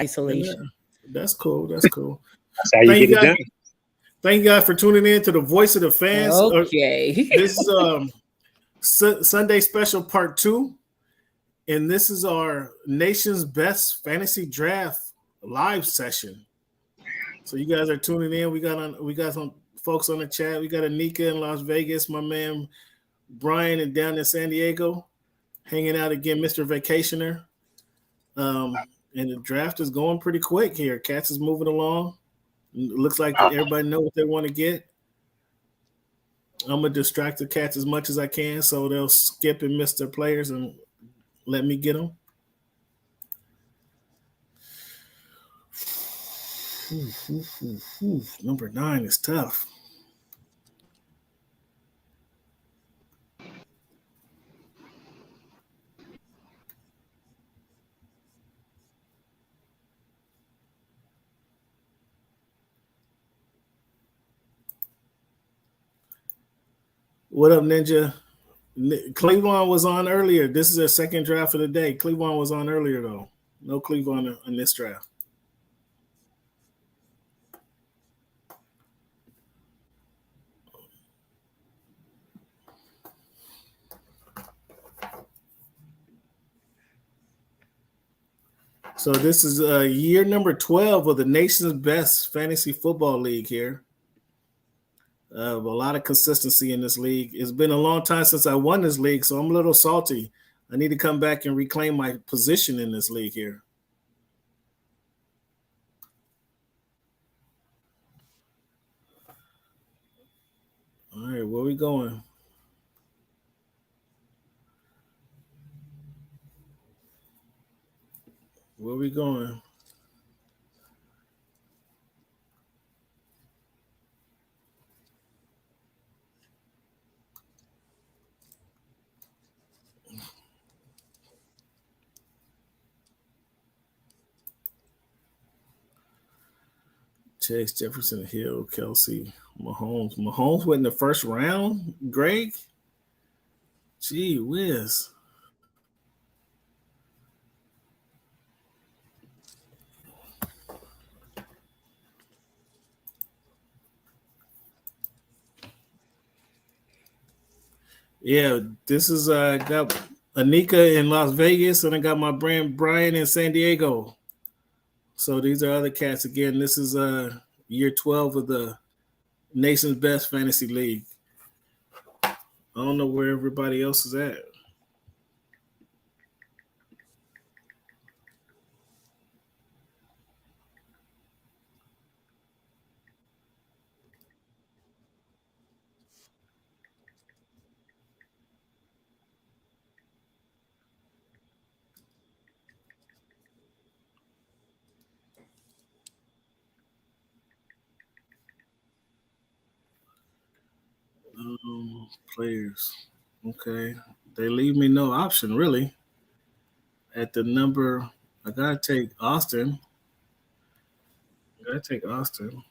isolation. That's cool. That's cool. That's how you Thank get you it guys. done. Thank you guys for tuning in to the Voice of the Fans. Okay. This is Sunday special part 2, and this is our nation's best fantasy draft live session. So you guys are tuning in. We got some folks on the chat. We got Anika in Las Vegas, my man Brian and down in San Diego, hanging out again, Mr. Vacationer. And the draft is going pretty quick here. Cats is moving along. It looks like everybody know what they want to get. I'm gonna distract the cats as much as I can, so they'll skip and miss their players and let me get them. Number 9 is tough. What up, Ninja? Cleveland was on earlier. This is their second draft of the day. Cleveland was on earlier, though. No Cleveland in this draft. So this is year number 12 of the nation's best fantasy football league here. A lot of consistency in this league. It's been a long time since I won this league, so I'm a little salty. I need to come back and reclaim my position in this league here. All right, where we going? Where we going? Chase, Jefferson, Hill, Kelsey, Mahomes. Mahomes went in the first round, Greg? Gee whiz. Yeah, this is got Anika in Las Vegas, and I got my brand Brian in San Diego. So these are other cats again. This is year 12 of the nation's best fantasy league. I don't know where everybody else is at. Players. Okay. They leave me no option, really. At the number, I got to take Austin. I got to take Austin.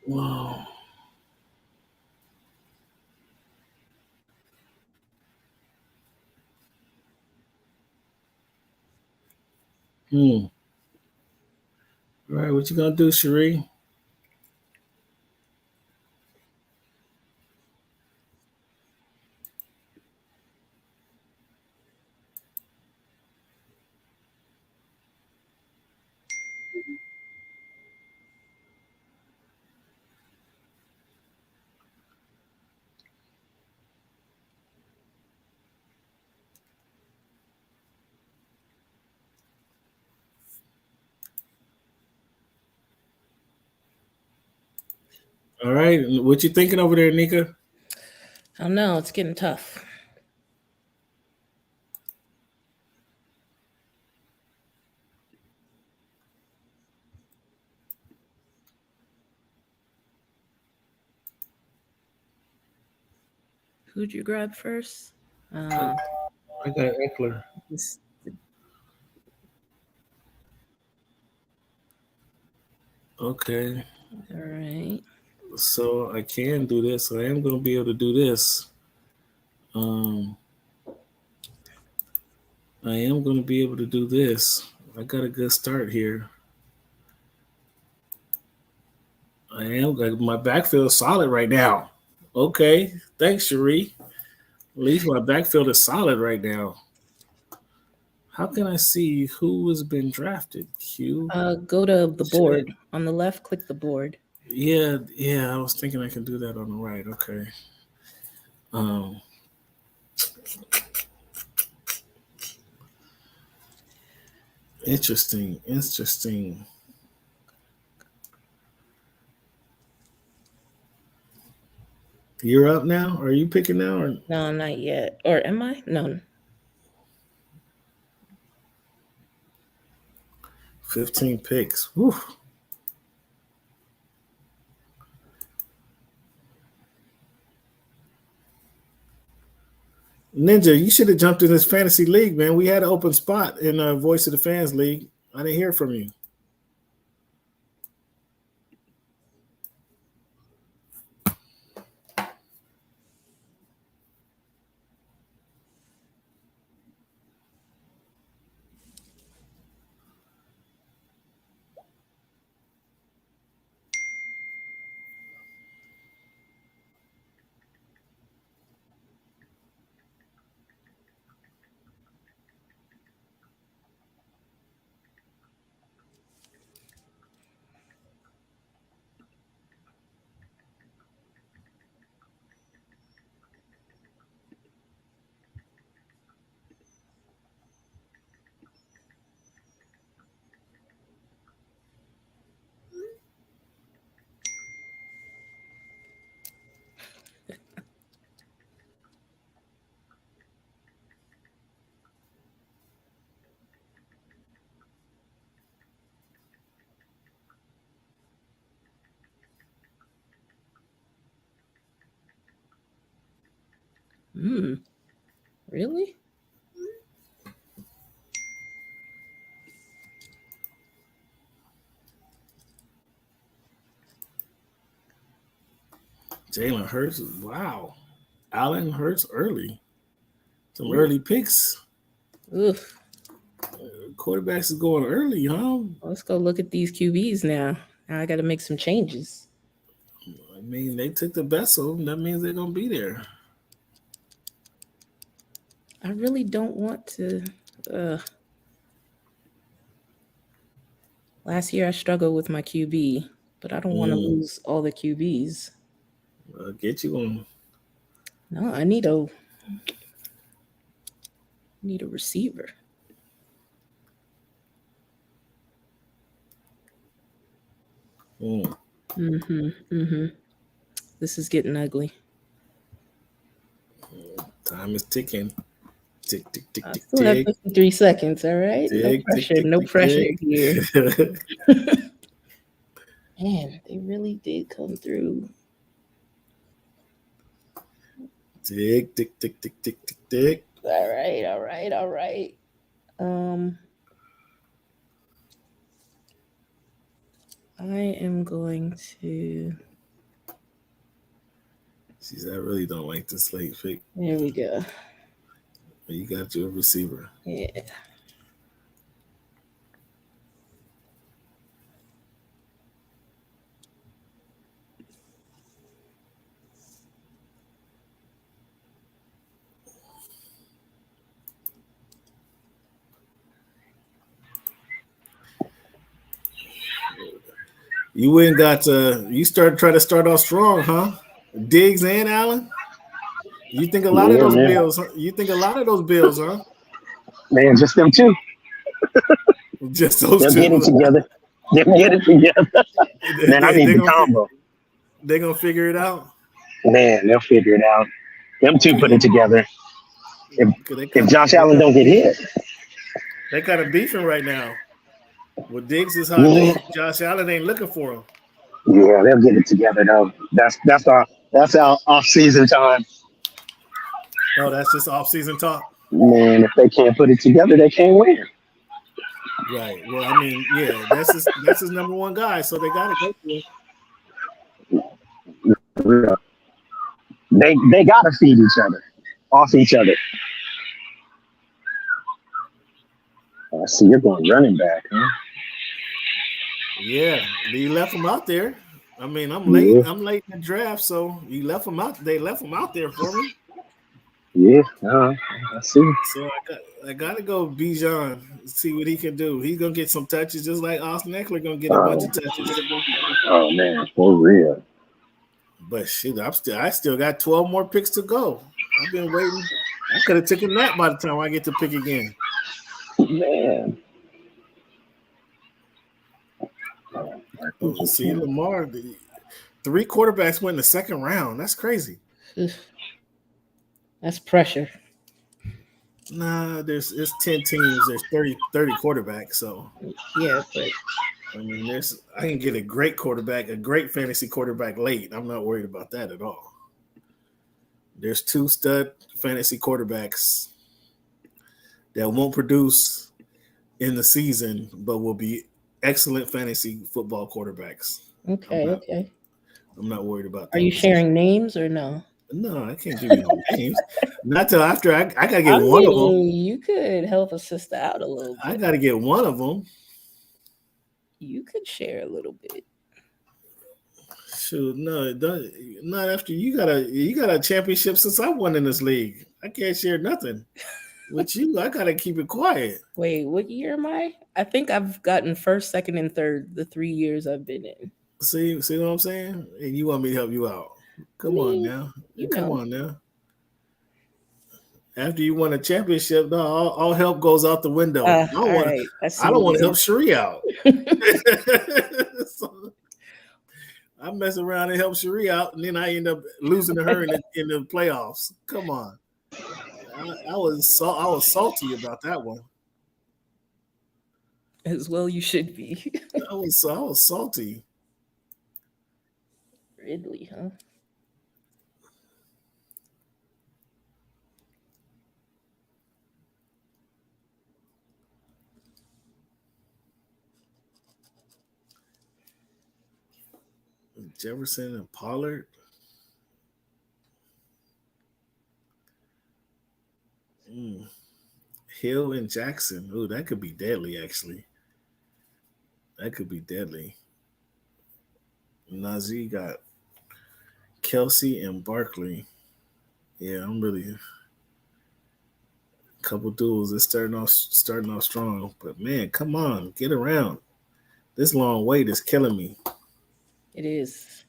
Wow. All right, what you gonna do, Cherie? All right, what you thinking over there, Nika? I don't know. It's getting tough. Who'd you grab first? I got Eckler. This- Okay. all right. So I can do this. I am going to be able to do this. I am going to be able to do this. I got a good start here. I am. My backfield is solid right now. Okay. Thanks, Cherie. At least my backfield is solid right now. How can I see who has been drafted? Q. Go to the board. On the left, click the board. Yeah. I was thinking I can do that on the right. Okay. Interesting. You're up now? Are you picking now? Or? No, not yet. Or am I? No. 15 picks. Whew. Ninja, you should have jumped in this fantasy league, man. We had an open spot in Voice of the Fans League. I didn't hear from you. Really? Jalen Hurts. Wow. Allen Hurts early. Some early picks. Oof. Quarterbacks is going early, huh? Let's go look at these QBs now. Now I got to make some changes. I mean, they took the best of them. That means they're going to be there. I really don't want to. Last year I struggled with my QB, but I don't want to lose all the QBs. I'll get you on. No, I need a receiver. This is getting ugly. Time is ticking. Tick, tick, tick, I tick, still have tick. 53 seconds, all right? Tick, No pressure, tick, no tick, pressure tick. here. Man, they really did come through. Tick, tick, tick, tick, tick, tick, tick. All right. I am going to. Jeez, I really don't like this late pick. There we go. You got your receiver. Yeah. You went and got you trying to start off strong, huh? Diggs and Allen. You think a lot of those bills? Huh? You think a lot of those bills, huh? Man, just them two. Just those They'll two. get it together. They'll get it together. Man, I need the combo. They're gonna figure it out. Man, they'll figure it out. Them two put it together. If Josh Allen don't get hit, they kind of beefing right now. Well, Diggs is hot. Yeah. Josh Allen ain't looking for him. Yeah, they'll get it together though. That's our off season time. Oh, that's just off-season talk. Man, if they can't put it together, they can't win. Right. Well, I mean, yeah, that's his number one guy, so they got to go for it. They got to feed each other, off each other. I see you're going running back, huh? Yeah, he left him out there. I mean, I'm late. Yeah. I'm late in the draft, so he left him out. They left him out there for me. Yeah, I see. So I gotta go Bijan, see what he can do. He's gonna get some touches, just like Austin Eckler gonna get a bunch of touches. Oh man, for real. But shit, I still got 12 more picks to go. I've been waiting. I could have taken that by the time I get to pick again. Man. Oh, see, Lamar, 3 quarterbacks went in the second round. That's crazy. That's pressure. Nah, it's 10 teams. There's 30 quarterbacks. So yeah, but I mean, I can get a great quarterback, a great fantasy quarterback late. I'm not worried about that at all. There's 2 stud fantasy quarterbacks that won't produce in the season, but will be excellent fantasy football quarterbacks. Okay. I'm not worried about that. Are you sharing names or no? No, I can't give you no names. Not till after I gotta get one of them. You could help a sister out a little bit. I gotta get one of them. You could share a little bit. Shoot, no, not after you got a championship since I won in this league. I can't share nothing with you. I gotta keep it quiet. Wait, what year am I? I think I've gotten first, second, and third the 3 years I've been in. See what I'm saying? And you want me to help you out? Come on now. Come on now. After you won a championship, no, all help goes out the window. I don't want to help Cherie out. So, I mess around and help Cherie out, and then I end up losing to her in the playoffs. Come on. I was salty about that one. As well you should be. I was salty. Ridley, huh? Jefferson and Pollard. Hill and Jackson. Oh, that could be deadly, actually. That could be deadly. Najee got Kelsey and Barkley. Yeah, I'm really a couple duels. It's starting off strong. But man, come on, get around. This long wait is killing me. It is.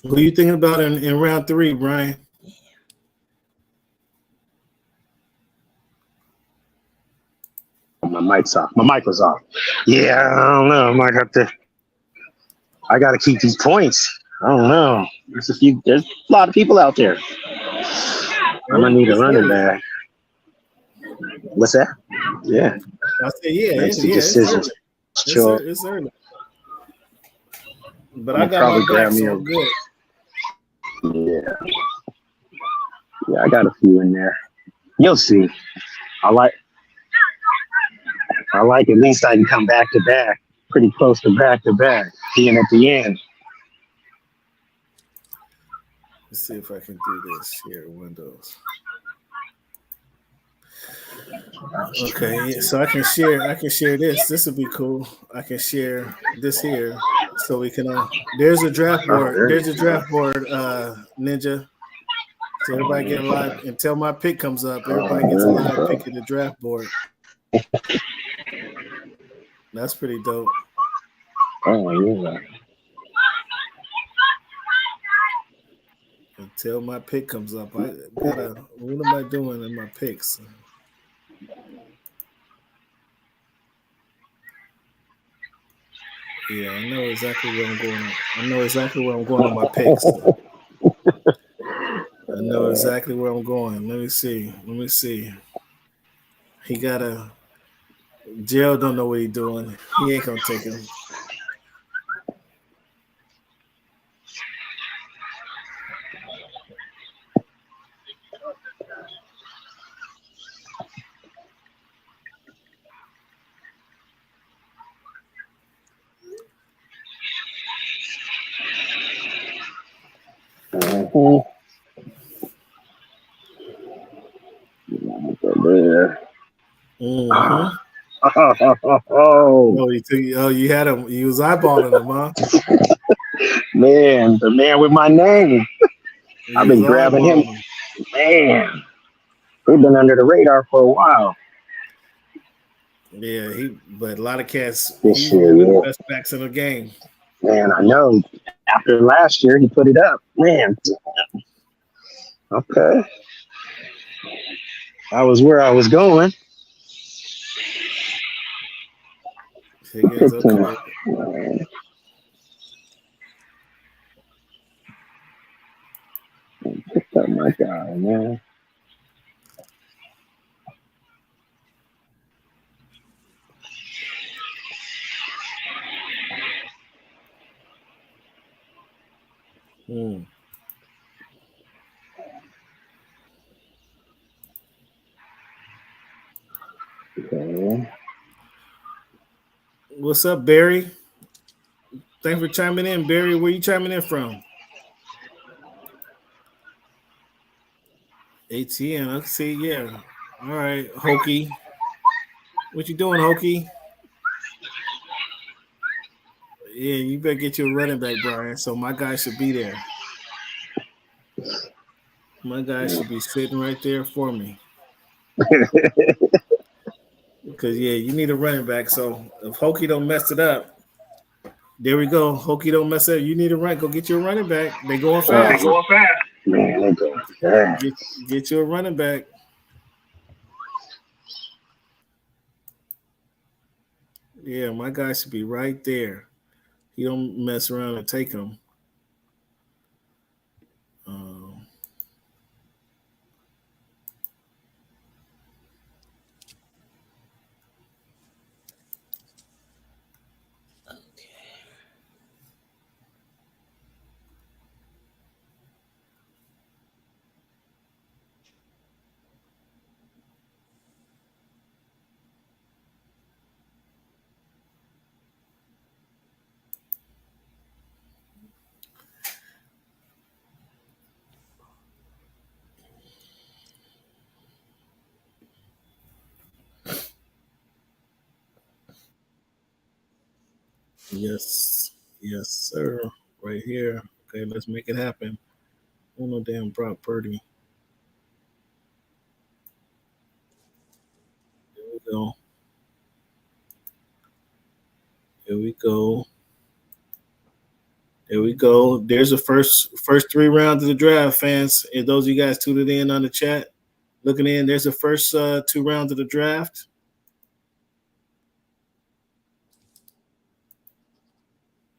What are you thinking about in round 3, Brian? My mic's off. My mic was off. Yeah, I don't know. I got to keep these points. I don't know. There's a lot of people out there. I'm going to need a running back. What's that? Yeah. I say, yeah. It's early. But I got my back, so I'm good. Yeah, I got a few in there. You'll see. I like at least I can come back to back, pretty close to back, being at the end. Let's see if I can do this. Share windows. Okay, so I can share this. This would be cool. I can share this here, so we can. There's a draft board. Ninja. So everybody get a live until my pick comes up. Everybody gets a live pick in the draft board. That's pretty dope. Oh yeah. Until my pick comes up, I gotta. What am I doing in my picks? Yeah, I know exactly where I'm going. I know exactly where I'm going on my picks. I know exactly where I'm going. Let me see. Let me see. He got a. Gerald don't know what he's doing. He ain't gonna take him. There. Mm-hmm. Oh, Oh, you took. Oh, you had him. You was eyeballing him, huh? man, the man with my name. I've You was been grabbing him. eyeballing him. Man, we've been under the radar for a while Yeah, but a lot of cats. this He's year. one of the Yeah, best backs in the game. man, I know. After last year, he put it up. Man, okay. I was where I was going. Higgins, Picked him. okay. Man, picked up my guy, man. Hmm. Okay. What's up, Barry? Thanks for chiming in, Barry. Where you chiming in from? ATN. I see. Yeah. All right, Hokey. What you doing, Hokey? Yeah, you better get you a running back, Brian. So my guy should be there. My guy should be sitting right there for me. Because yeah, you need a running back. So if Hokey don't mess it up, there we go. Hokey don't mess it up. You need a run. Go get you a running back. They going fast. Man, they go fast. Get you a running back. Yeah, my guy should be right there. He don't mess around and take him. Um, Okay. yes, yes, sir. Right here. Okay, let's make it happen. Oh no, damn Brock Purdy. Here we go. Here we go. There we go. There's the first 3 rounds of the draft, fans. And those of you guys tuning in on the chat, looking in, there's the first 2 rounds of the draft.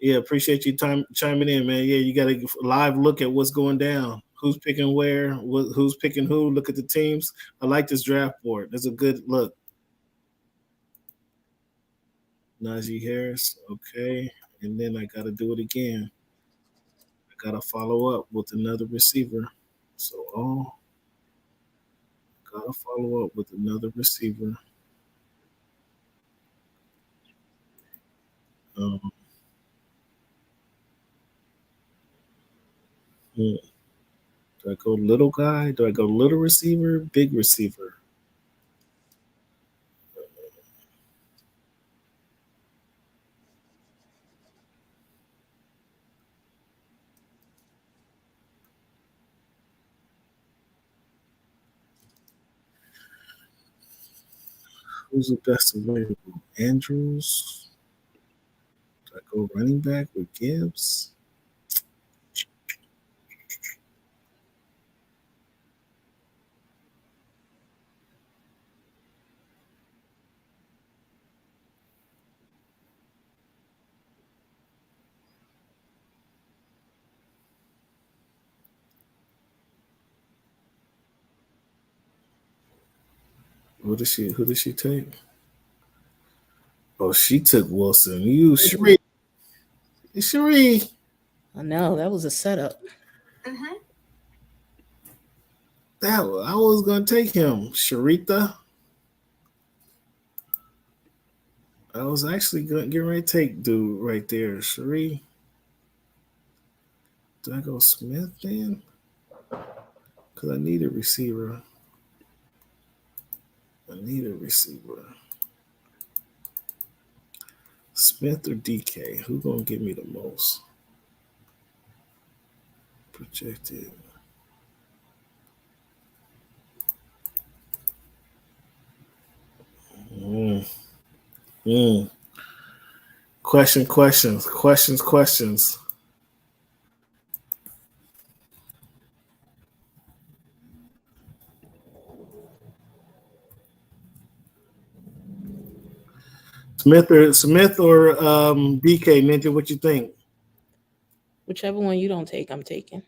Yeah, appreciate you chiming in, man. Yeah, you got a live look at what's going down. Who's picking where? Who's picking who? Look at the teams. I like this draft board. That's a good look. Najee Harris, okay. And then I got to do it again. I got to follow up with another receiver. So, got to follow up with another receiver. Um, Do I go little guy? Do I go little receiver? Big receiver? Who's the best available? Andrews. Do I go running back with Gibbs? Who did she take? Oh, she took Wilson. You Sheree. Sheree. I know that was a setup. I was gonna take him. Sharita. I was actually gonna get ready to take dude right there. Sheree. Did I go Smith then? Because I need a receiver. Smith or DK? Who gonna give me the most? Projected. Questions. Smith or DK Ninja, what you think? Whichever one you don't take, I'm taking.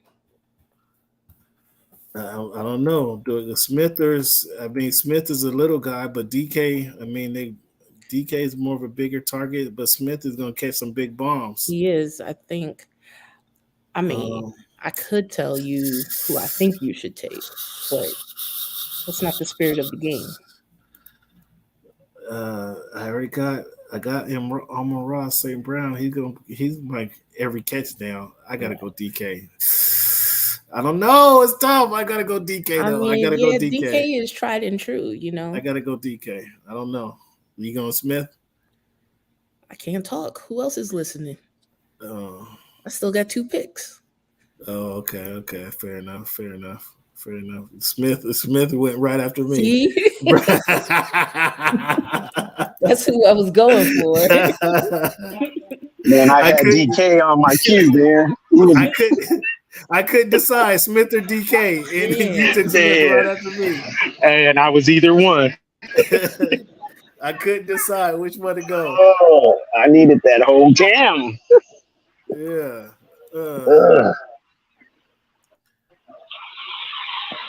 I don't know. Smith is a little guy, but DK is more of a bigger target, but Smith is going to catch some big bombs. He is. I think. I mean, I could tell you who I think you should take, but that's not the spirit of the game. I got him on Ross St. Brown. He's like every catch now. I gotta go DK. I don't know. It's tough. I gotta go DK though. I gotta go DK. DK is tried and true, you know. I gotta go DK. I don't know. You going Smith? I can't talk. Who else is listening? Oh. I still got 2 picks. Oh, okay. Fair enough. Smith went right after me. See? That's who I was going for. Man, I had DK on my queue, man. I couldn't decide Smith or DK, and you took Smith right after me. And I was either one. I couldn't decide which one to go. Oh, I needed that whole jam. Yeah.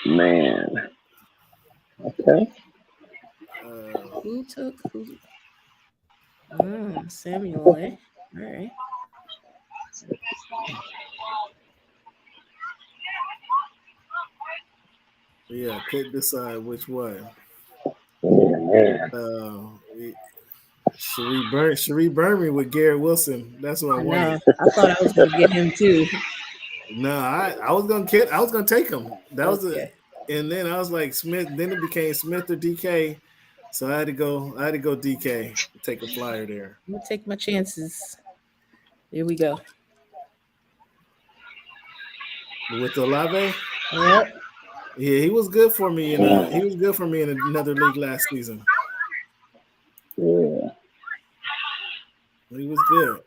Man. Okay. Who took who? Samuel, eh? All right. Yeah, couldn't decide which one. Sheree burned me with Garrett Wilson. That's what I wanted. I thought I was going to get him too. No, I was gonna take him. That was it. And then I was like Smith. Then it became Smith or DK. So I had to go DK. Take a flyer there. I'm gonna take my chances. Here we go. With Olave? Yep. Yeah, he was good for me. He was good for me in another league last season. Yeah. He was good.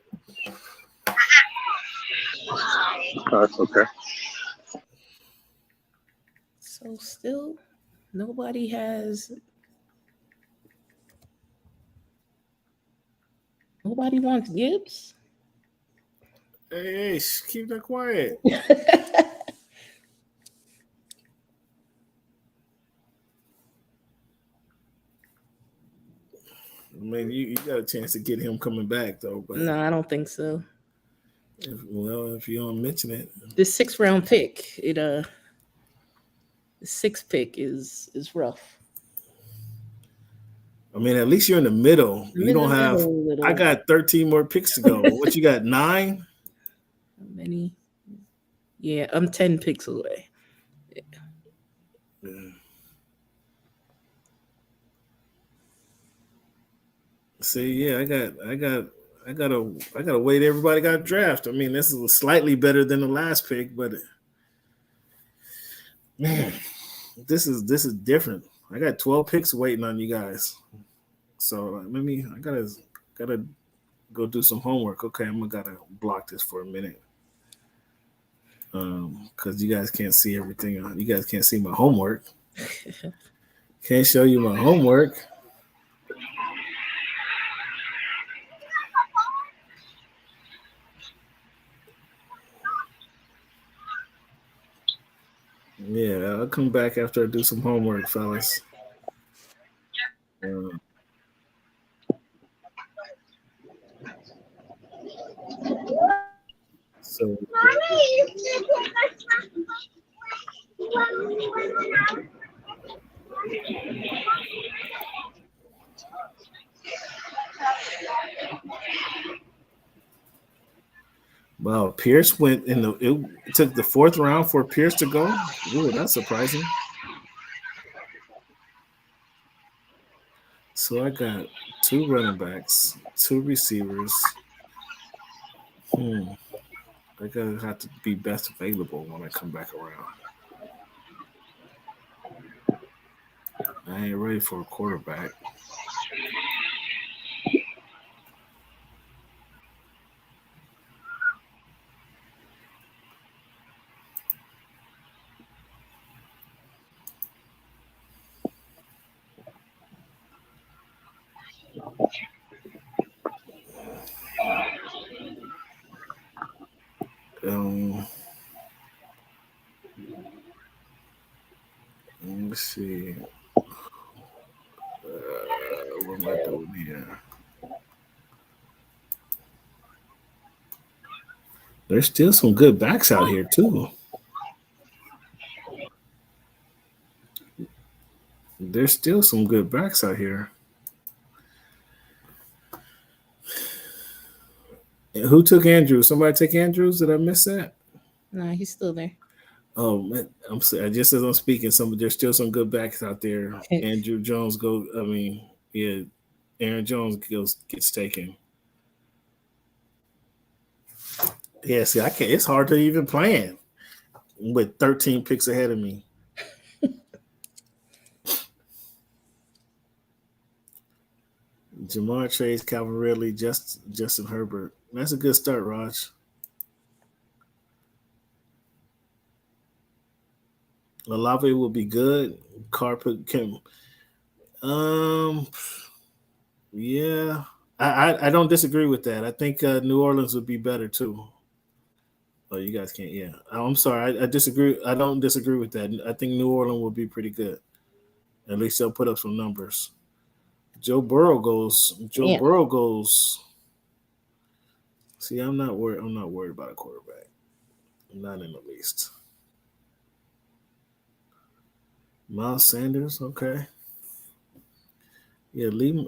That's okay. So still, nobody wants Gibbs. Hey, keep that quiet. I mean, you got a chance to get him coming back though. But No, I don't think so. If you don't mention it, This 6th round pick, the 6th pick is rough. I mean, at least you're in the middle. You don't have. I got 13 more picks to go. What you got? 9? How many? Yeah, I'm 10 picks away. Yeah. See, yeah, I gotta wait. Everybody got drafted. I mean, this is slightly better than the last pick, but man, this is different. I got 12 picks waiting on you guys. So I gotta go do some homework. Okay, I'm gonna gotta block this for a minute. Because you guys can't see everything. You guys can't see my homework. Can't show you my homework. Yeah, I'll come back after I do some homework, fellas. Um, so wow, Pierce went in the. It took the fourth round for Pierce to go. Ooh, that's surprising. So I got two running backs, two receivers. I gotta have to be best available when I come back around. I ain't ready for a quarterback. Um, let me see. What am I doing here? There's still some good backs out here too. There's still some good backs out here. Who took Andrews? Somebody take Andrews? Did I miss that? No, he's still there. Oh man, I'm sorry. Just as I'm speaking, there's still some good backs out there. Andrew Jones go. I mean, yeah, Aaron Jones gets taken. Yeah, see, I can't. It's hard to even plan with 13 picks ahead of me. Jamar Chase, Calvin Ridley, Justin Herbert. That's a good start, Raj. Olave will be good. Carpet can. Um. Yeah, I don't disagree with that. I think New Orleans would be better too. Oh, you guys can't. Yeah, I'm sorry. I disagree. I don't disagree with that. I think New Orleans will be pretty good. At least they'll put up some numbers. Joe Burrow goes. Joe Yeah. Burrow goes. See, I'm not worried. I'm not worried about a quarterback. Not in the least. Miles Sanders. Okay. Yeah, leave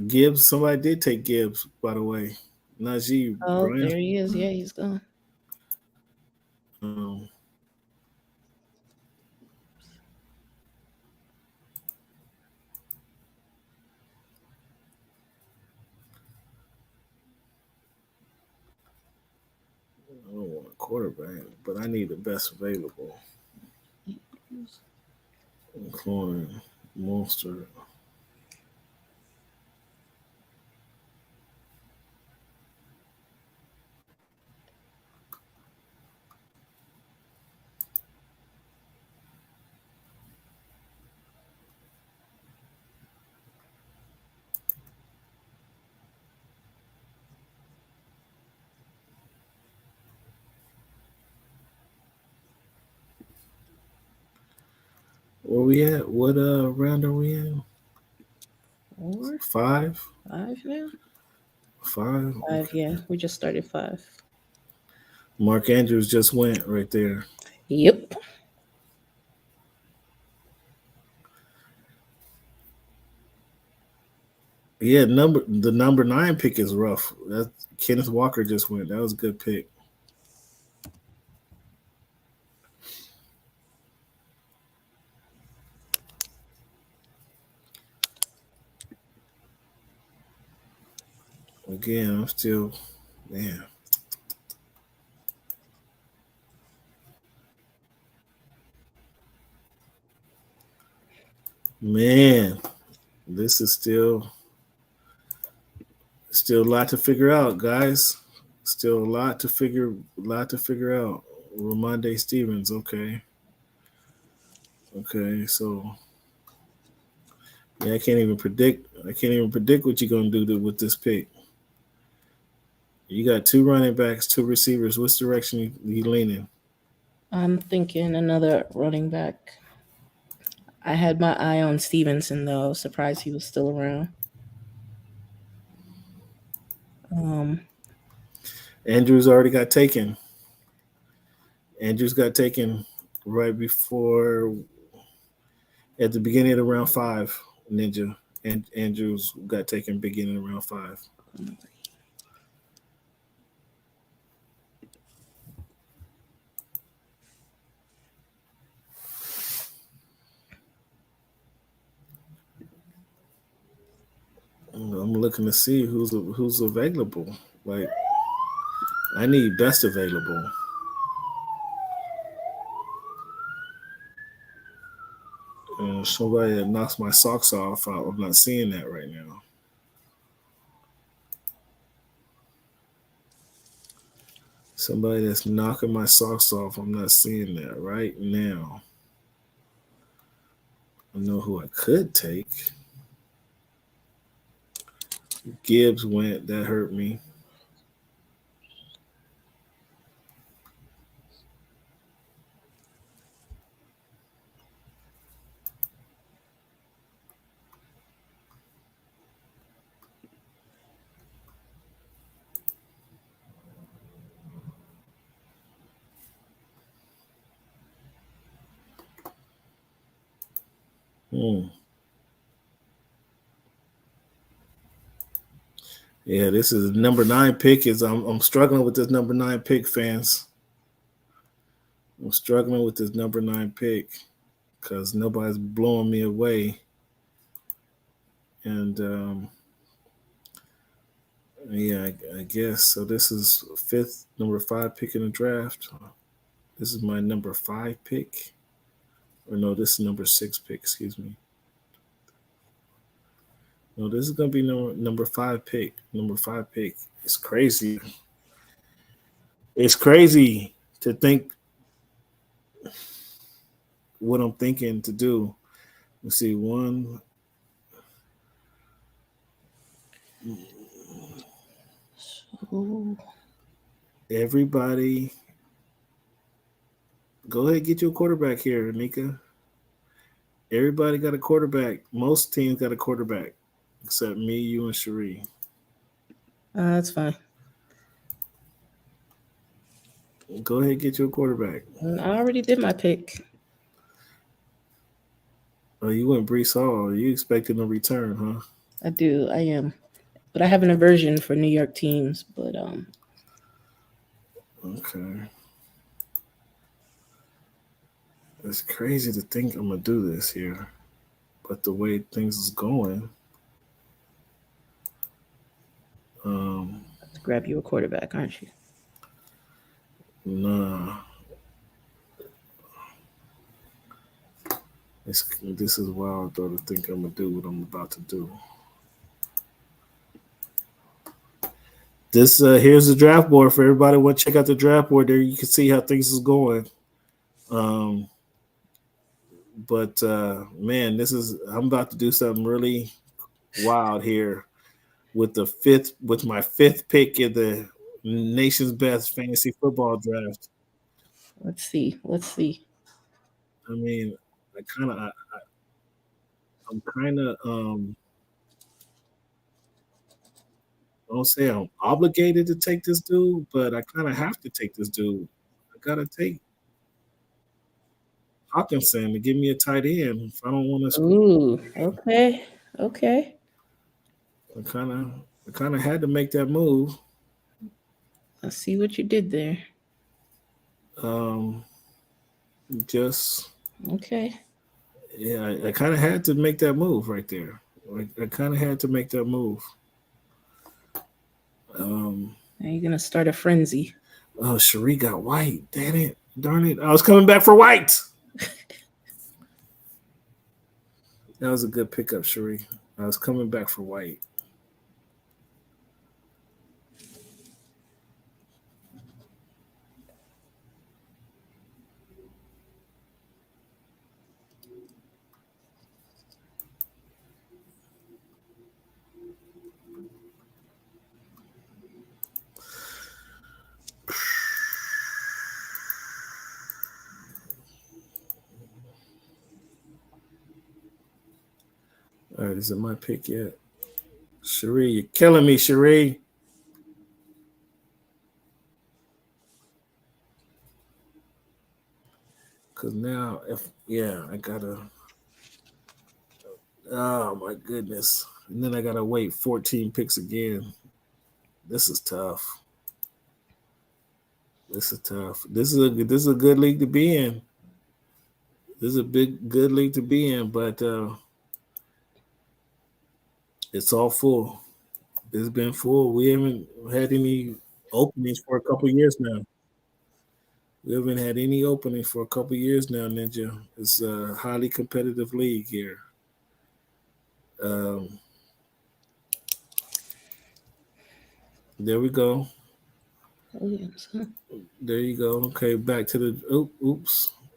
Gibbs. Somebody did take Gibbs, by the way. Najee Oh, Brian. there he is. Yeah, he's gone. Um, I don't want a quarterback, but I need the best available. Including Monster. Where we at? What round are we in? 4, Five? 5 now. Five? 5. Okay. Yeah, we just started 5. Mark Andrews just went right there. Yep. Yeah, the number 9 pick is rough. That Kenneth Walker just went. That was a good pick. Again, I'm still, man. Man, This is still a lot to figure out, guys. Still a lot to figure out. Ramondre Stevens, okay. Okay, so yeah, I can't even predict what you're gonna do with this pick. You got 2 running backs, 2 receivers. Which direction you leaning? I'm thinking another running back. I had my eye on Stevenson though. Surprised he was still around. Andrews already got taken. Andrews got taken right before at the beginning of round 5. Ninja and Andrews got taken beginning of round 5. I'm looking to see who's available. Like, I need best available. Somebody that knocks my socks off. I'm not seeing that right now. Somebody that's knocking my socks off. I'm not seeing that right now. I know who I could take. Gibbs went. That hurt me. Yeah, this is number 9 pick. I'm struggling with this number 9 pick, fans. I'm struggling with this number 9 pick because nobody's blowing me away. And yeah, I guess so. This is number 5 pick in the draft. This is my number 5 pick. Or no, this is number 6 pick. Excuse me. No, this is gonna be number 5 pick. Number 5 pick. It's crazy. It's crazy to think what I'm thinking to do. Let's see, 1. Ooh. Everybody, go ahead and get you a quarterback here, Nika. Everybody got a quarterback. Most teams got a quarterback, except me, you, and Cherie. That's fine. Go ahead and get you a quarterback. I already did my pick. Oh, you went Brees Hall. You expecting a return, huh? I do. I am. But I have an aversion for New York teams. But Okay. It's crazy to think I'm gonna do this here, but the way things is going, let's grab you a quarterback, aren't you? nah. This is wild though to think I'm gonna do what I'm about to do. This here's the draft board for everybody. Want to check out the draft board there? You can see how things is going. But man, I'm about to do something really wild here with my 5th pick in the nation's best fantasy football draft. Let's see. I mean, I'm kind of I don't say I'm obligated to take this dude, but I kind of have to take this dude. I gotta take Hawkinson to give me a tight end if I don't want to. Ooh, okay. I kind of had to make that move. I see what you did there. Just okay. Yeah, I kind of had to make that move right there. I kind of had to make that move. Now you're gonna start a frenzy. Oh, Cherie got White. Darn it! I was coming back for White. That was a good pickup, Cherie. I was coming back for White. All right, is it my pick yet? Cherie, you're killing me, Cherie. Cause now, I gotta. Oh my goodness! And then I gotta wait 14 picks again. This is tough. This is tough. This is a good league to be in. This is a good league to be in, but it's all full. It's been full. We haven't had any openings for a couple years now. We haven't had any openings for a couple years now, Ninja. It's a highly competitive league here. There we go. Williams, huh? There you go. Okay, back to the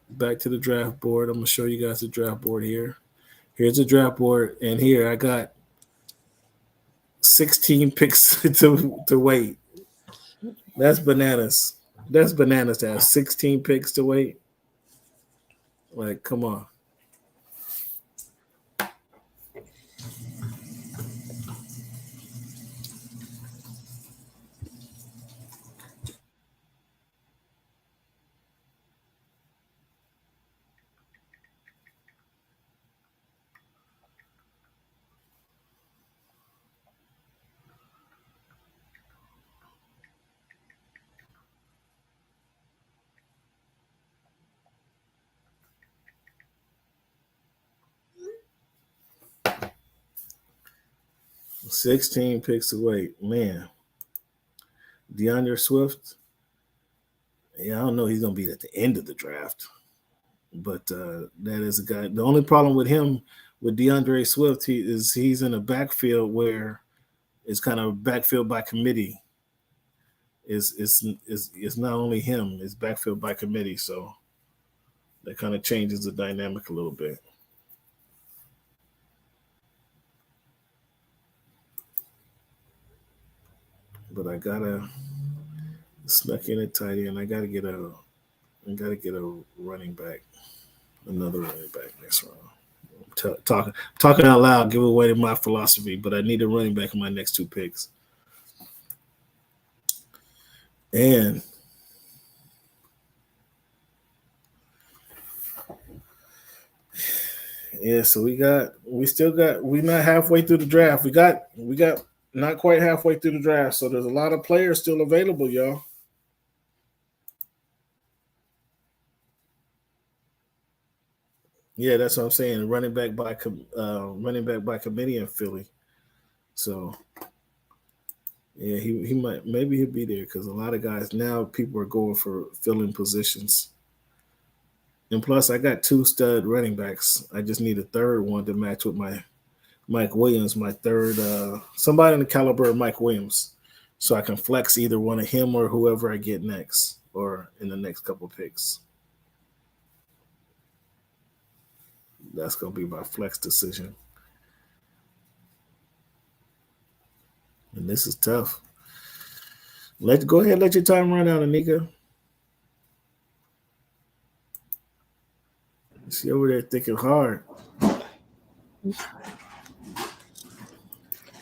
back to the draft board. I'm gonna show you guys the draft board here. Here's the draft board, and here I got 16 picks to wait. That's bananas. That's bananas to have 16 picks to wait. Like, come on. $16 picks to wait. Man. DeAndre Swift. Yeah, I don't know. He's gonna be at the end of the draft. But that is a guy. The only problem with him, with DeAndre Swift, he's in a backfield where it's kind of backfield by committee. It's not only him; it's backfield by committee. So that kind of changes the dynamic a little bit. But I gotta snuck in a tight end. I gotta get a running back, another running back next round. Talking out loud, give away my philosophy, but I need a running back in my next two picks. And yeah, so we're not halfway through the draft. We got not quite halfway through the draft, so there's a lot of players still available, y'all. Yeah, that's what I'm saying. Running back by committee in Philly. So yeah, he might, maybe he'll be there because a lot of guys now, people are going for filling positions. And plus, I got two stud running backs. I just need a third one to match with my Mike Williams, my third, somebody in the caliber of Mike Williams, so I can flex either one of him or whoever I get next or in the next couple picks. That's going to be my flex decision. And this is tough. Go ahead, let your time run out, Anika. She over there thinking hard.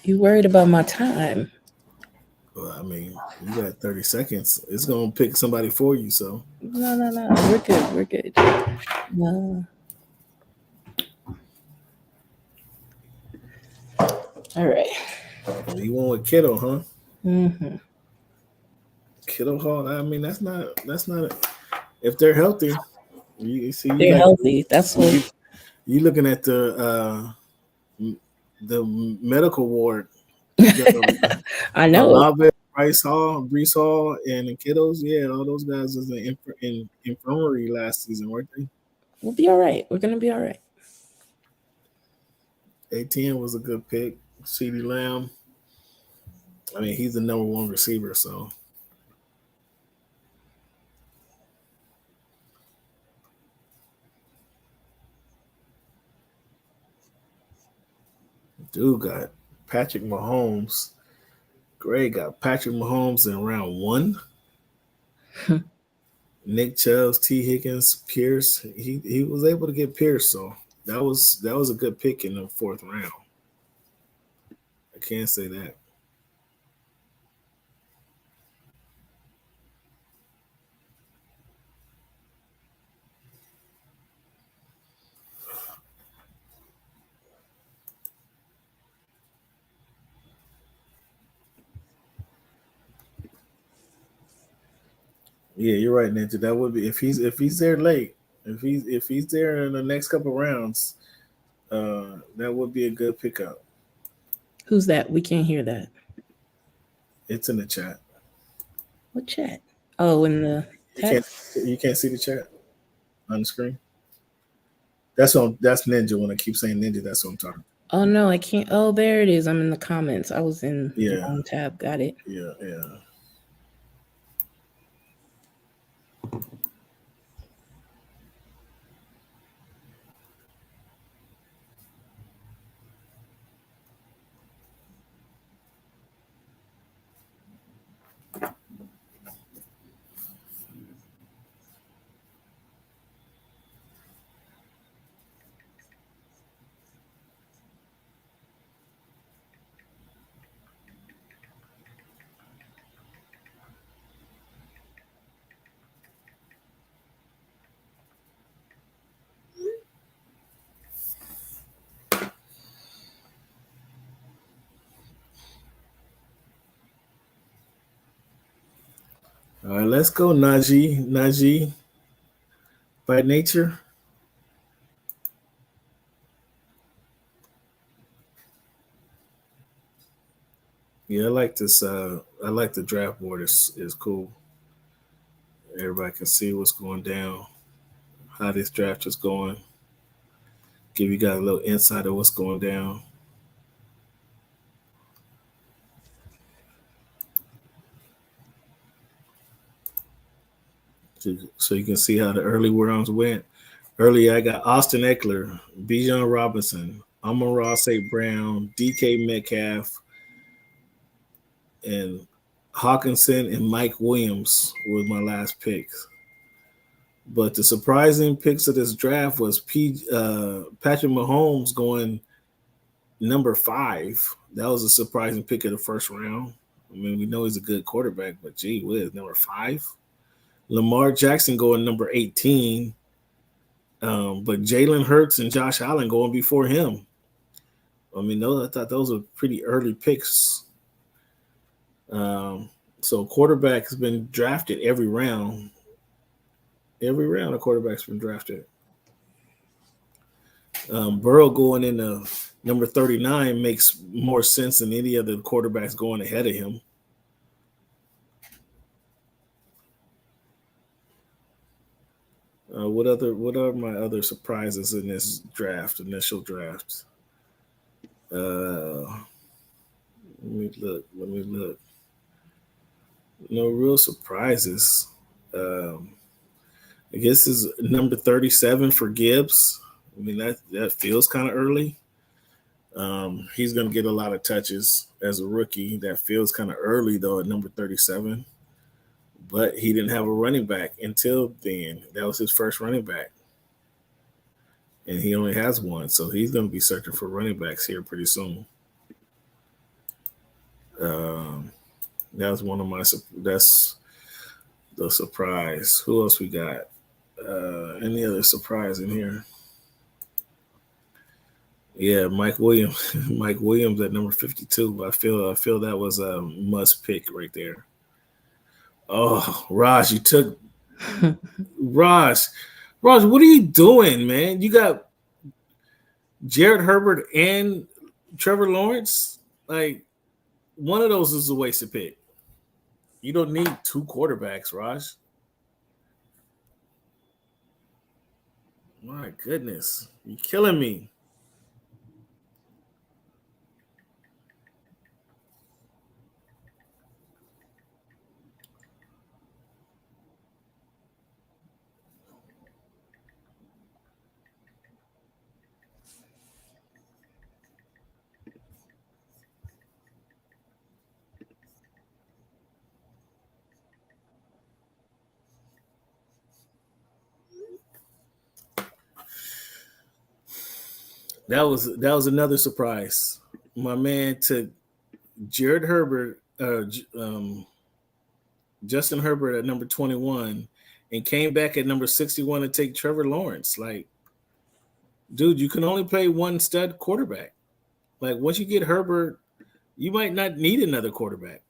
You worried about my time? Well, I mean, you got 30 seconds. It's gonna pick somebody for you. So No. We're good. No. All right. You went with Kittle, huh? Mm-hmm. Kittle Hall. I mean, that's not. If they're healthy, you see. They're healthy. That's what. You looking at the medical ward. I know. Olave, Brees Hall, and the kiddos. Yeah, all those guys was in infirmary last season, weren't they? We'll be all right. We're gonna be all right. ATM was a good pick. CeeDee Lamb. I mean, he's the number one receiver, so. Dude got Patrick Mahomes. Greg got Patrick Mahomes in round 1. Nick Chubb, T. Higgins, Pierce. He was able to get Pierce, so that was a good pick in the 4th round. I can't say that. Yeah, you're right, Ninja. That would be if he's there late, if he's there in the next couple rounds, that would be a good pickup. Who's that? We can't hear that. It's in the chat. What chat? Oh, in the text. You can't see the chat on the screen. That's Ninja. When I keep saying Ninja, that's what I'm talking. Oh no, I can't. Oh, there it is. I'm in the comments. I was in the wrong tab. Got it. Yeah. All right, let's go, Najee. Najee, by nature. Yeah, I like this. I like the draft board. Is cool. Everybody can see what's going down, how this draft is going. Give you guys a little insight of what's going down. So you can see how the early rounds went. Early, I got Austin Eckler, Bijan Robinson, Amon-Ra St. Brown, DK Metcalf, and Hawkinson and Mike Williams were my last picks. But the surprising picks of this draft was Patrick Mahomes going number 5. That was a surprising pick of the first round. I mean, we know he's a good quarterback, but gee whiz, number 5. Lamar Jackson going number 18. But Jalen Hurts and Josh Allen going before him. I mean, I thought those were pretty early picks. So quarterback has been drafted every round. Every round a quarterback's been drafted. Burrow going into number 39 makes more sense than any other quarterbacks going ahead of him. What are my other surprises in this initial draft? Let me look. No real surprises. I guess is number 37 for Gibbs. I mean, that feels kind of early. He's going to get a lot of touches as a rookie. That feels kind of early, though, at number 37. But he didn't have a running back until then. That was his first running back. And he only has one, so he's going to be searching for running backs here pretty soon. That was one of my – that's the surprise. Who else we got? Any other surprise in here? Yeah, Mike Williams. Mike Williams at number 52. I feel that was a must pick right there. Oh, Raj, you took Raj, what are you doing, man? You got Jared Herbert and Trevor Lawrence? Like, one of those is a wasted pick. You don't need 2 quarterbacks, Raj. My goodness, you're killing me. That was another surprise. My man took Jared Herbert, Justin Herbert at number 21, and came back at number 61 to take Trevor Lawrence. Like, dude, you can only play one stud quarterback. Like, once you get Herbert, you might not need another quarterback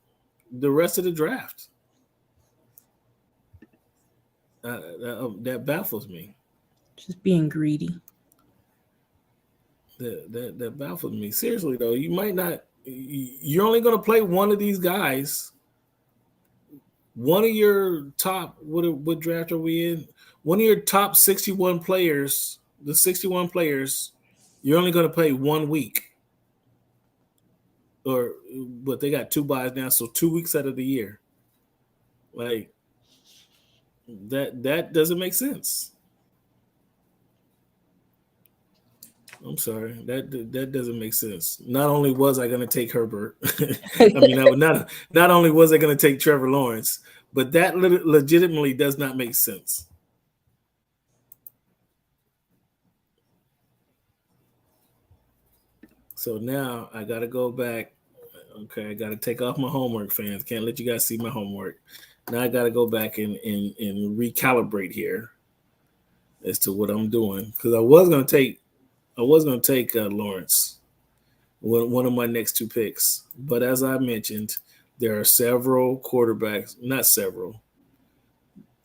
the rest of the draft. That baffles me. Just being greedy. That baffles me. Seriously though, you might not. You're only going to play one of these guys. One of your top. What draft are we in? One of your top 61 players. The 61 players. You're only going to play 1 week. But they got 2 buys now, so 2 weeks out of the year. Like that doesn't make sense. I'm sorry, that doesn't make sense. Not only was I going to take Herbert, I mean, not only was I going to take Trevor Lawrence, but that legitimately does not make sense. So now I got to go back. Okay, I got to take off my homework, fans. Can't let you guys see my homework. Now I got to go back and recalibrate here as to what I'm doing, because I was going to take Lawrence, one of my next 2 picks. But as I mentioned, there are several quarterbacks, not several.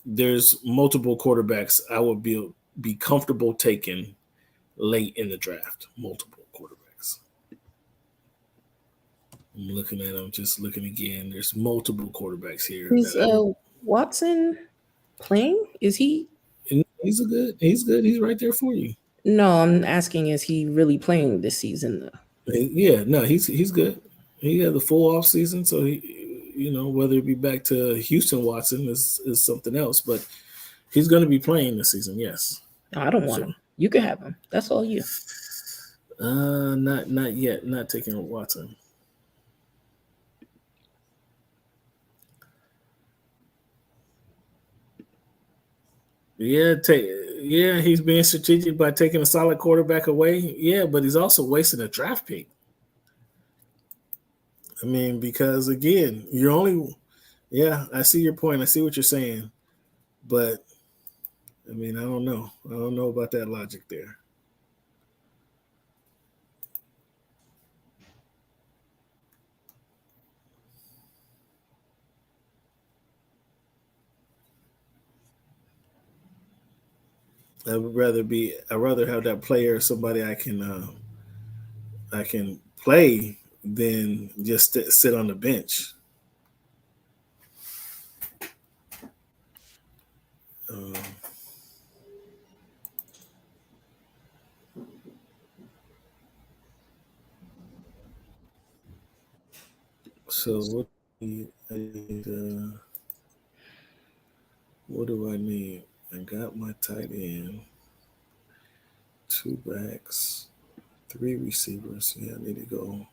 There's multiple quarterbacks I would be comfortable taking late in the draft. Multiple quarterbacks. I'm looking at them, just looking again. There's multiple quarterbacks here. Is Watson playing? Is he? He's good. He's right there for you. No, I'm asking, is he really playing this season though? Yeah, no, he's good. He had the full off season, so he, whether it be back to Houston Watson is something else, but he's going to be playing this season. Yes. No, I don't want him. You can have him. That's all you. Not yet. Not taking Watson. Yeah, he's being strategic by taking a solid quarterback away. Yeah, but he's also wasting a draft pick. I mean, because again, you're only. Yeah, I see your point. I see what you're saying, but I mean, I don't know. I don't know about that logic there. I'd rather have that player, somebody I can play than just sit on the bench. So what do I need? I got my tight end, 2 backs, 3 receivers. Yeah, I need to go.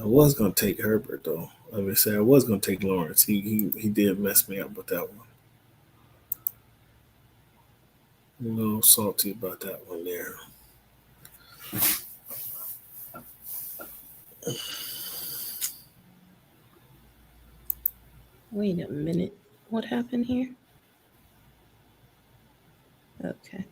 I was gonna take Herbert though. I would say I was gonna take Lawrence. He did mess me up with that one. A little salty about that one there. Wait a minute. What happened here? Okay.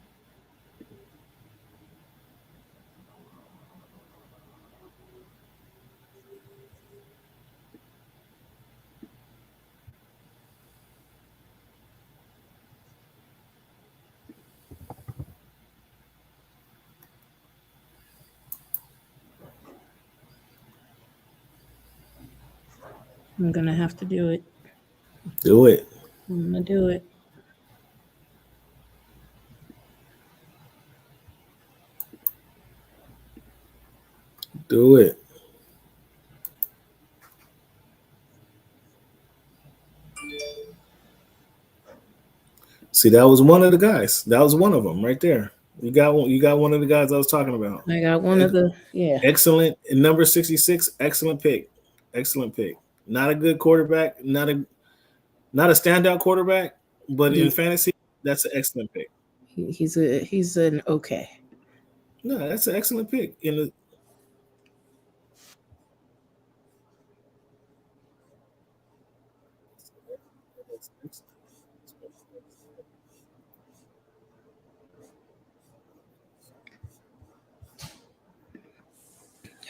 I'm gonna have to do it. Do it. I'm gonna do it. Do it. See, that was one of the guys. That was one of them right there. You got one of the guys I was talking about. I got one of the excellent number 66. Excellent pick. Not a good quarterback. Not a standout quarterback, but in fantasy, that's an excellent pick. He's an okay. No, that's an excellent pick.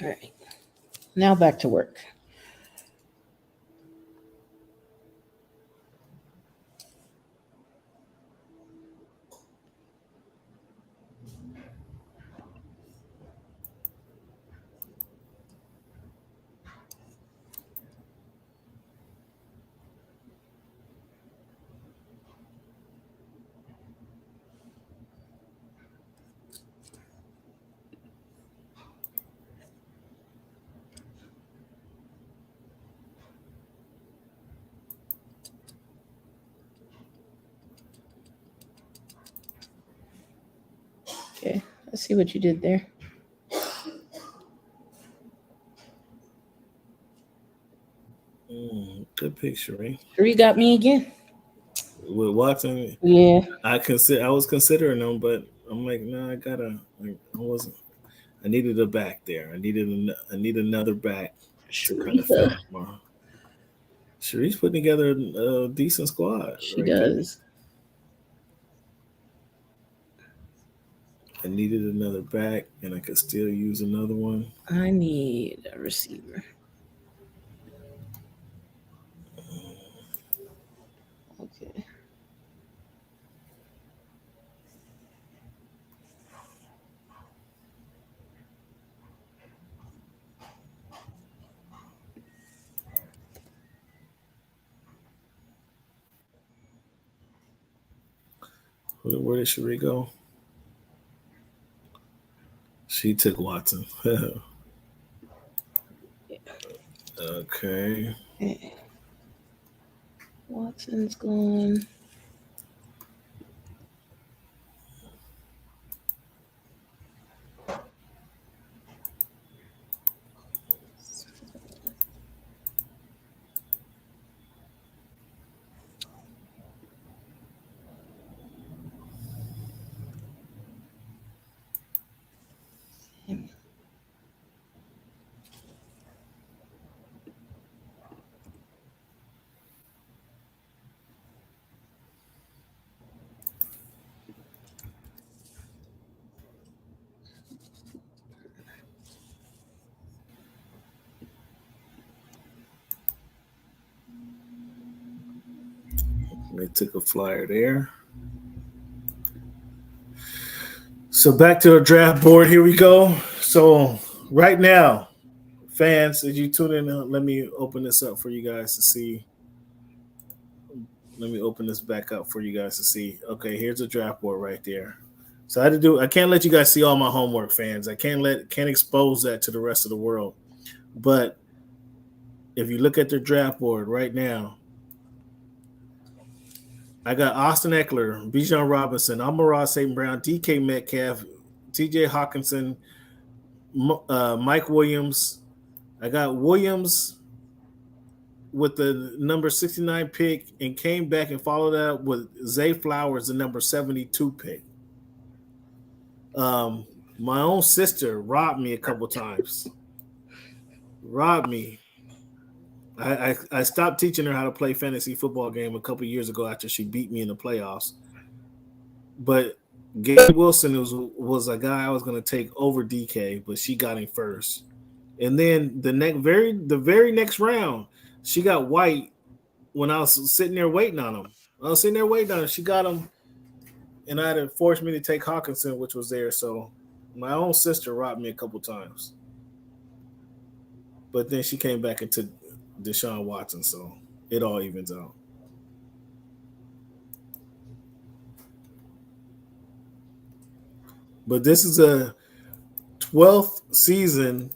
All right. Now back to work. Okay, let's see what you did there. Good picture, right? Sheree got me again. With Watson, Yeah. I was considering them, but I'm like, no, I needed a back there. I need another back to kind of fill Sharika. up my. Sharice putting together a decent squad She right there. does. I needed another back, and I could still use another one. I need a receiver. Okay. Where did Cherie go? She took Watson. Okay. Watson's gone. They took a flyer there. So back to our draft board. Here we go. So right now, fans, as you tune in, let me open this up for you guys to see. Let me open this back up for you guys to see. Okay, here's a draft board right there. So I can't let you guys see all my homework, fans. I can't expose that to the rest of the world. But if you look at their draft board right now, I got Austin Eckler, Bijan Robinson, Amon-Ra St. Brown, DK Metcalf, TJ Hawkinson, Mike Williams. I got Williams with the number 69 pick and came back and followed that up with Zay Flowers, the number 72 pick. My own sister robbed me a couple times. Robbed me. I stopped teaching her how to play fantasy football game a couple years ago after she beat me in the playoffs. But Gabe Wilson was a guy I was going to take over DK, but she got him first. And then the very next round, she got White when I was sitting there waiting on him. She got him, and I had to force me to take Hawkinson, which was there. So my own sister robbed me a couple times. But then she came back and took Deshaun Watson, so it all evens out. But this is a 12th season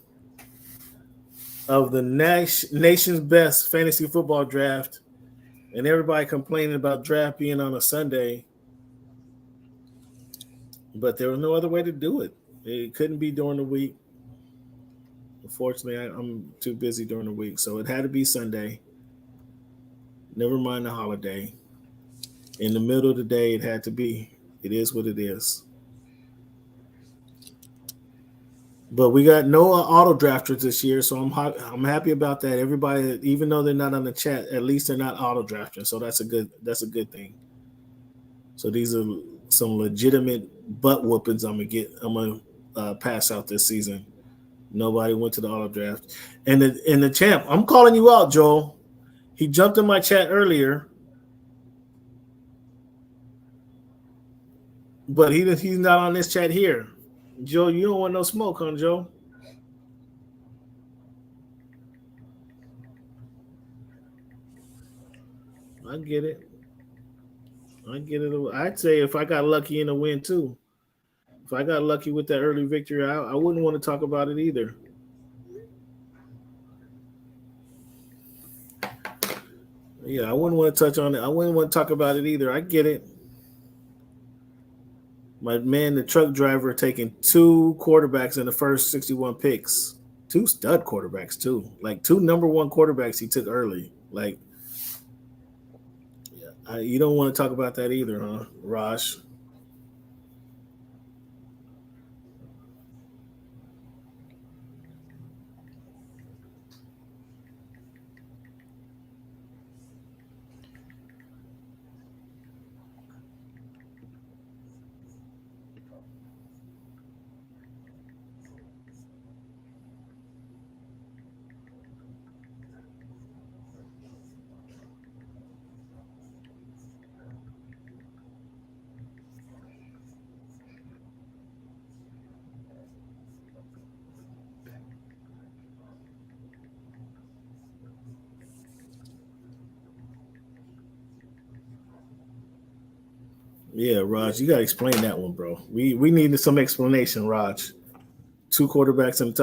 of the nation's best fantasy football draft, and everybody complaining about draft being on a Sunday, but there was no other way to do it. It couldn't be during the week. Unfortunately, I'm too busy during the week, so it had to be Sunday. Never mind the holiday. In the middle of the day, it had to be It is what it is. But we got no auto drafters this year, so I'm happy about that. Everybody, even though they're not on the chat, at least they're not auto drafting, so that's a good thing. So these are some legitimate butt whoopings I'm gonna pass out this season. Nobody went to the auto draft, and the champ. I'm calling you out, Joel. He jumped in my chat earlier, but he's not on this chat here. Joe, you don't want no smoke, huh, Joe? I get it. I'd say if I got lucky in a win too. If I got lucky with that early victory, I wouldn't want to talk about it either. Yeah, I wouldn't want to touch on it. I wouldn't want to talk about it either. I get it. My man, the truck driver, taking 2 quarterbacks in the first 61 picks. 2 stud quarterbacks, too. Like 2 number 1 quarterbacks he took early. Like, you don't want to talk about that either, huh, Raj? Yeah, Raj, you got to explain that one, bro. We needed some explanation, Raj. 2 quarterbacks in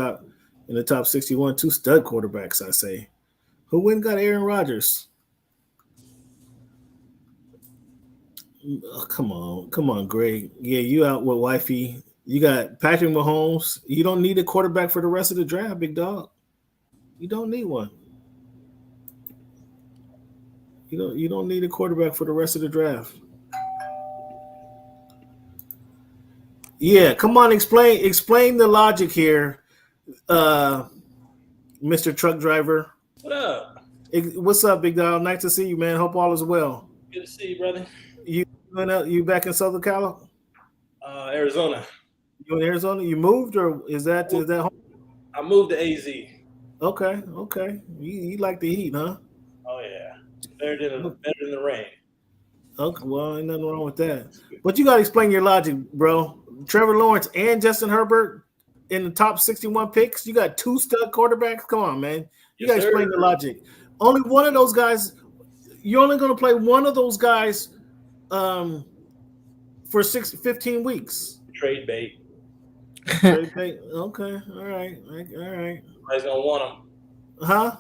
the top 61, 2 stud quarterbacks, I say. Who went and got Aaron Rodgers? Oh, come on, Greg. Yeah, you out with wifey. You got Patrick Mahomes. You don't need a quarterback for the rest of the draft, big dog. You don't need one. You don't need a quarterback for the rest of the draft. Yeah, come on, explain the logic here, Mr. Truck Driver. What up? What's up, big dog? Nice to see you, man. Hope all is well. Good to see you, brother. You back in Southern California? Arizona. You in Arizona? You moved, or is that home? I moved to AZ. Okay. You like the heat, huh? Oh yeah, better than the rain. Okay, well, ain't nothing wrong with that. But you got to explain your logic, bro. Trevor Lawrence and Justin Herbert in the top 61 picks. You got 2 stud quarterbacks. Come on, man. You got to explain the logic. Only one of those guys. You're only going to play one of those guys for 15 weeks. Trade bait. Okay. All right. Somebody's gonna want him. Huh?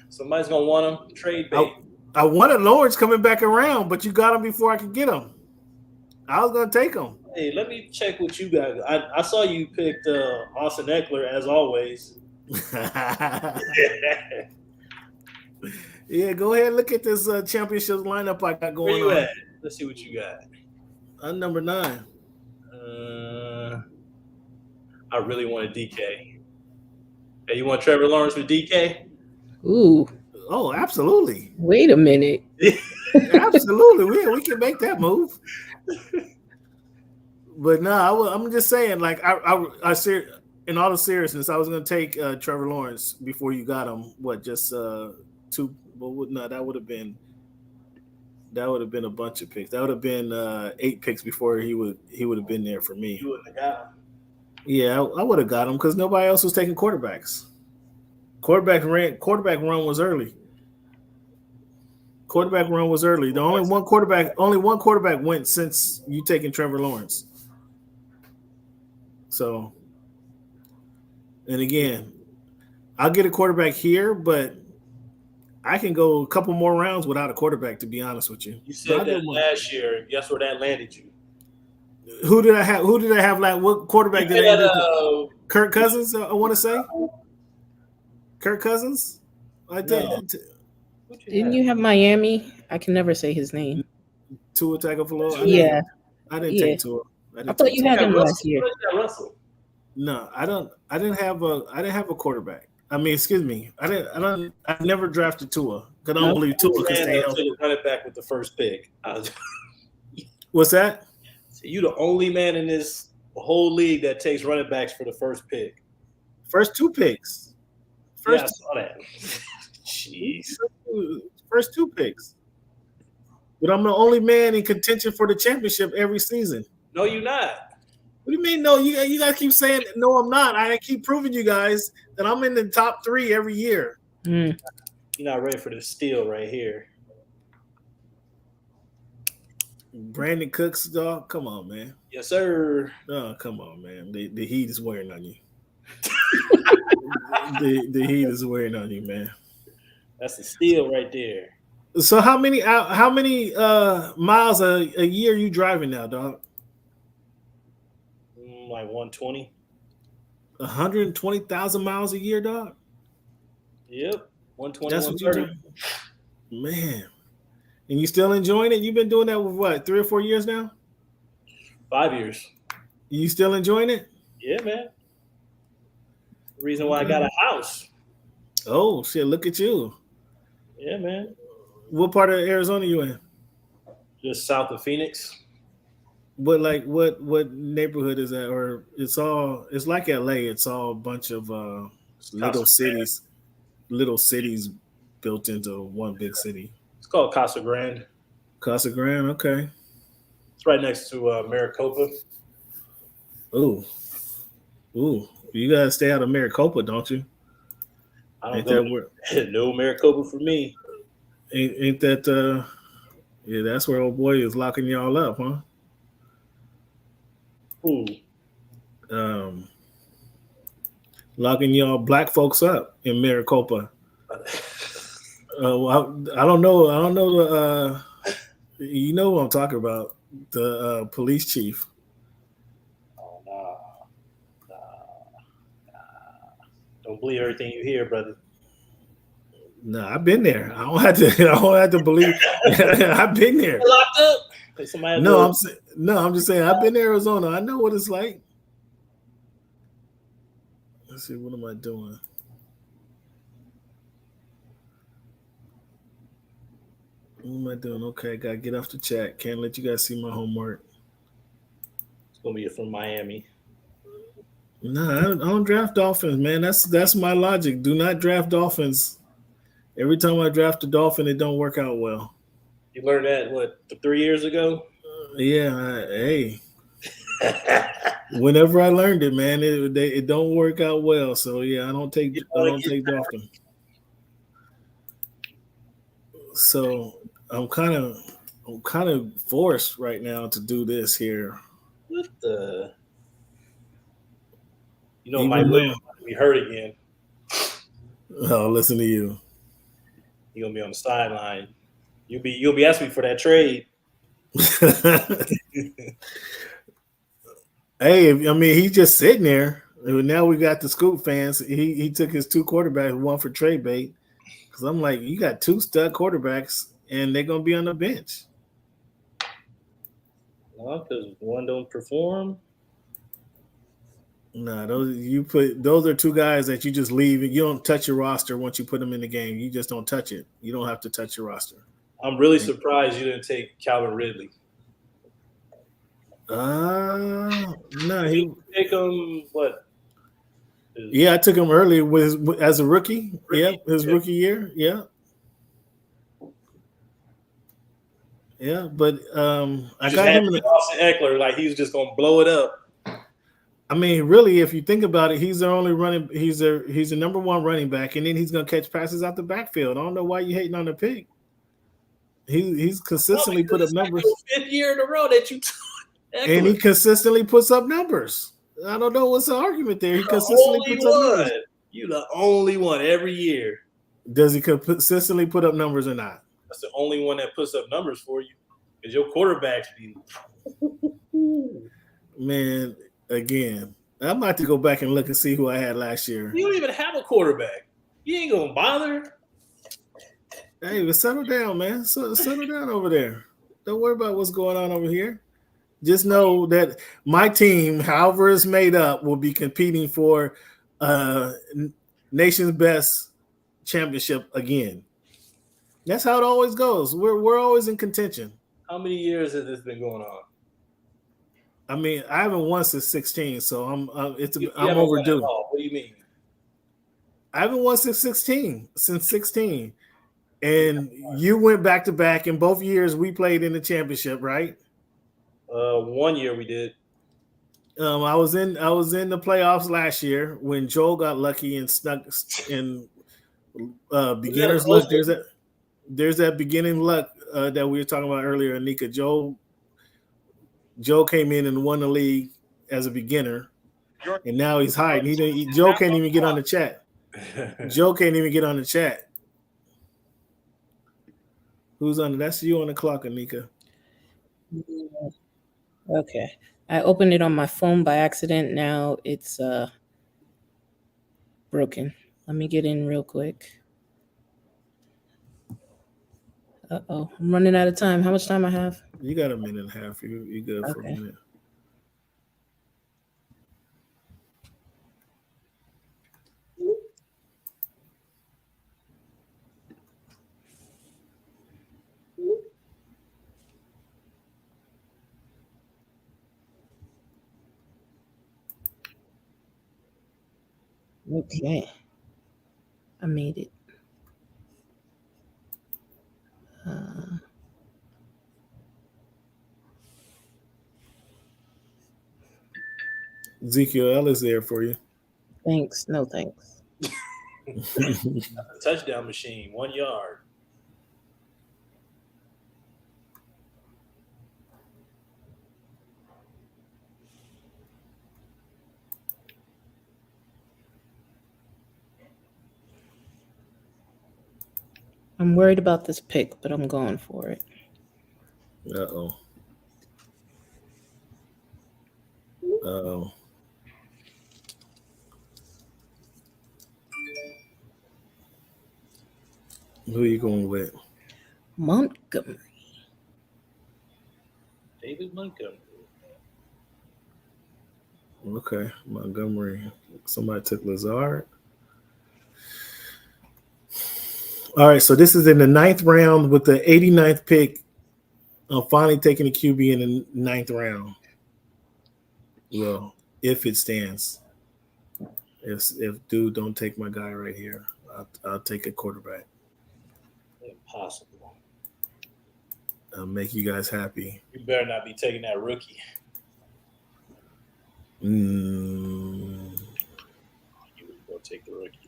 Somebody's gonna want him. Trade bait. I wanted Lawrence coming back around, but you got him before I could get him. I was gonna take him. Hey, let me check what you got. I saw you picked Austin Eckler as always. Yeah, go ahead and look at this championship lineup I got going on. Where you at? Let's see what you got. I'm number 9. I really want a DK. Hey, you want Trevor Lawrence with DK? Ooh. Oh, absolutely. Wait a minute. Absolutely. We can make that move. But no, I'm just saying, like, I in all the seriousness, I was going to take Trevor Lawrence before you got him. What, just 2? Well, no, that would have been a bunch of picks. That would have been 8 picks before he would have been there for me. You wouldn't have got him. Yeah, I would have got him because nobody else was taking quarterbacks. Quarterback run was early. The only one quarterback went since you taking Trevor Lawrence. So, and again, I'll get a quarterback here, but I can go a couple more rounds without a quarterback, to be honest with you. You said that last year. Guess where that landed you? Who did I have? Like, what quarterback did I have? Kirk Cousins, I want to say. Kirk Cousins? I did. No. Didn't you have Miami? I can never say his name. Tua Tagovailoa. Yeah. I didn't Yeah. take Tua. I thought you had him last year. Russell. No, I don't. I didn't have a quarterback. I mean, excuse me. I never drafted Tua. Because I don't believe Tua could stay healthy. Run it back with the first pick. What's that? So you the only man in this whole league that takes running backs for the first pick. First 2 picks. Yeah, I saw that. Jeez. First 2 picks. But I'm the only man in contention for the championship every season. No, you're not. What do you mean? No, you guys keep saying no. I'm not. I keep proving you guys that I'm in the top 3 every year. Mm. You're not ready for the steal right here. Brandon Cooks, dog. Come on, man. Yes, sir. Oh, come on, man. The heat is wearing on you. the heat is wearing on you, man. That's the steal right there. So how many miles a year are you driving now, dog? Like 120. 120,000 miles a year, dog. Yep, 120. That's what you do, man. And you still enjoying it? You've been doing that with what, 3 or 4 years now? 5 years. You still enjoying it? Yeah, man. The reason why I got a house. Oh shit! Look at you. Yeah, man. What part of Arizona you in? Just south of Phoenix. What neighborhood is that? Or it's like LA. It's all a bunch of little cities built into one big city. It's called Casa Grande. Casa Grande, okay. It's right next to Maricopa. Ooh. You gotta stay out of Maricopa, don't you? I don't know. No Maricopa for me. Ain't that yeah, that's where old boy is locking y'all up, huh? Ooh. Locking y'all black folks up in Maricopa. Well, I don't know the you know what I'm talking about, the police chief. Oh nah. Don't believe everything you hear, brother. No, I've been there. I don't have to believe. I've been there. Locked up. I'm just saying I've been to Arizona. I know what it's like. Let's see, what am I doing? What am I doing? Okay, gotta get off the chat. Can't let you guys see my homework. It's gonna be from Miami. No, I don't draft Dolphins, man. That's my logic. Do not draft Dolphins. Every time I draft a Dolphin, it don't work out well. You learned that 3 years ago? Yeah. Hey. Whenever I learned it, man, it don't work out well. So yeah, I don't take Dolphins. So I'm kind of forced right now to do this here. What the? Mike Williams might be hurt again. Oh, listen to you. You're gonna be on the sideline. You'll be asking me for that trade. Hey, I mean, he's just sitting there. Now we got the Scoop fans. He took his 2 quarterbacks, one for trade bait. Because I'm like, you got 2 stud quarterbacks, and they're gonna be on the bench. No, because one don't perform. No, those are 2 guys that you just leave. You don't touch your roster once you put them in the game. You just don't touch it. You don't have to touch your roster. I'm really surprised you didn't take Calvin Ridley. No, he take him what? Yeah, I took him early as a rookie. Yeah, his rookie year. Yeah. Yeah, but I got him in the Austin Eckler, like he was just gonna blow it up. I mean, really, if you think about it, he's the number 1 running back, and then he's gonna catch passes out the backfield. I don't know why you hating on the pick. He's consistently put up numbers. 5th year in a row that you took. And he consistently puts up numbers. I don't know what's the argument there. He consistently puts up numbers. You're the only one every year. Does he consistently put up numbers or not? That's the only one that puts up numbers for you. Because your quarterbacks be. Man, again, I'm about to go back and look and see who I had last year. You don't even have a quarterback. You ain't going to bother. Hey, but settle down, man. Settle down over there. Don't worry about what's going on over here. just know that my team, however it's made up, will be competing for nation's best championship again. That's how it always goes. We're always in contention. How many years has this been going on? I mean, I haven't won since 16, so I'm You I'm haven't won overdue. at all. What do you mean? I haven't won since 16. And you went back to back in both years we played in the championship, right? 1 year we did. I was in the playoffs last year when Joel got lucky and snuck in beginner's luck. There's that beginning luck that we were talking about earlier, Anika. Joe came in and won the league as a beginner, and now he's hiding. Joe can't even get on the chat. Joe can't even get on the chat. Who's on? That's you on the clock, Anika. Okay. I opened it on my phone by accident. Now it's broken. Let me get in real quick. Uh-oh. I'm running out of time. How much time I have? You got a minute and a half. You good for a Okay. minute. Okay. I made it. Ezekiel L is there for you. Thanks. No thanks. Touchdown machine, 1 yard. I'm worried about this pick, but I'm going for it. Uh-oh. Uh-oh. Who are you going with? Montgomery. David Montgomery. Okay, Montgomery. Somebody took Lazard. All right, so this is in the 9th round with the 89th pick. I'm finally taking a QB in the 9th round. Well, if it stands. If dude don't take my guy right here, I'll take a quarterback. Impossible. I'll make you guys happy. You better not be taking that rookie. Mm, You would go take the rookie.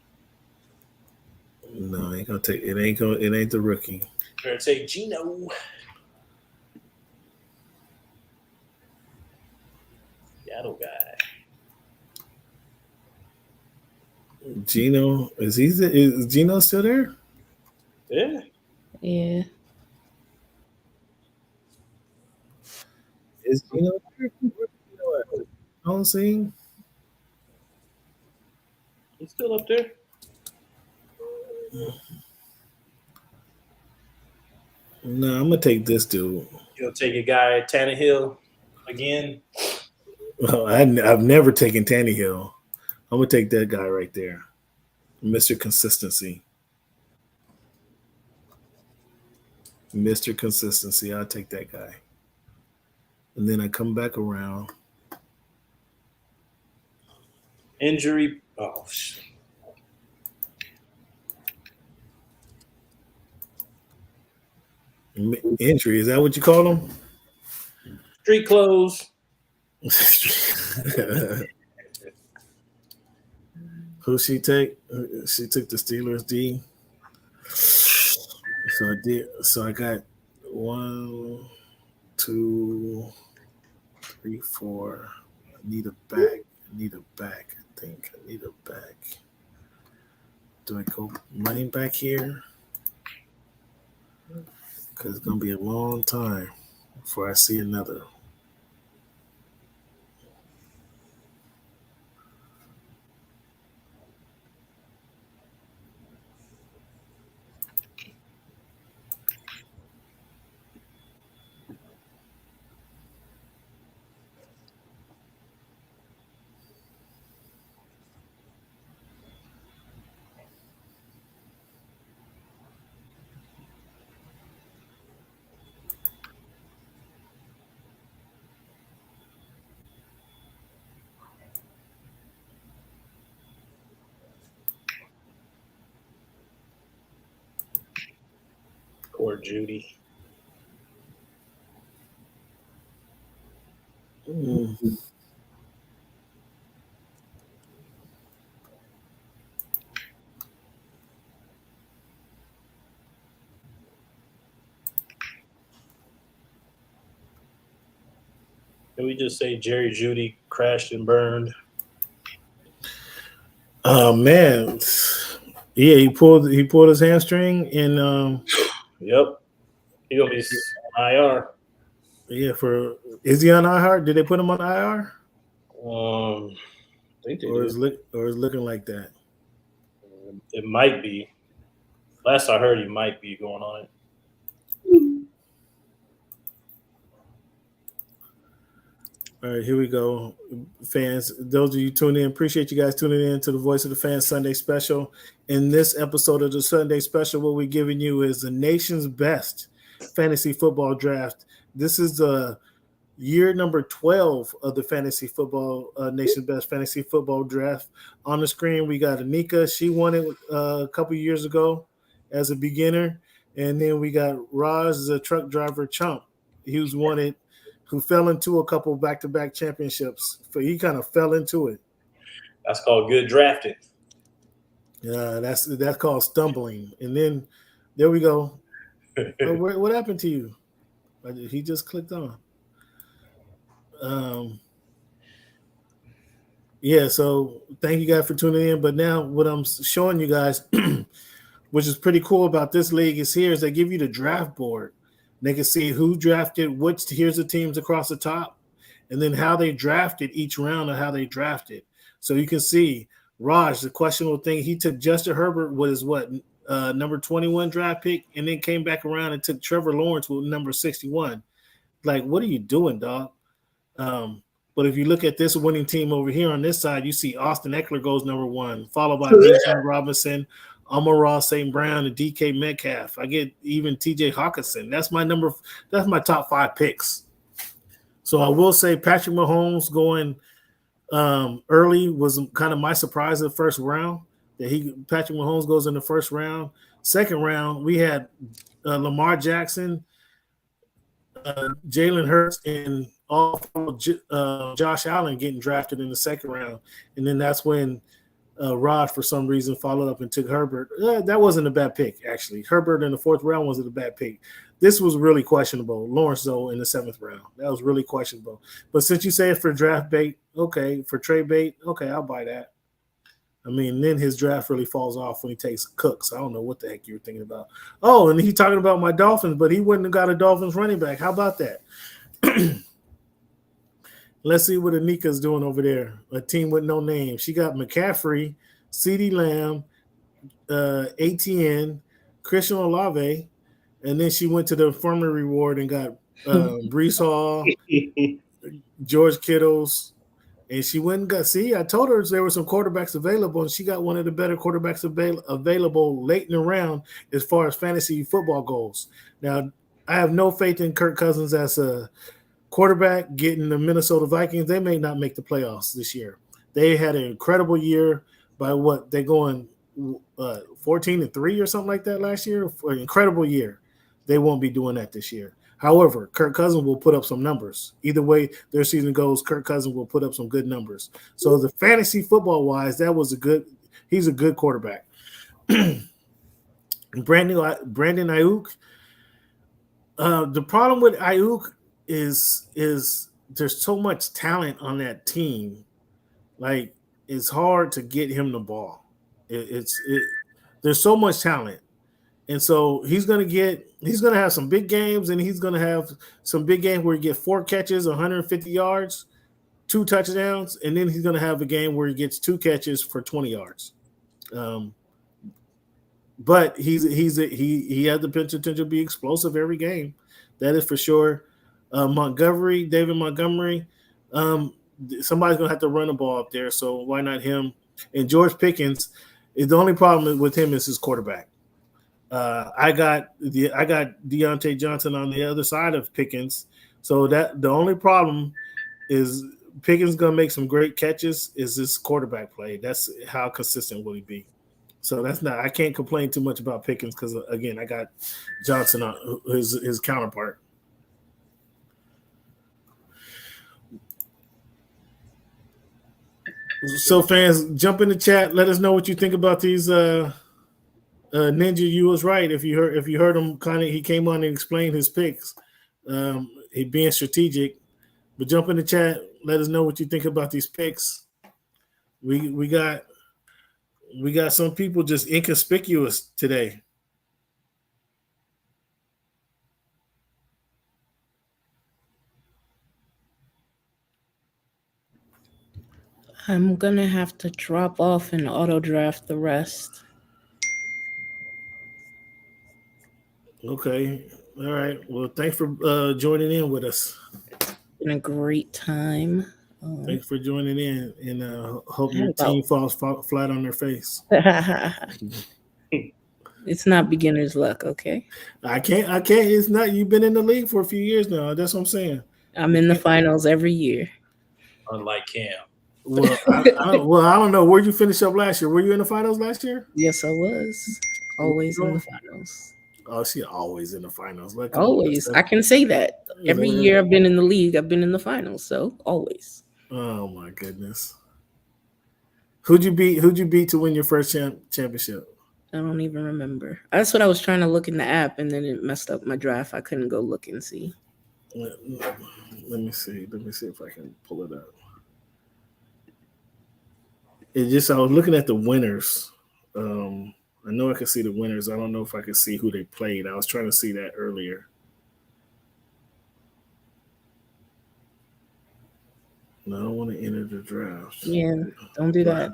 no, I ain't gonna take it. It ain't the rookie. You better take Gino. Seattle guy. Gino, is Gino still there? Yeah. Yeah. Is Gino there? I don't see him. He's still up there. No, I'm gonna take this dude. You'll take a guy at Tannehill again. Well, I've never taken Tannehill. I'm gonna take that guy right there, Mr. Consistency. Mr. Consistency. I'll take that guy, and then I come back around. Injury. Oh shit. Injury. Is that what you call them? Street clothes. Who she take? She took the Steelers D. So I did. So I got 1, 2, 3, 4. I need a back. I think I need a back. Do I go running back here? Because it's gonna be a long time before I see another. Poor Judy. Can we just say Jerry Judy crashed and burned? Oh man, yeah, he pulled his hamstring, and Yep. He's gonna be on IR. yeah, is he on IR? Did they put him on IR? I think they Or do. is looking like that? It might be. Last I heard, he might be going on it. All right, here we go, fans. Those of you tuning in, appreciate you guys tuning in to the Voice of the Fans Sunday Special. In this episode of the Sunday Special, what we're giving you is the nation's best fantasy football draft. This is the year number 12 of the fantasy football nation's best fantasy football draft. On the screen, we got Anika. She won it a couple years ago as a beginner, and then we got Raj, the truck driver chump. He was won it. Who fell into a couple back-to-back championships. He kind of fell into it. That's called good drafting. Yeah, that's called stumbling. And then there we go. What happened to you? He just clicked on. Yeah, so thank you guys for tuning in. But now what I'm showing you guys, which is pretty cool about this league, is they give you the draft board. They can see who drafted, here's the teams across the top, and then how they drafted each round of how they drafted. So you can see Raj, the questionable thing, he took Justin Herbert with his number 21 draft pick, and then came back around and took Trevor Lawrence with number 61. Like, what are you doing, dog? But if you look at this winning team over here on this side, you see Austin Eckler goes number 1, followed by Bijan Robinson, Amon-Ra St. Brown, and DK Metcalf. I get even TJ Hawkinson. That's my top 5 picks. So I will say Patrick Mahomes going early was kind of my surprise in the first round. Patrick Mahomes goes in the first round. Second round, we had Lamar Jackson, Jalen Hurts, and Josh Allen getting drafted in the second round. And then that's when Rod, for some reason, followed up and took Herbert. That wasn't a bad pick, actually. Herbert in the 4th round wasn't a bad pick. This was really questionable. Lawrence, though, in the 7th round. That was really questionable. But since you say it for draft bait, okay, for trade bait, okay, I'll buy that. I mean, then his draft really falls off when he takes Cooks. I don't know what the heck you were thinking about. Oh, and he talking about my Dolphins, but he wouldn't have got a Dolphins running back. How about that? Let's see what Anika's doing over there. A team with no name. She got McCaffrey, CeeDee Lamb, ATN, Christian Olave, and then she went to the infirmary ward and got Brees Hall, George Kittles, and she went and got. See, I told her there were some quarterbacks available, and she got one of the better quarterbacks available late in the round as far as fantasy football goes. Now, I have no faith in Kirk Cousins as a quarterback getting the Minnesota Vikings. They may not make the playoffs this year. They had an incredible year by what they're going 14-3 or something like that last year. An incredible year. They won't be doing that this year. However, Kirk Cousins will put up some numbers. Either way their season goes, Kirk Cousins will put up some good numbers. So the fantasy football wise, he's a good quarterback. Brandon Ayuk. The problem with Ayuk is there's so much talent on that team. Like, it's hard to get him the ball. There's so much talent. And so he's gonna have some big games, and he's gonna have some big games where he gets 4 catches, 150 yards, 2 touchdowns, and then he's gonna have a game where he gets 2 catches for 20 yards. But he has the potential to be explosive every game. That is for sure. David Montgomery, somebody's gonna have to run the ball up there, so why not him? And George Pickens, the only problem with him is his quarterback. I got Deontay Johnson on the other side of Pickens, so that the only problem is Pickens gonna make some great catches. Is this quarterback play? That's how consistent will he be? So that's not. I can't complain too much about Pickens because again, I got Johnson on his counterpart. So fans, jump in the chat. Let us know what you think about these. Ninja, you was right. If you heard him, he came on and explained his picks. He being strategic. But jump in the chat. Let us know what you think about these picks. We got some people just inconspicuous today. I'm gonna have to drop off and auto draft the rest. Okay. All right. Well, thanks for joining in with us. Been a great time. Thanks for joining in, and hope your team falls flat on their face. It's not beginner's luck, okay? I can't. It's not. You've been in the league for a few years now. That's what I'm saying. I'm in the finals every year. Unlike Cam. Well, I don't know. Where'd you finish up last year? Were you in the finals last year? Yes, I was. Always in the finals. Oh, she always in the finals. Always. I can say that. Every year I've been in the league, I've been in the finals. So always. Oh my goodness. Who'd you beat to win your first championship? I don't even remember. That's what I was trying to look in the app, and then it messed up my draft. I couldn't go look and see. Let me see. Let me see if I can pull it up. I was looking at the winners. I know I could see the winners. I don't know if I could see who they played. I was trying to see that earlier. No, I don't want to enter the draft. Yeah, don't do that.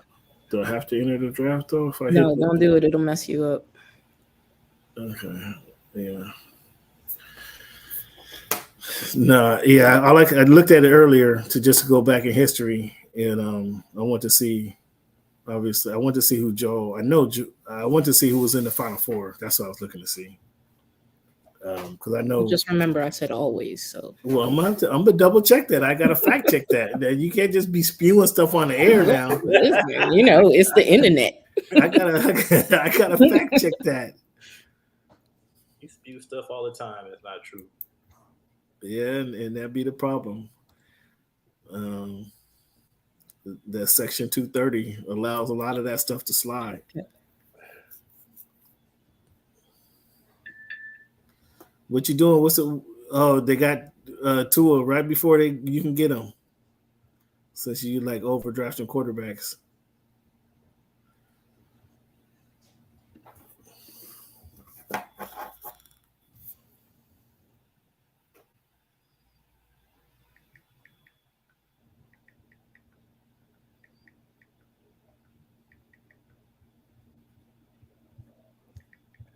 Do I have to enter the draft though? No, don't do it. It'll mess you up. Okay. Yeah. No, yeah. I looked at it earlier to just go back in history, and I want to see. Obviously, I want to see who Joe. I want to see who was in the Final Four. That's what I was looking to see. Because I know. Just remember, I said always. So. Well, I'm gonna double check that. I gotta fact check that. That you can't just be spewing stuff on the air now. You know, it's the internet. I gotta fact check that. You spew stuff all the time. It's not true. Yeah, and that'd be the problem. That Section 230 allows a lot of that stuff to slide. What you doing? They got Tua right before you can get them. Since you like overdrafting quarterbacks.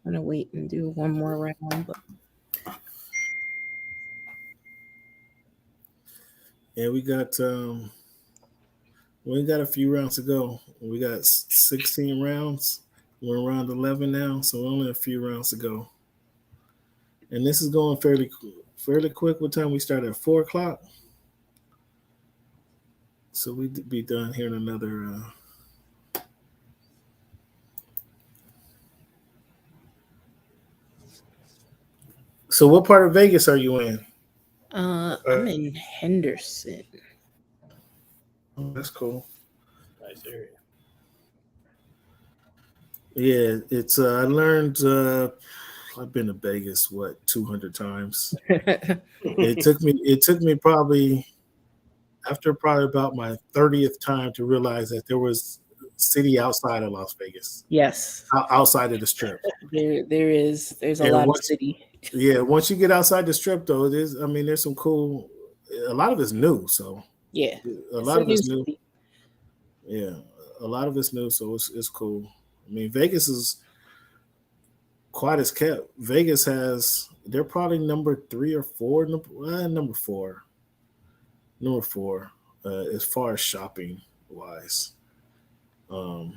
I'm gonna wait and do one more round. But... Yeah, we got a few rounds to go. We got 16 rounds. We're around 11 now, so only a few rounds to go. And this is going fairly quick. What time we start at 4:00? So we'd be done here in another. So what part of Vegas are you in? I'm in Henderson. Oh, that's cool. Nice area. Yeah, it's. I learned. I've been to Vegas 200 times. It took me probably about my 30th time to realize that there was a city outside of Las Vegas. Yes, outside of the Strip. There's a lot of city. Yeah, once you get outside the Strip, though, there's some cool. A lot of it's new, so yeah, a lot of it's new. Yeah, a lot of it's new, so it's cool. I mean, Vegas is quite as kept. Vegas they're probably number 3 or 4, number 4 as far as shopping wise. I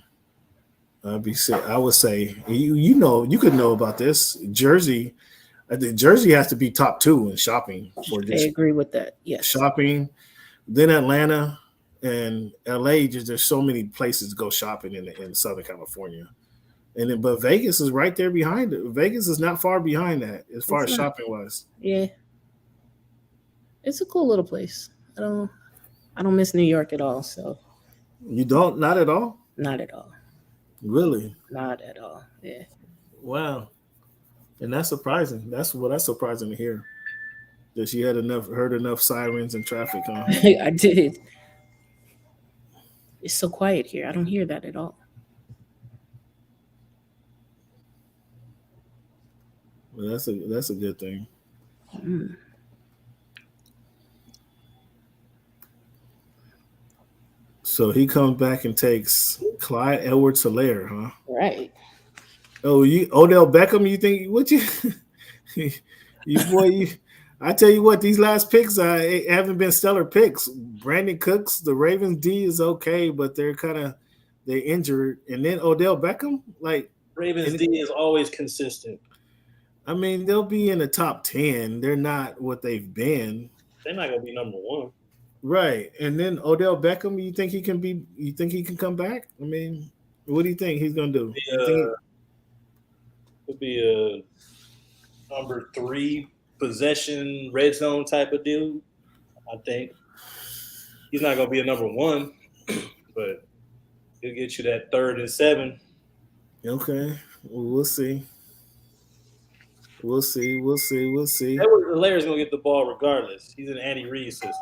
would say you could know about this. Jersey, I think Jersey has to be top 2 in shopping. I agree with that. Yes, shopping. Then Atlanta and LA. There's so many places to go shopping in Southern California. But Vegas is right there behind it. Vegas is not far behind that as far It's as not. shopping wise. Yeah, it's a cool little place. I don't miss New York at all. So You don't? Not at all? not at all. Really? Not at all. Yeah. Wow. And that's surprising. That's surprising to hear. That she had heard enough sirens and traffic, huh? I did. It's so quiet here. I don't hear that at all. Well, that's a good thing. Mm. So he comes back and takes Clyde Edwards-Helaire, huh? Right. Oh, you Odell Beckham? You think what you you? I tell you what, these last picks haven't been stellar picks. Brandon Cooks, the Ravens D is okay, but they're injured. And then Odell Beckham, like Ravens D is always consistent. I mean, they'll be in the top 10. They're not what they've been. They're not gonna be number one. Right. And then Odell Beckham, you think he can come back? I mean, what do you think he's gonna do? Could be a number 3 possession red zone type of deal. I think he's not gonna be a number 1, but he'll get you that 3rd and 7. Okay. Well, we'll see. We'll see. Edwards-Helaire is gonna get the ball regardless. He's an Andy Reid system.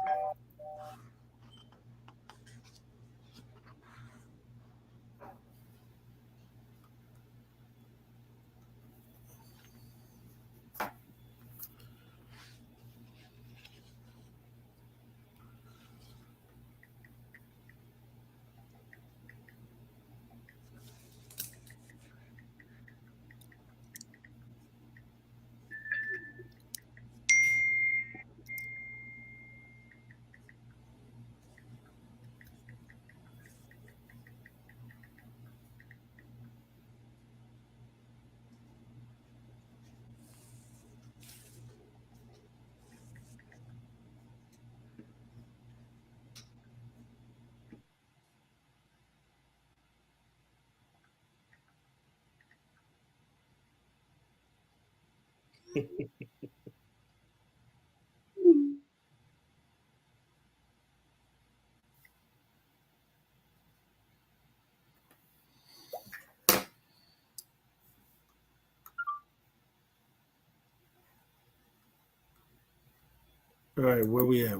All right, where we at?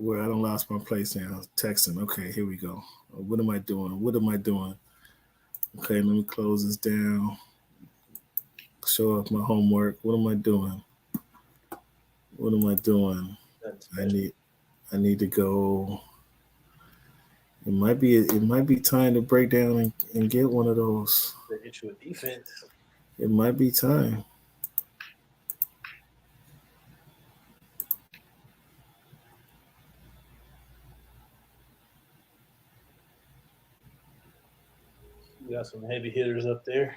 Where I don't lost my place now. Texting. Okay, here we go. What am I doing? Okay, let me close this down. Show off my homework. What am I doing? I need to go. It might be time to break down and get one of those. They get you a defense. It might be time. You got some heavy hitters up there.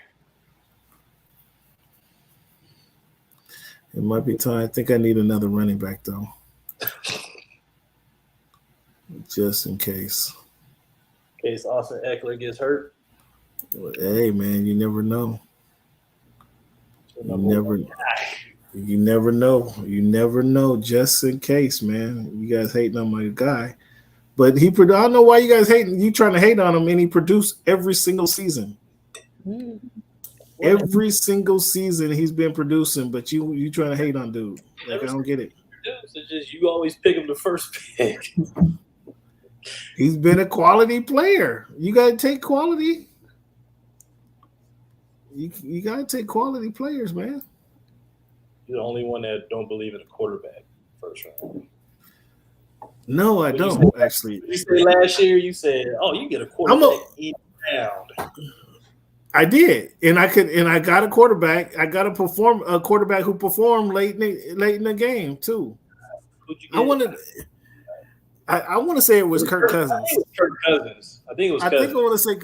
It might be time. I think I need another running back though. Just in case. In case Austin Eckler gets hurt. Hey man, you never know. You never know. Just in case, man. You guys hating on my guy, but I don't know why you guys hating. You trying to hate on him, and he produced every single season. Every single season he's been producing, but you trying to hate on dude. Like I don't get it. It's just you always pick him the first pick. He's been a quality player. You gotta take quality. You gotta take quality players, man. You're the only one that don't believe in a quarterback first round. No, I don't actually. You said last year, you said, "Oh, you get a quarterback each round." I did, and I got a quarterback. I got a quarterback who performed late in the game too. I want to say it was Kirk Cousins. I think it was. I want to say,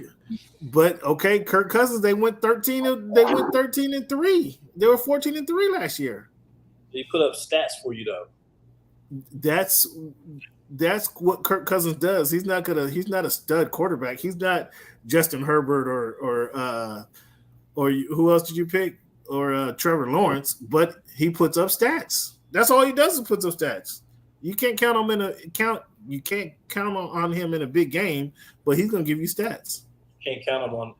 but okay, Kirk Cousins. They went 13. They went 13-3. They were 14-3 last year. He put up stats for you though. That's what Kirk Cousins does. He's not a stud quarterback. He's not Justin Herbert or who else did you pick? Or Trevor Lawrence, but he puts up stats. That's all he does is puts up stats. You can't count him in a count. You can't count on him in a big game, but he's going to give you stats. Can't count him on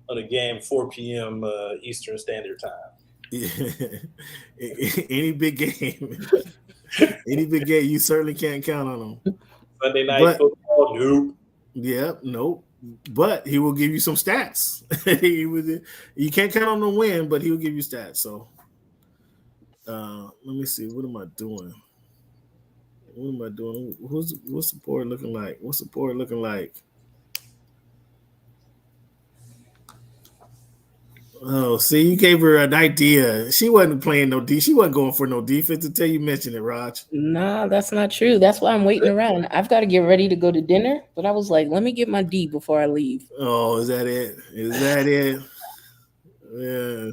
a game 4 p.m. Eastern Standard Time. Yeah. Any big game, you certainly can't count on him. Sunday night football, nope. Yeah, nope. But he will give you some stats. You can't count on him to win, but he will give you stats. So let me see. What am I doing? What's the board looking like? Oh, see, you gave her an idea. She wasn't playing no D. She wasn't going for no defense until you mentioned it, Raj. Nah, that's not true. That's why I'm waiting around. I've got to get ready to go to dinner, but I was like, let me get my D before I leave. Oh, is that it? Yeah.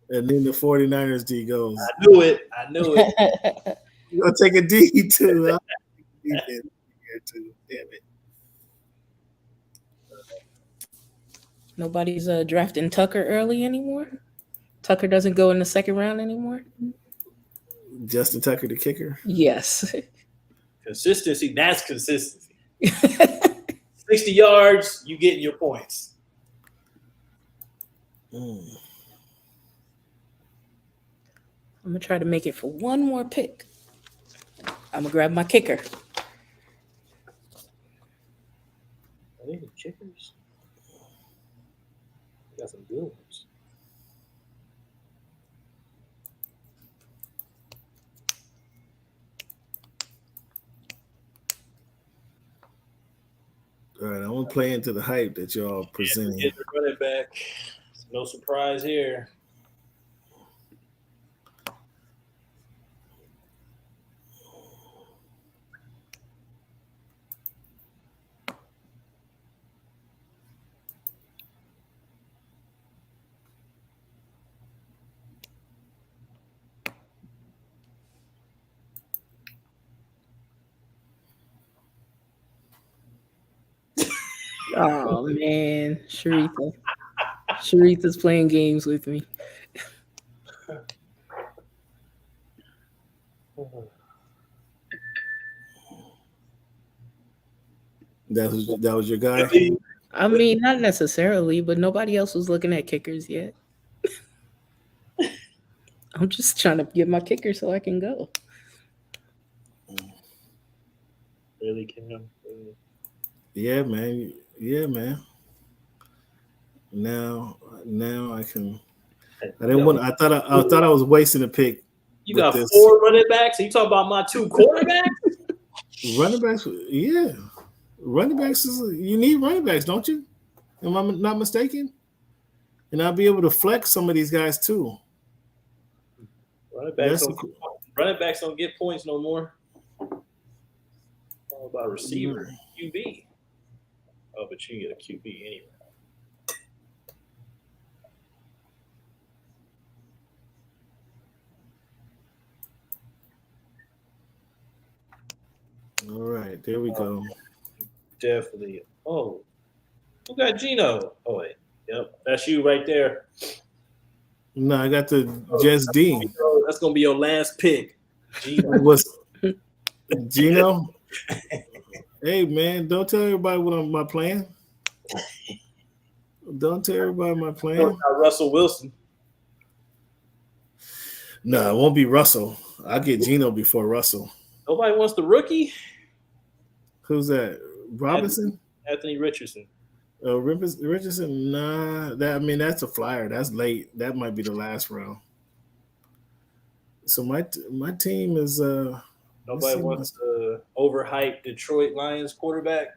And then the 49ers D goes. I knew it. You're going to take a D too. Damn it. Nobody's drafting Tucker early anymore? Tucker doesn't go in the second round anymore? Justin Tucker, the kicker? Yes. Consistency, that's consistency. 60 yards, you getting your points. I'm going to try to make it for one more pick. I'm going to grab my kicker. Are they the kickers? Got some good ones. All right, I want to play into the hype that y'all presenting. Get the running back. No surprise here. Oh, man. Sharitha's playing games with me. That was your guy? I mean, not necessarily, but nobody else was looking at kickers yet. I'm just trying to get my kicker so I can go. Really, Kim? Yeah, man. Now I can. I didn't want. I thought I was wasting a pick. You got 4 running backs. Are you talking about my 2 quarterbacks? Running backs, yeah. Running backs you need running backs, don't you? Am I not mistaken? And I'll be able to flex some of these guys too. Running backs don't get points no more. All about receiver, QB. Oh, but you get a QB anyway. All right, there we go. Definitely. Oh, who got Gino? Oh, wait. Yep, that's you right there. No, I got the Jess D. That's going to be your last pick. Gino. What's Gino? Hey, man, don't tell everybody what my plan. Don't tell everybody my plan. Russell Wilson. No, it won't be Russell. I'll get Gino before Russell. Nobody wants the rookie? Who's that? Robinson? Anthony Richardson. Richardson? Nah. That's a flyer. That's late. That might be the last round. So my team is nobody wants the overhyped Detroit Lions quarterback,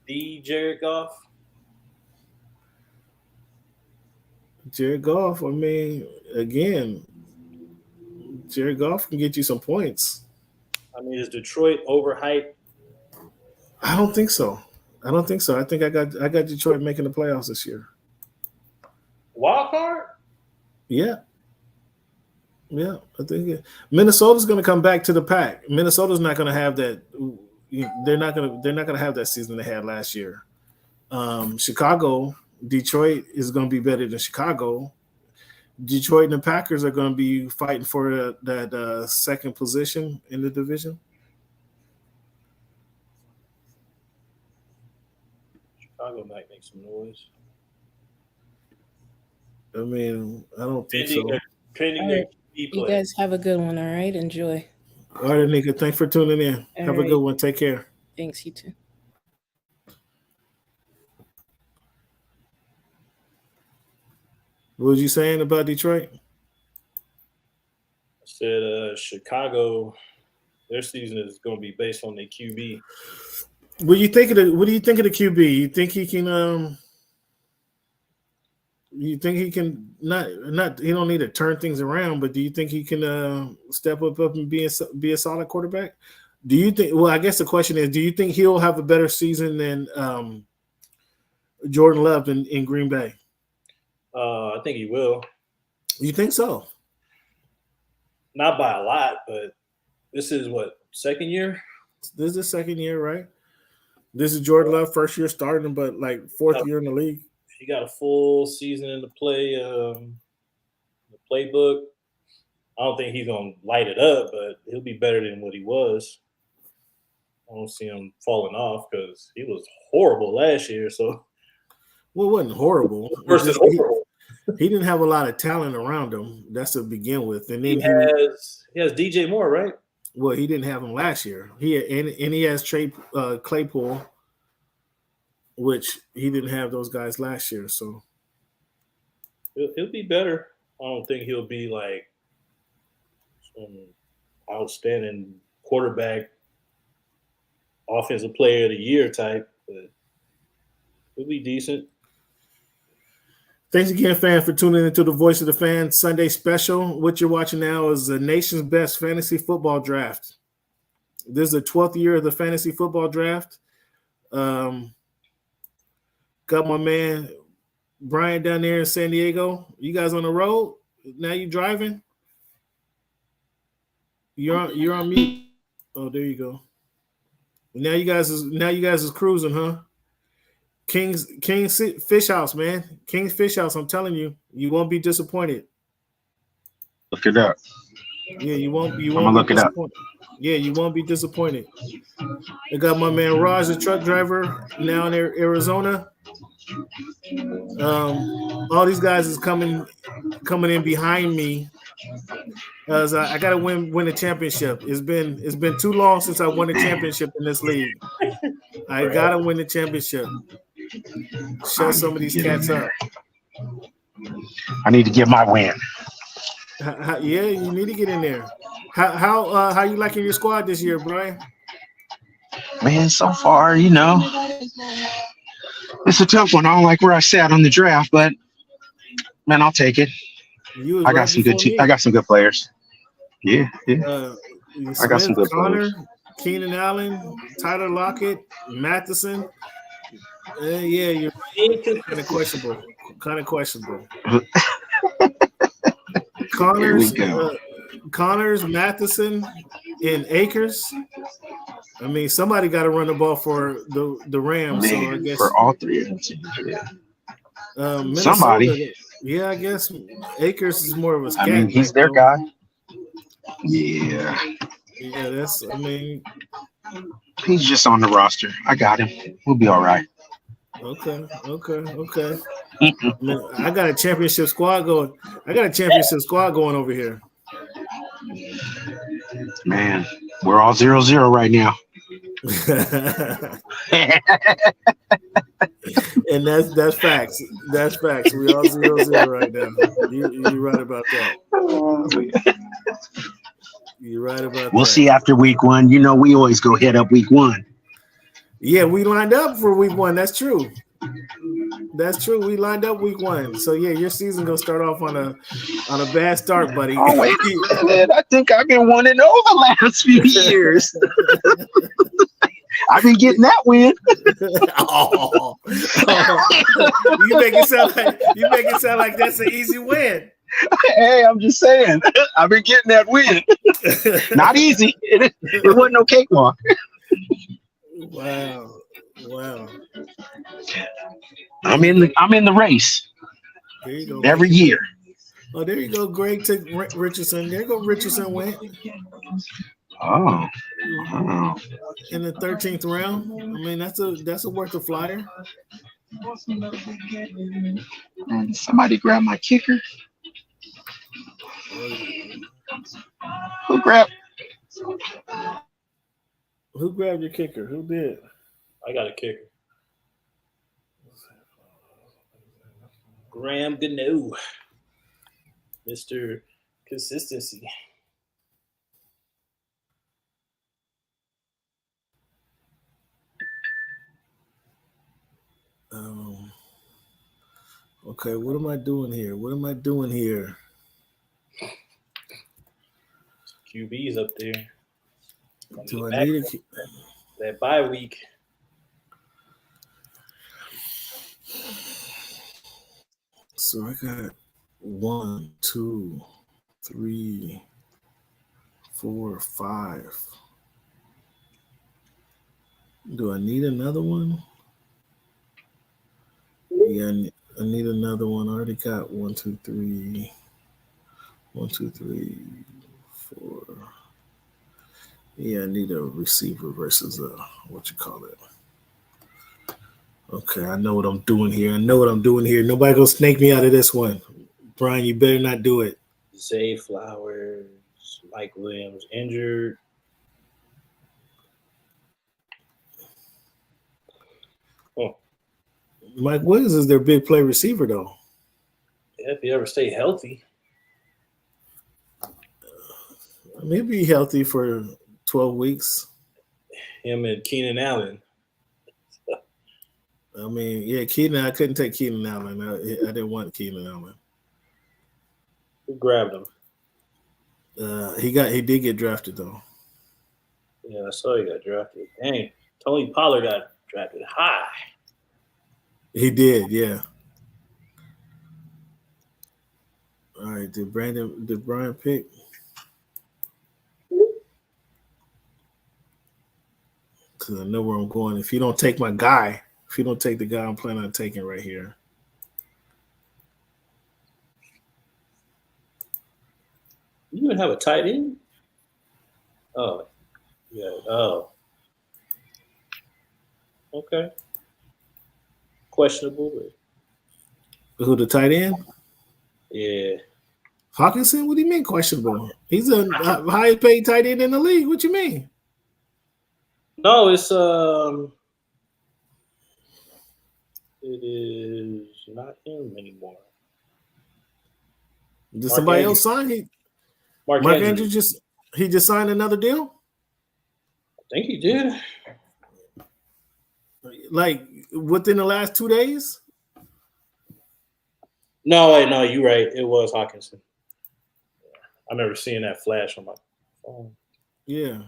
Jared Goff. Jared Goff, again, Jared Goff can get you some points. Is Detroit overhyped? I don't think so. I think I got Detroit making the playoffs this year. Wild card? Yeah. I think Minnesota's going to come back to the pack. Minnesota's not going to have that. They're not going to have that season they had last year. Chicago Detroit is going to be better than Chicago. Detroit and the Packers are going to be fighting for that second position in the division. Chicago might make some noise. I mean, I don't think so. Pending All their right. QB You play. guys have a good one, all right? Enjoy. All right, Nika, thanks for tuning in. All Have a right. good one. Take care. Thanks, you too. What was you saying about Detroit? I said Chicago, their season is going to be based on their QB. What do you think of the QB? You think he can you think he can not he don't need to turn things around, but do you think he can step up and be a solid quarterback? Do you think, well, I guess the question is, do you think he'll have a better season than Jordan Love in Green Bay? I think he will. You think so? Not by a lot, but this is what, second year? This is the second year, right? This is Jordan Love, first year starting, but like fourth year in the league. He got a full season in the playbook. I don't think he's gonna light it up, but he'll be better than what he was. I don't see him falling off because he was horrible last year. So, well, it wasn't horrible. Worse than horrible. He didn't have a lot of talent around him. That's to begin with, and then he has DJ Moore, right? Well, he didn't have him last year. He has Claypool, which he didn't have those guys last year. So he'll be better. I don't think he'll be like some outstanding quarterback, offensive player of the year type, but he'll be decent. Thanks again, fans, for tuning into the Voice of the Fan Sunday special. What you're watching now is the nation's best fantasy football draft. This is the 12th year of the fantasy football draft. Got my man Brian down there in San Diego. You guys on the road? Now you driving? You're on mute. Oh, there you go. Now you guys is cruising, huh? King's Fish House, man. King's Fish House. I'm telling you, you won't be disappointed. Look it up. Yeah, you won't. I'm gonna look it up. Yeah, you won't be disappointed. I got my man Raj, the truck driver, now in Arizona. All these guys is coming in behind me. As I gotta win a championship. It's been too long since I won a championship in this league. I gotta win the championship. Shut some of these cats up. I need to get my win. Yeah, you need to get in there. How you liking your squad this year, Brian? Man, so far, it's a tough one. I don't like where I sat on the draft, but man, I'll take it. I got some good players. Yeah. I got some good players. Keenan Allen, Tyler Lockett, Matheson. Yeah, you're kind of questionable. Connors, Matheson, and Akers. I mean, somebody got to run the ball for the Rams. Man, so I guess for all three of them teams, yeah. Somebody. Yeah, I guess Akers is more of a scat. I mean, he's their guy. Yeah. Yeah, he's just on the roster. I got him. We'll be all right. Okay. Man, I got a championship squad going. Over here. Man, we're all 0-0 right now. And that's facts. That's facts. We all 0-0 right now. You're right about that. You're right about that. We'll see after week one. We always go head up week one. Yeah, we lined up for week one. That's true. We lined up week one. So yeah, your season gonna start off on a bad start, buddy. Oh, wait a minute. I think I've been 1-0 the last few years. I've been getting that win. You make it sound like that's an easy win. Hey, I'm just saying. I've been getting that win. Not easy. It wasn't no cakewalk. Wow. Wow. I'm in the race There you go. every year. Oh, there you go. Greg took Richardson. There go Richardson went Oh, wow. in the 13th round. I mean, that's a worth a flyer. And somebody grab my kicker. Who grabbed? Who grabbed your kicker? Who did? I got a kicker. Graham Gano, Mr. Consistency. Okay, what am I doing here? What am I doing here? QB's up there. Do I need that bye week? So I got 1, 2, 3, 4, 5. Do I need another one? Yeah, I need another one. I already got 1, 2, 3. 1, 2, 3, 4. Yeah, I need a receiver versus what you call it. Okay, I know what I'm doing here. Nobody gonna snake me out of this one. Brian, you better not do it. Zay Flowers, Mike Williams injured. Oh. Mike Williams is their big play receiver, though. Yeah, if he ever stay healthy. Maybe healthy for 12 weeks. Him and Keenan Allen. I mean, yeah, Keenan. I couldn't take Keenan Allen. I didn't want Keenan Allen. Who grabbed him? He did get drafted though. Yeah, I saw he got drafted. Dang, Tony Pollard got drafted high. He did, yeah. All right, did Brian pick? Because I know where I'm going. If you don't take my guy, if you don't take the guy I'm planning on taking right here. You even have a tight end? Oh, yeah. Oh, okay. Questionable, but Who, the tight end? yeah. Hawkinson? What do you mean questionable? He's a highest paid tight end in the league. What you mean? No, it is not him anymore. Did somebody else sign? Mark Andrews just signed another deal? I think he did. Like within the last 2 days? No, wait, no, you're right. It was Hawkinson. I remember seeing that flash on my phone. Yeah.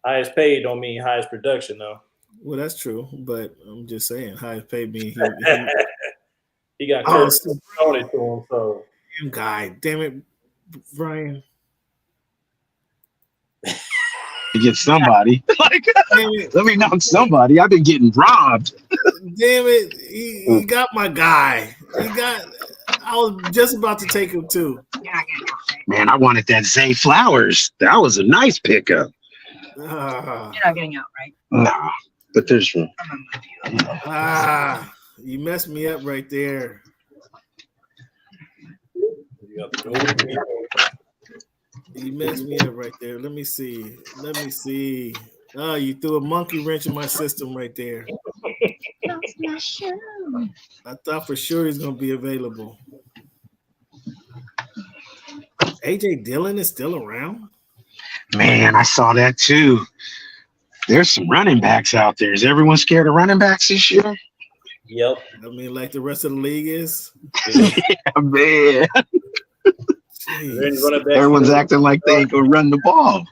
Highest paid don't mean highest production, though. Well, that's true, but I'm just saying, highest paid mean he got thrown it to him. So, guy, damn it, Brian. To get somebody, like, let me knock somebody. I've been getting robbed. Damn it, he got my guy. I was just about to take him too. Man, I wanted that Zay Flowers. That was a nice pickup. You're not getting out, right? Nah, but there's room. You messed me up right there. You messed me up right there. Let me see. Oh, you threw a monkey wrench in my system right there. I thought for sure he's going to be available. AJ Dillon is still around? Man, I saw that too. There's some running backs out there. Is everyone scared of running backs this year? Yep. I mean, like the rest of the league is? Yeah, man. Everyone's acting like they ain't going to run the ball.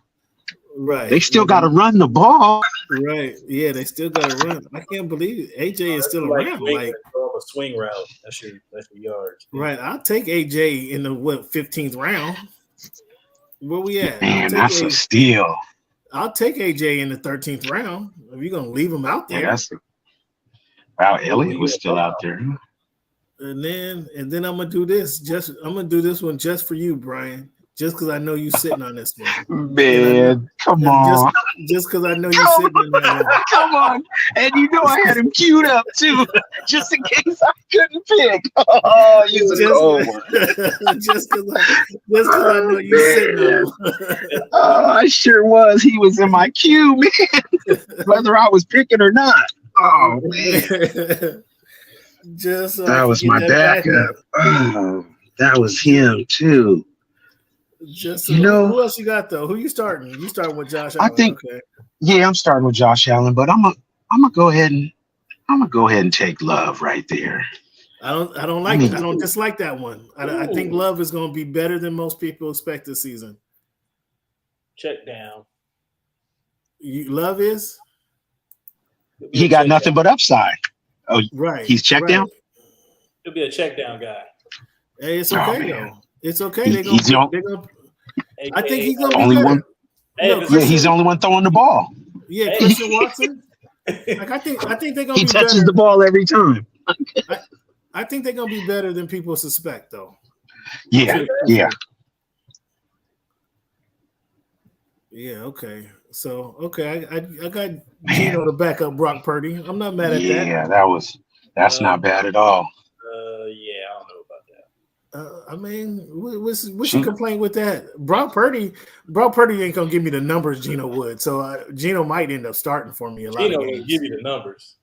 Right. They still got to run the ball. Right. Yeah, they still got to run. I can't believe it. AJ is still around. Like a swing route. That's your yards. Right. I'll take AJ in the 15th round. Where we at? Man, that's a steal. I'll take AJ in the 13th round. If you're gonna leave him out there, Wow, Elliott was still out there. and then I'm gonna do this. I'm gonna do this one just for you, Brian. Just because I know you sitting on this one. Man, come on. Just because I know you sitting on that one. Come on. And you know I had him queued up too, just in case I couldn't pick. Oh, he's a cold one. Just because I know you sitting on him. Oh, I sure was. He was in my queue, man. Whether I was picking or not. Oh man. Just that was my backup. Oh, that was him too. Just you know, who else you got though? Who you starting? You starting with Josh Allen? I think. Okay. Yeah, I'm starting with Josh Allen, but I'm gonna go ahead and take Love right there. I don't dislike that one. I think Love is going to be better than most people expect this season. Check down. Love is. He got nothing but upside. Oh, right. He's checked down. He'll be a check down guy. Hey, it's okay though. It's okay. I think he's gonna be only better. one. He's the only one throwing the ball. Yeah, Christian Watson. Like I think they're gonna. He touches the ball every time. I think they're gonna be better than people suspect, though. Yeah. Yeah. Okay. So I got Gino to back up Brock Purdy. I'm not mad at that. Yeah, that's not bad at all. Yeah, I don't know about that. I mean, what's your complaint with that? Brock Purdy ain't gonna give me the numbers Gino would. So Gino might end up starting for me a lot. Gino of games. will give you the numbers.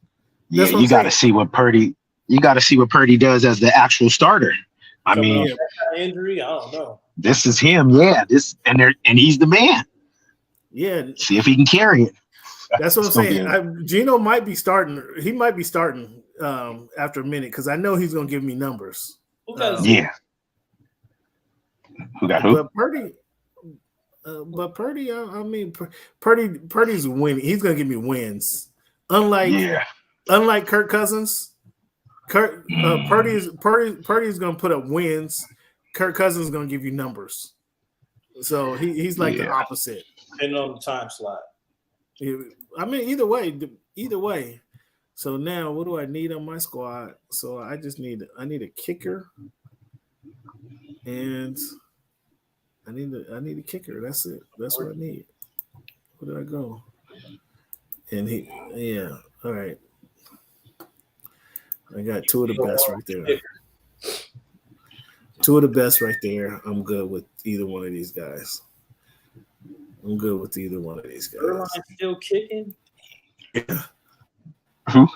Yeah, you got to see what Purdy. You got to see what Purdy does as the actual starter. I mean, injury. I don't know. This is him. Yeah. And he's the man. Yeah. See if he can carry it. That's what I'm saying. Gino might be starting. He might be starting after a minute because I know he's gonna give me numbers. Who got Who got who? But Purdy, I mean, Purdy's winning. He's gonna give me wins. Unlike Kirk Cousins, Purdy's gonna put up wins. Kirk Cousins is gonna give you numbers. So he's like the opposite. Depending on the time slot. I mean, either way. So now, what do I need on my squad? So I need a kicker, and I need a kicker. That's it. That's what I need. Where did I go? And all right. I got two of the best right there. Two of the best right there. I'm good with either one of these guys. Erline still kicking? Yeah. Who?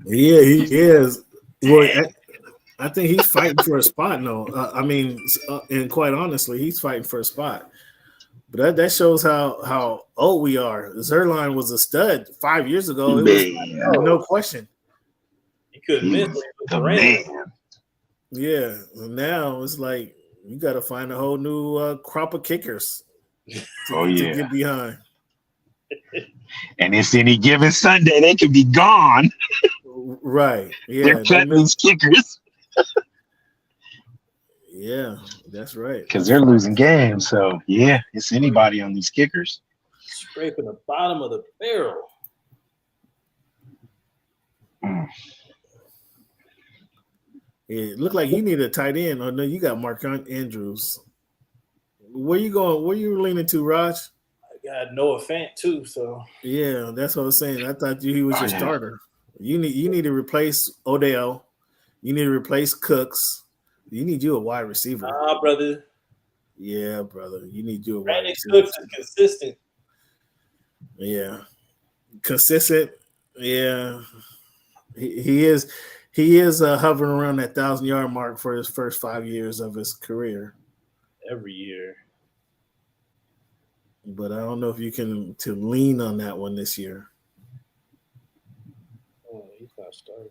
Yeah, he is. Well, I think he's fighting for a spot. No, and quite honestly, he's fighting for a spot. But that shows how old we are. Zerline was a stud 5 years ago. It was no question. He couldn't miss the rain. Yeah, now it's like you got to find a whole new crop of kickers to get behind. And it's any given Sunday, they could be gone. Right. Yeah. They're cutting these kickers. Yeah, that's right. Because they're losing games. So, yeah, it's anybody on these kickers. Scraping the bottom of the barrel. It looked like you need a tight end. Oh, no, you got Mark Andrews. Where you going? Where you leaning to, Raj? I got Noah Fant too, so yeah, that's what I was saying. I thought he was your starter. You need to replace Odell. You need to replace Cooks. You need you a wide receiver. Brother. Yeah, brother. You need you a wide Brandon receiver. Cooks is consistent. Yeah, consistent. Yeah, he is. He is hovering around that 1,000-yard mark for his first 5 years of his career. Every year. But I don't know if you can to lean on that one this year. Oh, he's not starting.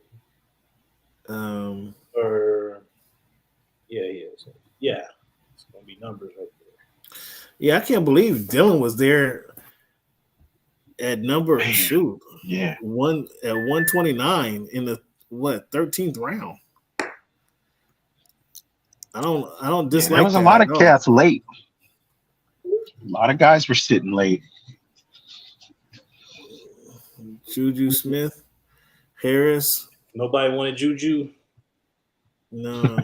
He is. Yeah, it's gonna be numbers right there. Yeah, I can't believe Dylan was there at number Yeah, 129 in the 13th round. I don't dislike. there was a lot of cats late. A lot of guys were sitting late. Juju Smith, Harris. Nobody wanted Juju. No.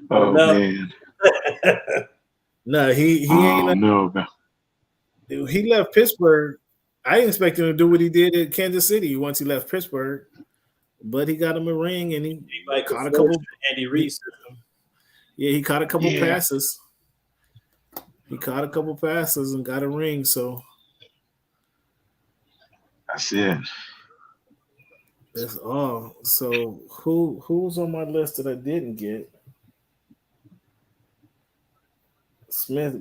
Oh no. man. No, he Oh ain't. no. He left Pittsburgh. I didn't expect him to do what he did at Kansas City once he left Pittsburgh, but he got him a ring and he like caught a couple. Andy Reid system. Yeah, he caught a couple Yeah. passes. He caught a couple passes and got a ring. So That's it. that's all. So who's on my list that I didn't get? Smith.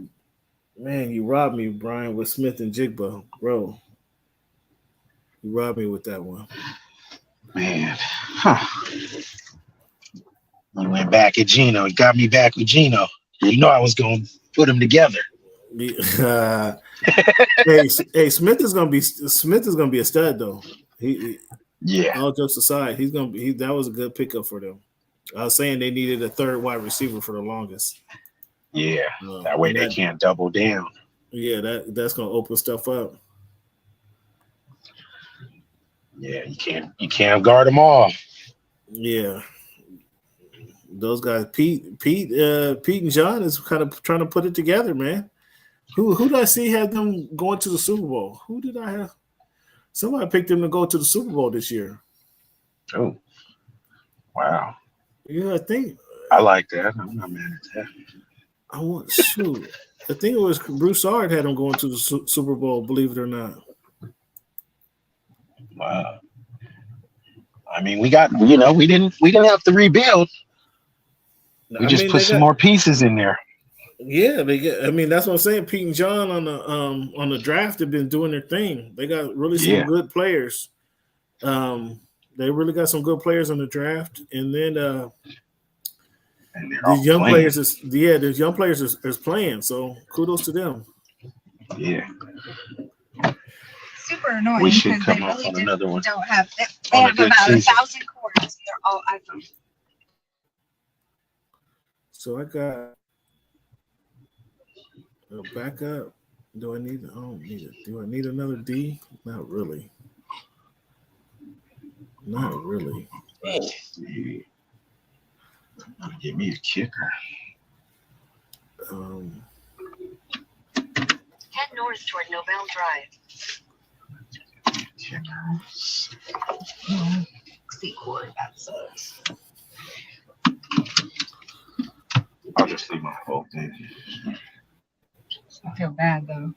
Man, you robbed me, Brian, with Smith and Jigba, bro. You robbed me with that one. Man. Huh. You went back at Gino. You got me back with Gino. You know I was gonna put them together. Hey, Smith is gonna be a stud though. Yeah. All jokes aside, he's gonna be. That was a good pickup for them. I was saying they needed a third wide receiver for the longest. Yeah. That way they can't double down. Yeah, that's gonna open stuff up. Yeah, you can't guard them all. Yeah, those guys, Pete, and John is kind of trying to put it together, man. Who did I see had them going to the Super Bowl? Who did I have? Somebody picked them to go to the Super Bowl this year. Oh, wow. Yeah, I think I like that. I'm not mad at that. shoot. I think it was Broussard had them going to the Super Bowl. Believe it or not. Wow. I mean, we didn't have to rebuild. We just put some more pieces in there. Yeah, that's what I'm saying. Pete and John on the draft have been doing their thing. They got really some good players. They really got some good players on the draft, and then these young players is playing. So kudos to them. Yeah. Super annoying. We should because come up really with another one. Don't have. They have about 1,000 cords. And they're all iPhones. So I got a backup. Do I need? I don't need it. Do I need another D? Not really. Not really. Give me a kicker. Head north toward Nobel Drive. See cord. That sucks. I'll just leave my whole thing. I feel bad though.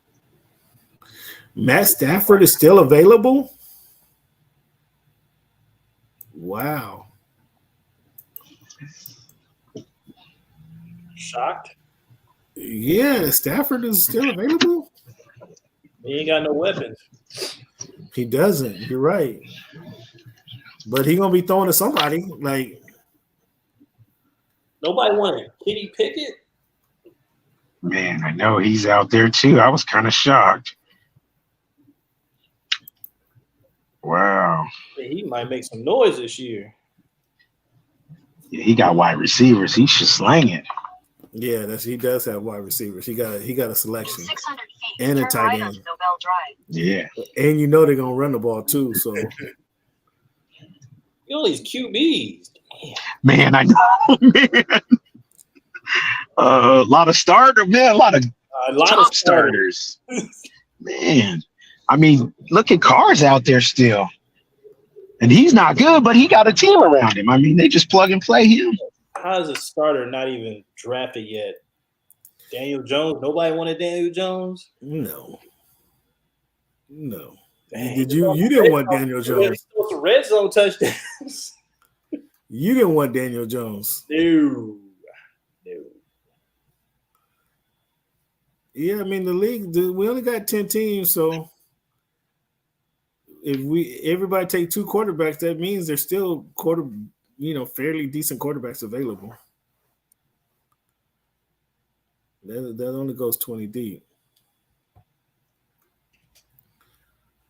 Matt Stafford is still available? Wow. Shocked. Yeah, Stafford is still available? He ain't got no weapons. He doesn't. You're right. But he's going to be throwing to somebody. Like, nobody wanted Kenny Pickett. Man, I know he's out there too. I was kind of shocked. Wow. He might make some noise this year. Yeah, he got wide receivers. He should slang it. yeah, he does have wide receivers. He got a selection. 600 feet. And a turn tight right end. onto Nobel Drive. Yeah. And you know they're going to run the ball too. So, You know these QBs. Man, I know, man. A lot of top starters. Man, I mean, look at Carr's out there still. And he's not good, but he got a team around him. I mean, they just plug and play him. How is a starter not even drafted yet? Daniel Jones. Nobody wanted Daniel Jones. no. Dang. You didn't want Daniel Jones. It's a red zone touchdowns. You didn't want Daniel Jones. No. Yeah, I mean the league. We only got 10 teams, so if everybody take two quarterbacks, that means there's still fairly decent quarterbacks available. That only goes 20 deep.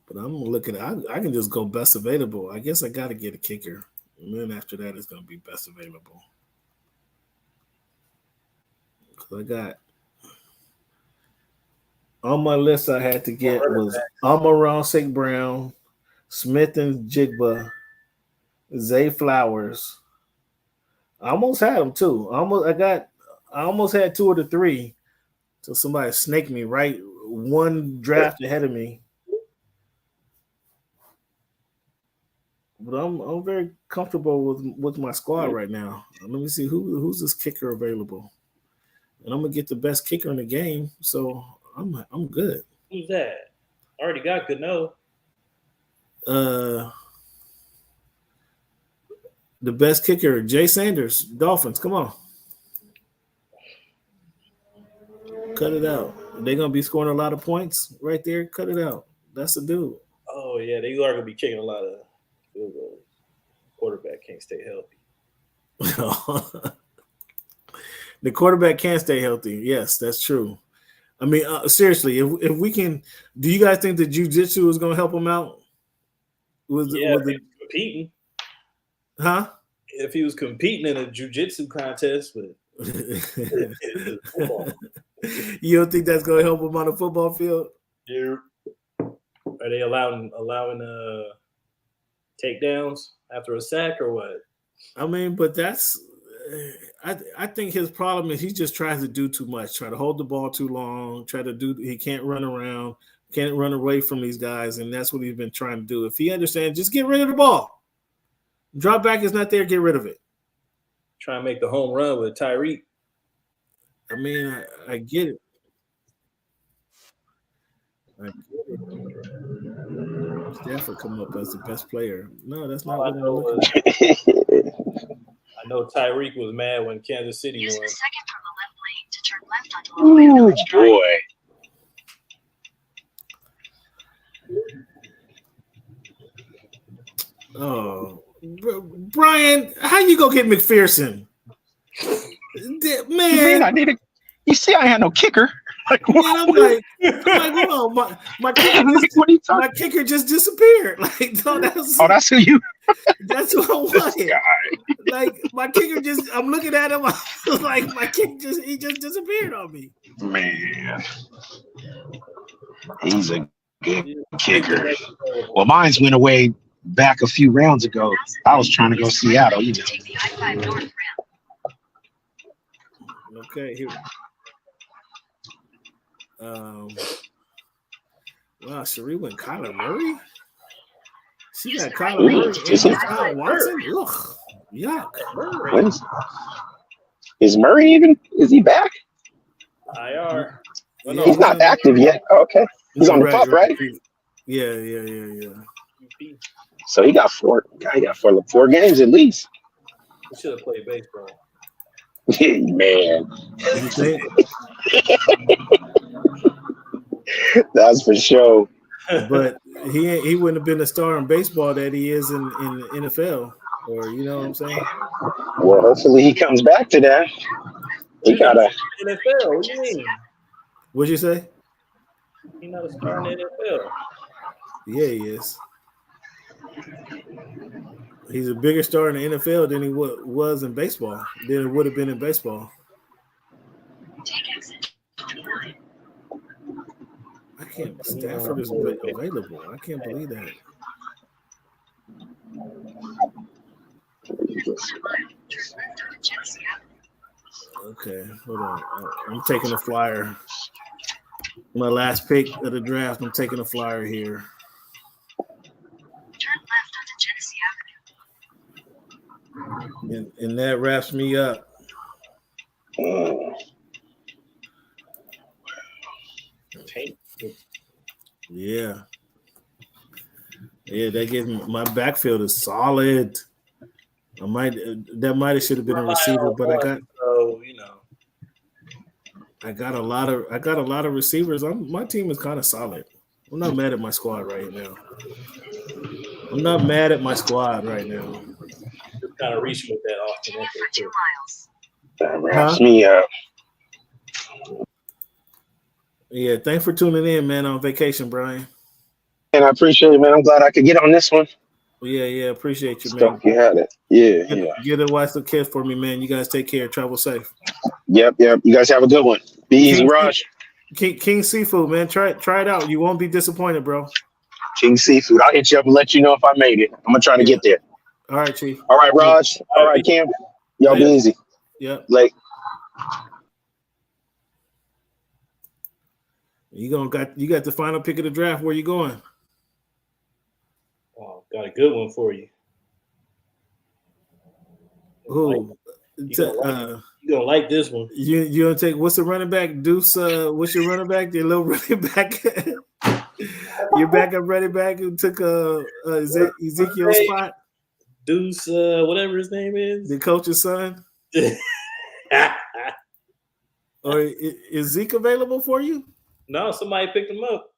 But I'm looking at. I can just go best available. I guess I got to get a kicker, and then after that, it's going to be best available. Because I got. On my list, I had to get was Amon St. Brown, Smith and Jigba, Zay Flowers. I almost had them too. I almost had two of the three. So somebody snaked me right one draft ahead of me. But I'm very comfortable with my squad right now. Let me see who's this kicker available, and I'm gonna get the best kicker in the game. So I'm good. Who's that? I already got Gano. The best kicker, Jay Sanders, Dolphins. Come on, cut it out. They're gonna be scoring a lot of points right there. Cut it out. That's the dude. Oh yeah, they are gonna be kicking a lot of field goals. Quarterback can't stay healthy. The quarterback can't stay healthy. Yes, that's true. I mean, seriously, if we can, do you guys think that jiu-jitsu is going to help him out? If he was competing. Huh? If he was competing in a jiu-jitsu contest, but you don't think that's going to help him on the football field? Yeah. Are they allowing takedowns after a sack or what? I mean, but that's I think his problem is he just tries to do too much, try to hold the ball too long, he can't run around, can't run away from these guys, and that's what he's been trying to do. If he understands, just get rid of the ball. Drop back is not there, get rid of it. Try and make the home run with Tyreek. I mean, I get it. Stafford come up as the best player. No, that's not what I'm looking at. I know Tyreek was mad when Kansas City Use won. the second from the left lane to turn left onto Lowland Village Drive. Boy. Oh, Brian, how you go get McPherson? Man, I need a. You see, I had no kicker. Like, I'm like, hold on, my kicker just disappeared. Like, no, that's who you. That's what I wanted. Like, my kicker I'm looking at him. I was like, my kicker he just disappeared on me. Man, he's a good kicker. Well, mine's went away back a few rounds ago. I was trying to go Seattle. You know. Take the I-5 north ramp. Okay, here. Wow, Cherie went Kyler Murray. She got Kyler Murray and Kyle Watson. Ugh, yuck. Is Murray even? Is he back? IR. Oh, no, he's not active yet. Oh, okay, he's on the pup, right? Yeah. So he got four games at least. He should have played baseball. Man. That's for sure. But he wouldn't have been the star in baseball that he is in the NFL, or you know what I'm saying? Well, hopefully he comes back to that. He got a NFL. What do you mean? What'd you say? He's not a star in the NFL. Yeah, he is. He's a bigger star in the NFL than he was in baseball. Than it would have been in baseball. Take exit 29. I can't. Stafford is available. I can't believe that. Okay, hold on. I'm taking a flyer. My last pick of the draft. I'm taking a flyer here. Turn left onto Genesee Avenue. And that wraps me up. Yeah, that gives me my backfield is solid. That might have should have been a receiver, but I got a lot of receivers. My team is kind of solid. I'm not mad at my squad right now. Just kind of reaching with that Austin. For 2 miles. That wraps me up. Yeah, thanks for tuning in, man, on vacation, Brian. And I appreciate it, man. I'm glad I could get on this one. Yeah, appreciate you, man. You had it. Yeah. Get a wife some kids for me, man. You guys take care. Travel safe. Yep. You guys have a good one. Be easy, Raj. King Seafood, man. Try it out. You won't be disappointed, bro. King Seafood. I'll hit you up and let you know if I made it. I'm gonna try to get there. All right, Chief. All right, Raj. All right, Cam. Y'all be easy. Yep. Like, you got the final pick of the draft. Where you going? Oh, got a good one for you. Who? You gonna like this one. You gonna take what's the running back? Deuce. What's your running back? Your little running back. Your backup running back who took Ezekiel's spot. Deuce, whatever his name is. The coach's son. Or is Zeke available for you? No, somebody picked him up.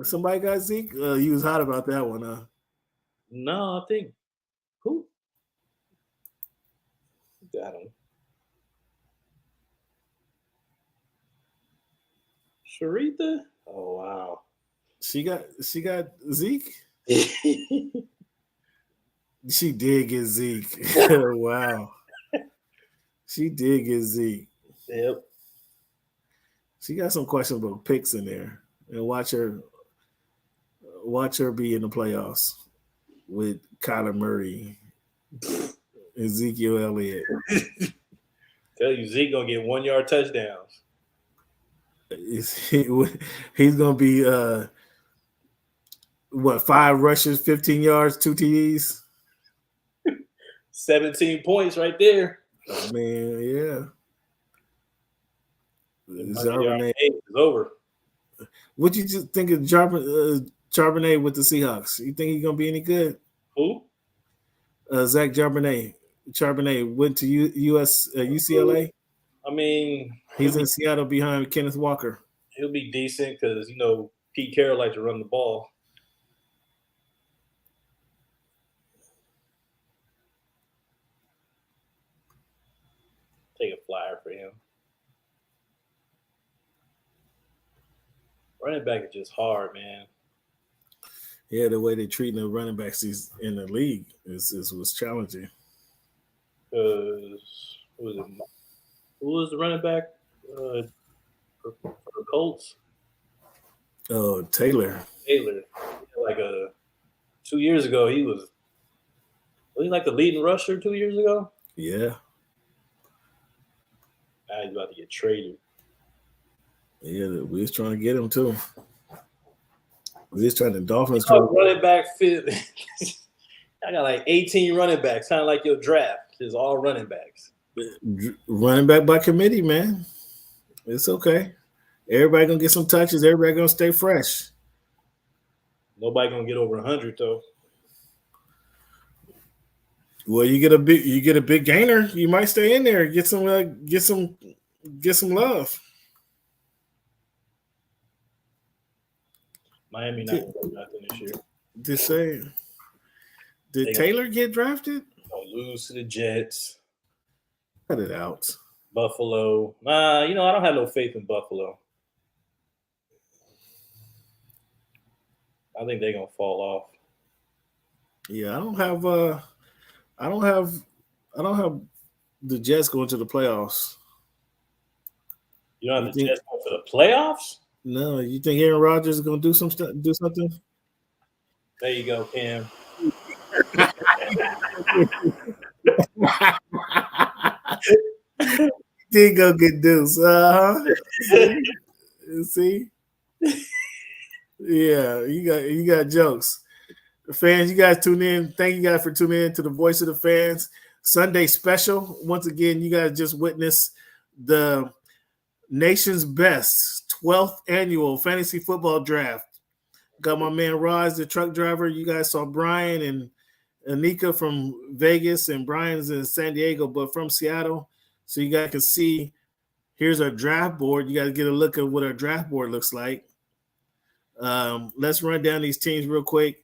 Somebody got Zeke. You was hot about that one, huh? No, I think who got him? Sharitha? Oh wow. She got Zeke. She did get Zeke. Wow. She did get Zeke. Yep. She got some questionable picks in there. And watch her be in the playoffs with Kyler Murray, Ezekiel Elliott. Tell you, Zeke gonna get 1 yard touchdowns. He's gonna be 5 rushes, 15 yards, 2 TDs. 17 points right there. Oh, man, yeah. Charbonnet is over. What you just think of Charbonnet with the Seahawks? You think he's gonna be any good? Who? Zach Charbonnet. Charbonnet went to UCLA. I mean, he's in Seattle behind Kenneth Walker. He'll be decent because Pete Carroll likes to run the ball. Take a flyer for him. Running back is just hard, man. Yeah, the way they're treating the running backs in the league was challenging. Who was the running back for the Colts? Oh, Taylor. Like 2 years ago, he was he like the leading rusher 2 years ago? Yeah. Now he's about to get traded. Yeah, we was trying to get him too. We was trying to Dolphins. Running back fit. I got like 18 running backs, kind of like your draft. It's all running backs. Running back by committee, man. It's okay. Everybody gonna get some touches. Everybody gonna stay fresh. Nobody gonna get over 100 though. Well, you get a big gainer. You might stay in there. Get some love. Miami not gonna do nothing this year. Just saying. Did Taylor get drafted? Don't lose to the Jets. Cut it out. Buffalo. I don't have no faith in Buffalo. I think they're gonna fall off. Yeah, I don't have the Jets going to the playoffs. You don't have the Jets going to the playoffs? No, you think Aaron Rodgers is going to do something? There you go, Cam. Did go get Deuce. See? Yeah, you got jokes. Fans, you guys tune in. Thank you guys for tuning in to the Voice of the Fans Sunday special. Once again, you guys just witnessed the nation's best 12th annual fantasy football draft. Got my man Raj, the truck driver. You guys saw Brian and Anika from Vegas, and Brian's in San Diego, but from Seattle. So you guys can see, here's our draft board. You guys get a look at what our draft board looks like. Let's run down these teams real quick.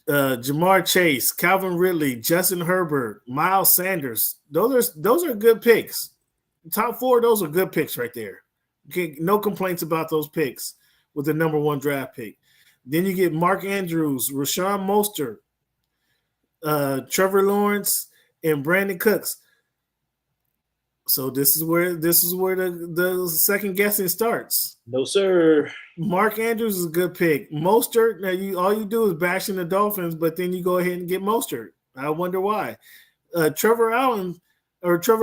Jamar Chase, Calvin Ridley, Justin Herbert, Miles Sanders. Those are good picks. Top 4, those are good picks right there. Okay, no complaints about those picks with the number 1 draft pick. Then you get Mark Andrews, Rashawn Mostert, Trevor Lawrence, and Brandon Cooks. So this is where the second guessing starts. No, sir. Mark Andrews is a good pick. Mostert, now all you do is bashing the Dolphins, but then you go ahead and get Mostert. I wonder why. Trevor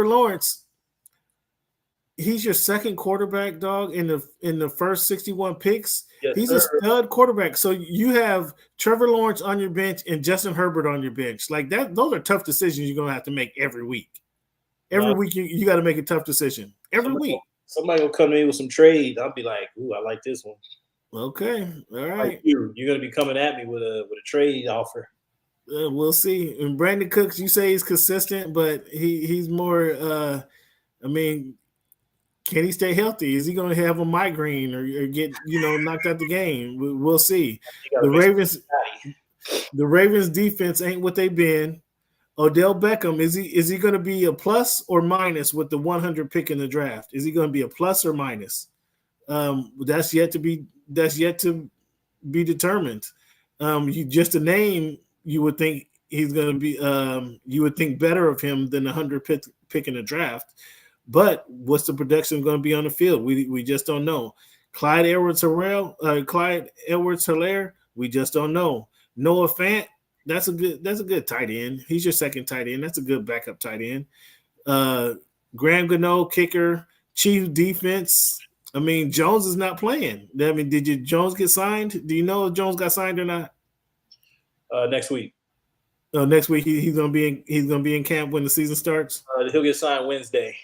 Lawrence, he's your second quarterback, dog, in the first 61 picks. Yes, he's sir. a stud quarterback. So you have Trevor Lawrence on your bench and Justin Herbert on your bench. Like that, those are tough decisions you're gonna have to make every week. Every week you got to make a tough decision. Every week. Somebody will come to me with some trade. I'll be like, "Ooh, I like this one." Okay, all right. Like you're gonna be coming at me with a trade offer. We'll see. And Brandon Cooks, you say he's consistent, but he's more. I mean, can he stay healthy? Is he going to have a migraine or get knocked out the game? We'll see. The Ravens defense ain't what they've been. Odell Beckham, is he going to be a plus or minus with the 100 pick in the draft? Is he going to be a plus or minus? That's yet to be determined. Just a name, you would think he's going to be. You would think better of him than the 100 pick in the draft. But what's the production going to be on the field? We just don't know. Clyde Edwards-Helaire, we just don't know. Noah Fant, that's a good tight end. He's your second tight end. That's a good backup tight end. Graham Gano, kicker. Chief defense. I mean, Jones is not playing. I mean, did Jones get signed? Do you know if Jones got signed or not? Next week. Next week he's gonna be in camp when the season starts. He'll get signed Wednesday.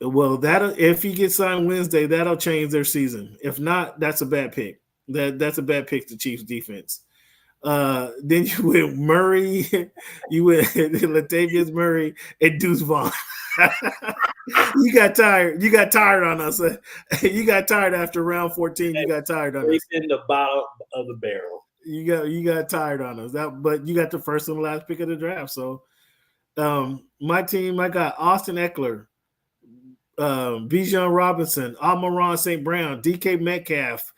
Well, if he gets signed Wednesday, that'll change their season. If not, that's a bad pick. That's a bad pick. The Chiefs defense. Then you went Murray, you went Latavius Murray and Deuce Vaughn. You got tired. You got tired on us. You got tired after round 14. You got tired on us. In the bottom of the barrel. You got tired on us. But you got the first and last pick of the draft. So my team, I got Austin Eckler, Bijan Robinson, Amon-Ra St. Brown, DK Metcalf,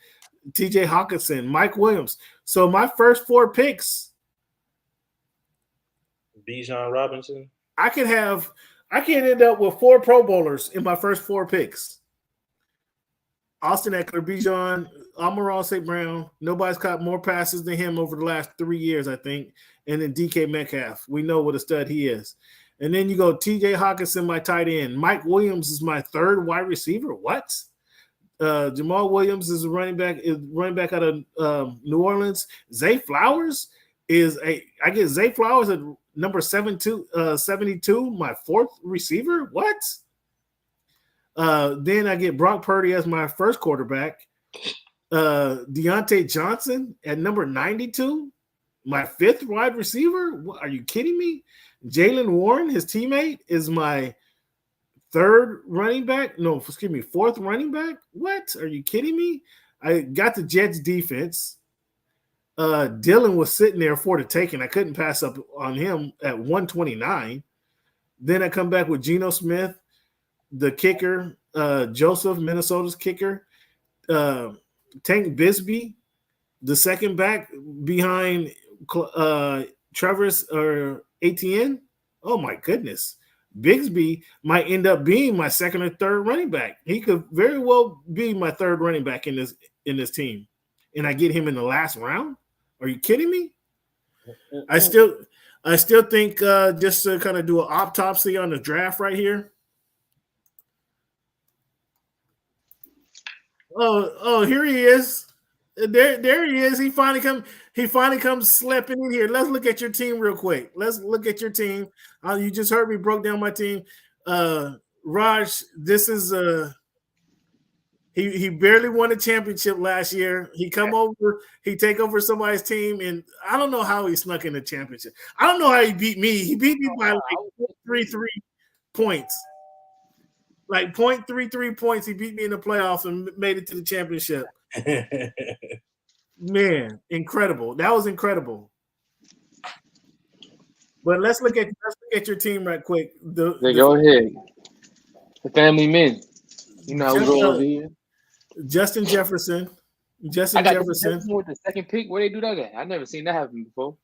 TJ Hawkinson, Mike Williams. So my first four picks, Bijan Robinson. I can end up with 4 Pro Bowlers in my first 4 picks. Austin Eckler, Bijan, Amon-Ra St. Brown. Nobody's caught more passes than him over the last 3 years, I think. And then DK Metcalf. We know what a stud he is. And then you go TJ Hawkinson, my tight end. Mike Williams is my third wide receiver. What? Jamal Williams is running back out of New Orleans. Zay Flowers I get Zay Flowers at number 72, my 4th receiver. What? Then I get Brock Purdy as my first quarterback. Deontay Johnson at number 92, my 5th wide receiver. What, are you kidding me? Jalen Warren, his teammate, is my 3rd running back. No, excuse me, 4th running back. What? Are you kidding me? I got the Jets defense. Dylan was sitting there for the taking. I couldn't pass up on him at 129. Then I come back with Geno Smith, the kicker, Joseph, Minnesota's kicker, Tank Bisbee, the second back behind Travis or Etienne. Oh my goodness. Bigsby might end up being my 2nd or 3rd running back. He could very well be my 3rd running back in this team. And I get him in the last round? Are you kidding me? I still think just to kind of do an autopsy on the draft right here. Oh, here he is. There he is. He finally comes slipping in here. Let's look at your team real quick. Let's look at your team. You just heard me broke down my team. Raj, this is he barely won a championship last year. He take over somebody's team, and I don't know how he snuck in the championship. I don't know how he beat me. He beat me by like 3 points. Like 0.33 points. He beat me in the playoffs and made it to the championship. Man, incredible. That was incredible. But let's look at your team right quick. Go ahead. The family men. You know how we go over here. Justin Jefferson. Justin Jefferson with the 2nd pick. Where they do that at? I've never seen that happen before.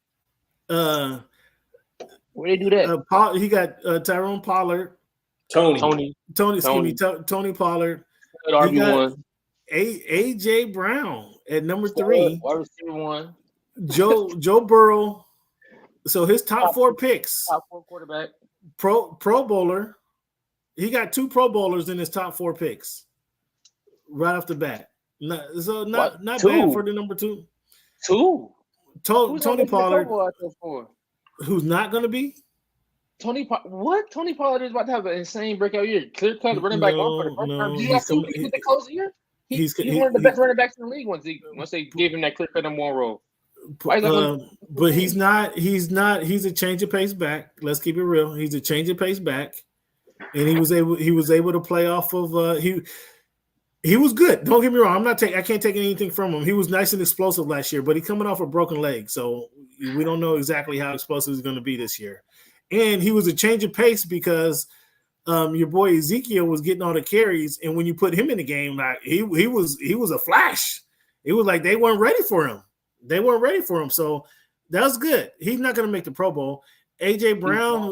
Where they do that? He got Tyrone Pollard. Tony. Tony Pollard. Good He got RB1. AJ Brown at number 3. Wide receiver 1. Joe Burrow. So his top 4 picks. Top 4 quarterback. Pro Bowler. He got 2 Pro Bowlers in his top 4 picks. Right off the bat. Not bad for the number 2. 2. Tony Pollard. Who's not going to be? Tony Pollard is about to have an insane breakout year. Clear cut running back one for the first time. Did you see him at the close of the year? He's one of the best running backs in the league once they gave him that clear cut number 1 role. But he's not. He's a change of pace back. Let's keep it real. He's a change of pace back, and he was able to play off of he was good. Don't get me wrong. I can't take anything from him. He was nice and explosive last year, but he's coming off a broken leg, so we don't know exactly how explosive he's going to be this year. And he was a change of pace because your boy Ezekiel was getting all the carries, and when you put him in the game, like he was a flash. It was like they weren't ready for him. So that was good. He's not going to make the Pro Bowl. AJ Brown,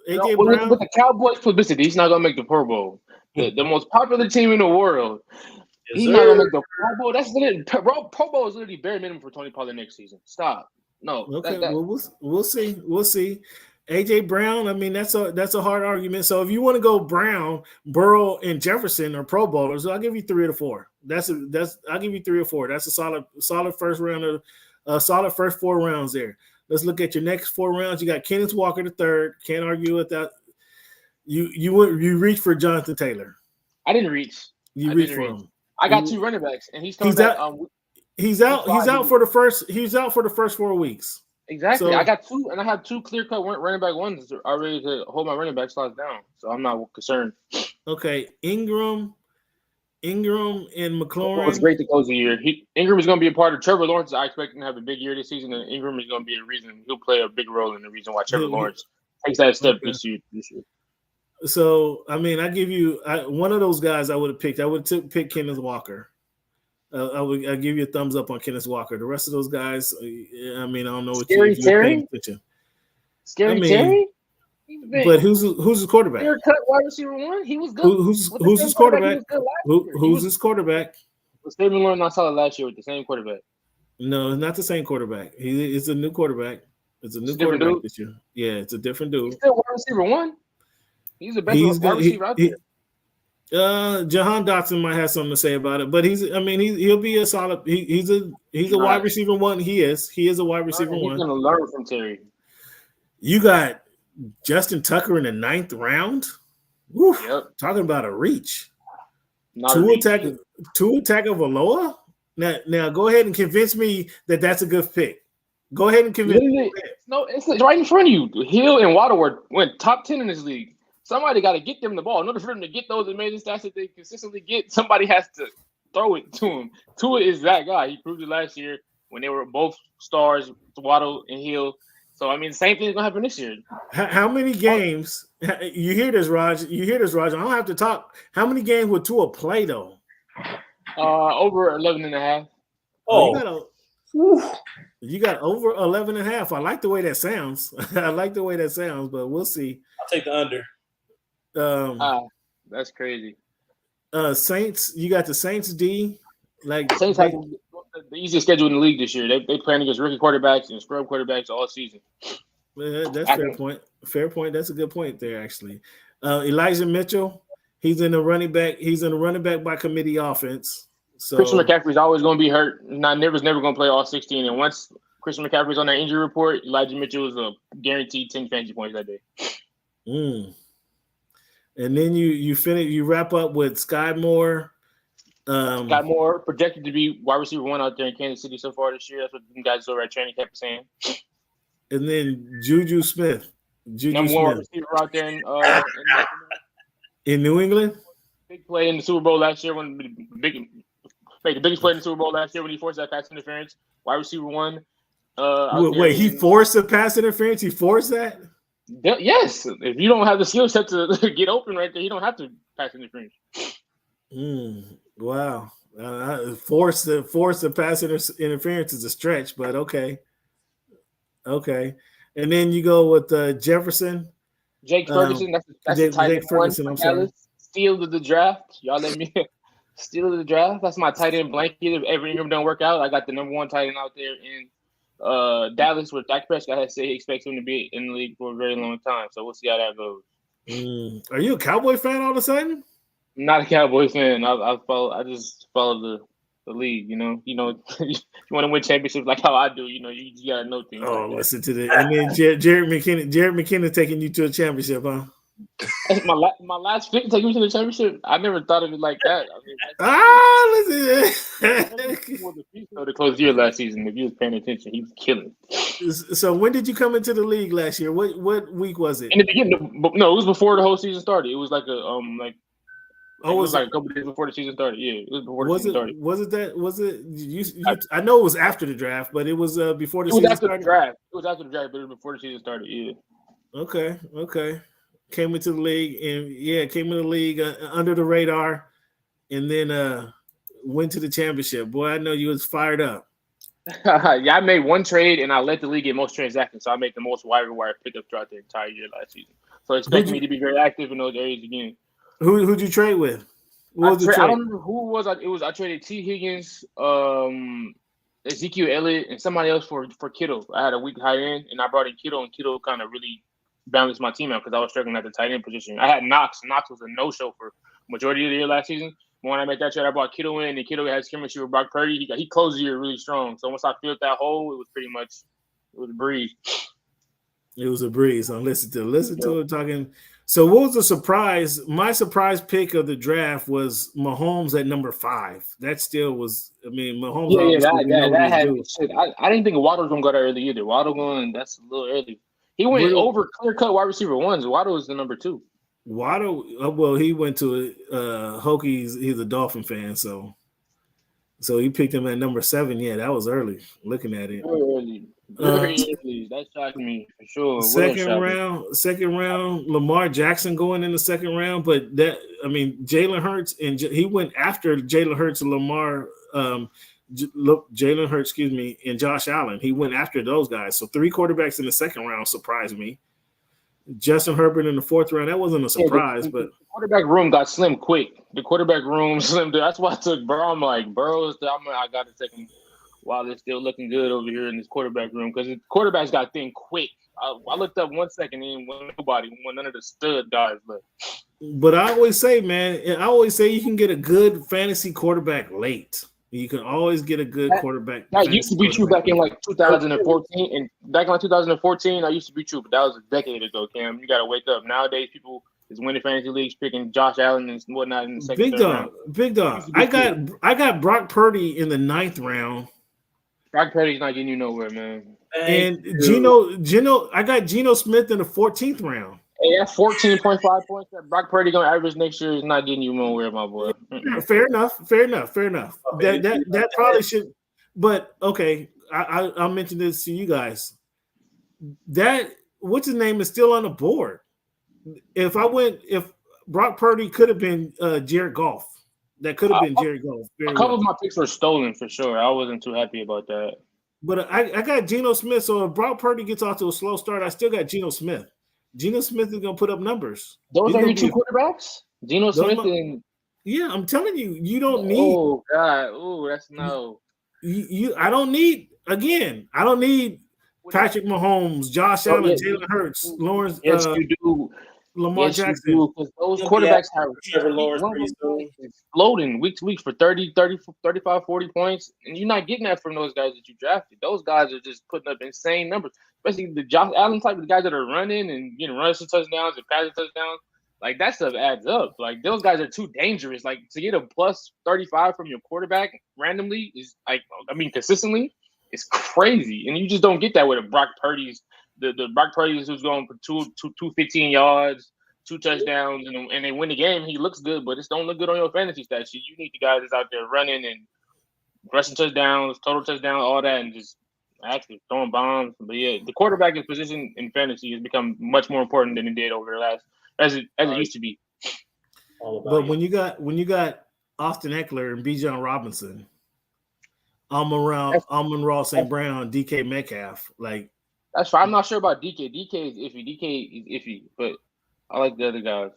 Brown. With the Cowboys publicity, he's not going to make the Pro Bowl. The most popular team in the world. Yes, he's not going to make the Pro Bowl. That's literally Pro Bowl is literally bare minimum for Tony Pollard next season. Stop. No. Okay. We'll see. We'll see. AJ Brown, I mean, that's a hard argument. So if you want to go Brown, Burrow, and Jefferson are Pro Bowlers, I'll give you 3 or 4. I'll give you 3 or 4. That's a solid first round of solid first 4 rounds there. Let's look at your next 4 rounds. You got Kenneth Walker III. Can't argue with that. You reach for Jonathan Taylor. I didn't reach. You reach for him. I got 2 running backs, and he's out. He's out for the first 4 weeks. Exactly. So, I got 2, and I have 2 clear-cut running back ones already to hold my running back slots down. So I'm not concerned. Okay, Ingram, and McLaurin. It's great to close the year. Ingram is going to be a part of Trevor Lawrence. I expect him to have a big year this season, and Ingram is going to be a reason he'll play a big role in the reason why Trevor Lawrence takes that step this year. So I mean, I give you one of those guys I would have picked. I would have picked Kenneth Walker. I'll give you a thumbs up on Kenneth Walker. The rest of those guys, I mean, I don't know what Scary Terry. Terry. But who's his quarterback? Clear-cut wide receiver 1. He was good. Who's his quarterback? Who's his quarterback? Stephen Lawrence not solid last year with the same quarterback. No, it's not the same quarterback. It's a new quarterback. It's a new quarterback this year. Yeah, it's a different dude. He's still wide receiver 1. He's the best wide receiver out there. Jahan Dotson might have something to say about it, but he'll be a solid. He's a wide receiver 1. He is a wide receiver 1. He's gonna learn from Terry. You got Justin Tucker in the 9th round. Woo, yep. Talking about a reach. Two attack of Aloha. Now go ahead and convince me that that's a good pick. Go ahead and convince me. No, it's right in front of you. Hill and Waterworth went top 10 in this league. Somebody got to get them the ball. In order for them to get those amazing stats that they consistently get, somebody has to throw it to him. Tua is that guy. He proved it last year when they were both stars, Waddle and Hill. So, I mean, the same thing is going to happen this year. How many games – you hear this, Raj. I don't have to talk. How many games would Tua play, though? Over 11 and a half. You got over 11 and a half. I like the way that sounds. But we'll see. I'll take the under. That's crazy. Saints, you got the Saints D. Like Saints have the easiest schedule in the league this year. They playing against rookie quarterbacks and scrub quarterbacks all season. That's fair point. Fair point. That's a good point there, actually. Elijah Mitchell, he's in the running back by committee offense. So Christian McCaffrey's always going to be hurt. Never going to play all 16. And once Christian McCaffrey's on that injury report, Elijah Mitchell is a guaranteed 10 fantasy points that day. And then you wrap up with Sky Moore. Sky Moore projected to be wide receiver 1 out there in Kansas City so far this year. That's what the guys over at training kept saying. And then Juju Smith. Number 1 wide receiver out there in New England. Big play in the Super Bowl last year the biggest play in the Super Bowl last year when he forced that pass interference. Wide receiver 1. Wait, he forced the pass interference? He forced that? Yes. If you don't have the skill set to get open right there, you don't have to pass interference. Wow. Force the pass interference is a stretch, but okay. And then you go with Jefferson. Jake Ferguson. That's the tight Jake end one Ferguson, for I'm sorry. Dallas. Steal of the draft. Y'all let me steal of the draft. That's my tight end blanket. If every Ingram don't work out, I got the number one tight end out there in Dallas, where Dak Prescott has said he expects him to be in the league for a very long time. So we'll see how that goes. Are you a Cowboy fan all of a sudden? I'm not a Cowboys fan. I just follow the league. You know, you want to win championships like how I do. You know, you gotta know things. Oh, like listen to that. And then Jared McKinnon taking you to a championship, huh? my last pick taking me to the championship. I never thought of it like that. Listen. The close year last season. If you was paying attention, he was killing. So when did you come into the league last year? What week was it? In the beginning, no, it was before the whole season started. It was like it was like a couple days before the season started. Yeah, it was before the season started. Was it you I know it was after the draft, but it was before the season started. It was after the draft, but it was before the season started. Yeah. Okay. Came into the league under the radar, and then went to the championship. Boy, I know you was fired up. Yeah, I made one trade, and I led the league in most transactions, so I made the most wire pickup throughout the entire year last season. So expect me to be very active in those areas again. Who'd you trade with? I don't remember who it was. I traded T. Higgins, Ezekiel Elliott, and somebody else for Kittle. I had a weak high end, and I brought in Kittle, and Kittle kind of really balanced my team out because I was struggling at the tight end position. I had Knox. Knox was a no-show for majority of the year last season. But when I made that trade, I brought Kittle in, and Kittle had chemistry with Brock Purdy. He closed the year really strong. So once I filled that hole, it was a breeze. It was a breeze. So listen to it talking. So what was the surprise? My surprise pick of the draft was Mahomes at number 5. That still was. I mean, Mahomes. That had shit. I didn't think Waddle was gonna go that early either. That's a little early. He went over clear-cut wide receiver 1s. Waddle was the number 2. Waddle, well, he went to Hokies. He's a Dolphin fan, so he picked him at number 7. Yeah, that was early. Looking at it, very early. That shocked me for sure. Second round, Lamar Jackson going in the second round, but Jalen Hurts and he went after Jalen Hurts and Lamar. Jalen Hurts, and Josh Allen. He went after those guys. So 3 quarterbacks in the second round surprised me. Justin Herbert in the 4th round. That wasn't a surprise, but the quarterback room got slim quick. The quarterback room slimmed. That's why I took Burrow. I'm like, Burrow's. I got to take him while they're still looking good over here in this quarterback room because the quarterbacks got thin quick. I looked up 1 second and none of the stud guys left. But I always say, man, you can get a good fantasy quarterback late. You can always get a good quarterback. That used to be true back in like 2014. And back in like 2014, I used to be true, but that was a decade ago, Cam. You got to wake up. Nowadays, people is winning fantasy leagues, picking Josh Allen and whatnot in the second round. Big dog. I got Brock Purdy in the 9th round. Brock Purdy's not getting you nowhere, man. And Geno, I got Geno Smith in the 14th round. Hey, that's 14.5 points that Brock Purdy gonna average next year is not getting you nowhere, my boy. Fair enough. Okay. That probably should. But okay, I'll mention this to you guys. That what's his name is still on the board. If Brock Purdy could have been Jared Goff, that could have been Jared Goff. A couple of my picks were stolen for sure. I wasn't too happy about that. But I got Geno Smith. So if Brock Purdy gets off to a slow start, I still got Geno Smith. Geno Smith is going to put up numbers. Those are your 2 quarterbacks? Geno Smith and... Yeah, I'm telling you, you don't need... Oh, God. Oh, that's no... I don't need Patrick Mahomes, Josh Allen, Jalen Hurts, Lawrence... Yes, you do. Lamar Jackson. Because those quarterbacks have exploding week to week for 30, 35, 40 points. And you're not getting that from those guys that you drafted. Those guys are just putting up insane numbers. Especially the Josh Allen type of the guys that are running and getting rushing touchdowns and passing touchdowns. Like, that stuff adds up. Like, those guys are too dangerous. Like, to get a plus 35 from your quarterback randomly is, consistently, it's crazy. And you just don't get that with a Brock Purdy's. The Brock Purdy's who's going for 215 yards, 2 touchdowns, and they win the game. He looks good, but it don't look good on your fantasy stat sheet. You need the guys that's out there running and rushing touchdowns, total touchdowns, all that, and just actually throwing bombs. But yeah, the quarterback position in fantasy has become much more important than it did over the last as it used to be. But when you got Austin Eckler and Bijan Robinson, Amon-Ra St. Brown, DK Metcalf, like. That's fine. I'm not sure about DK. DK is iffy. But I like the other guys.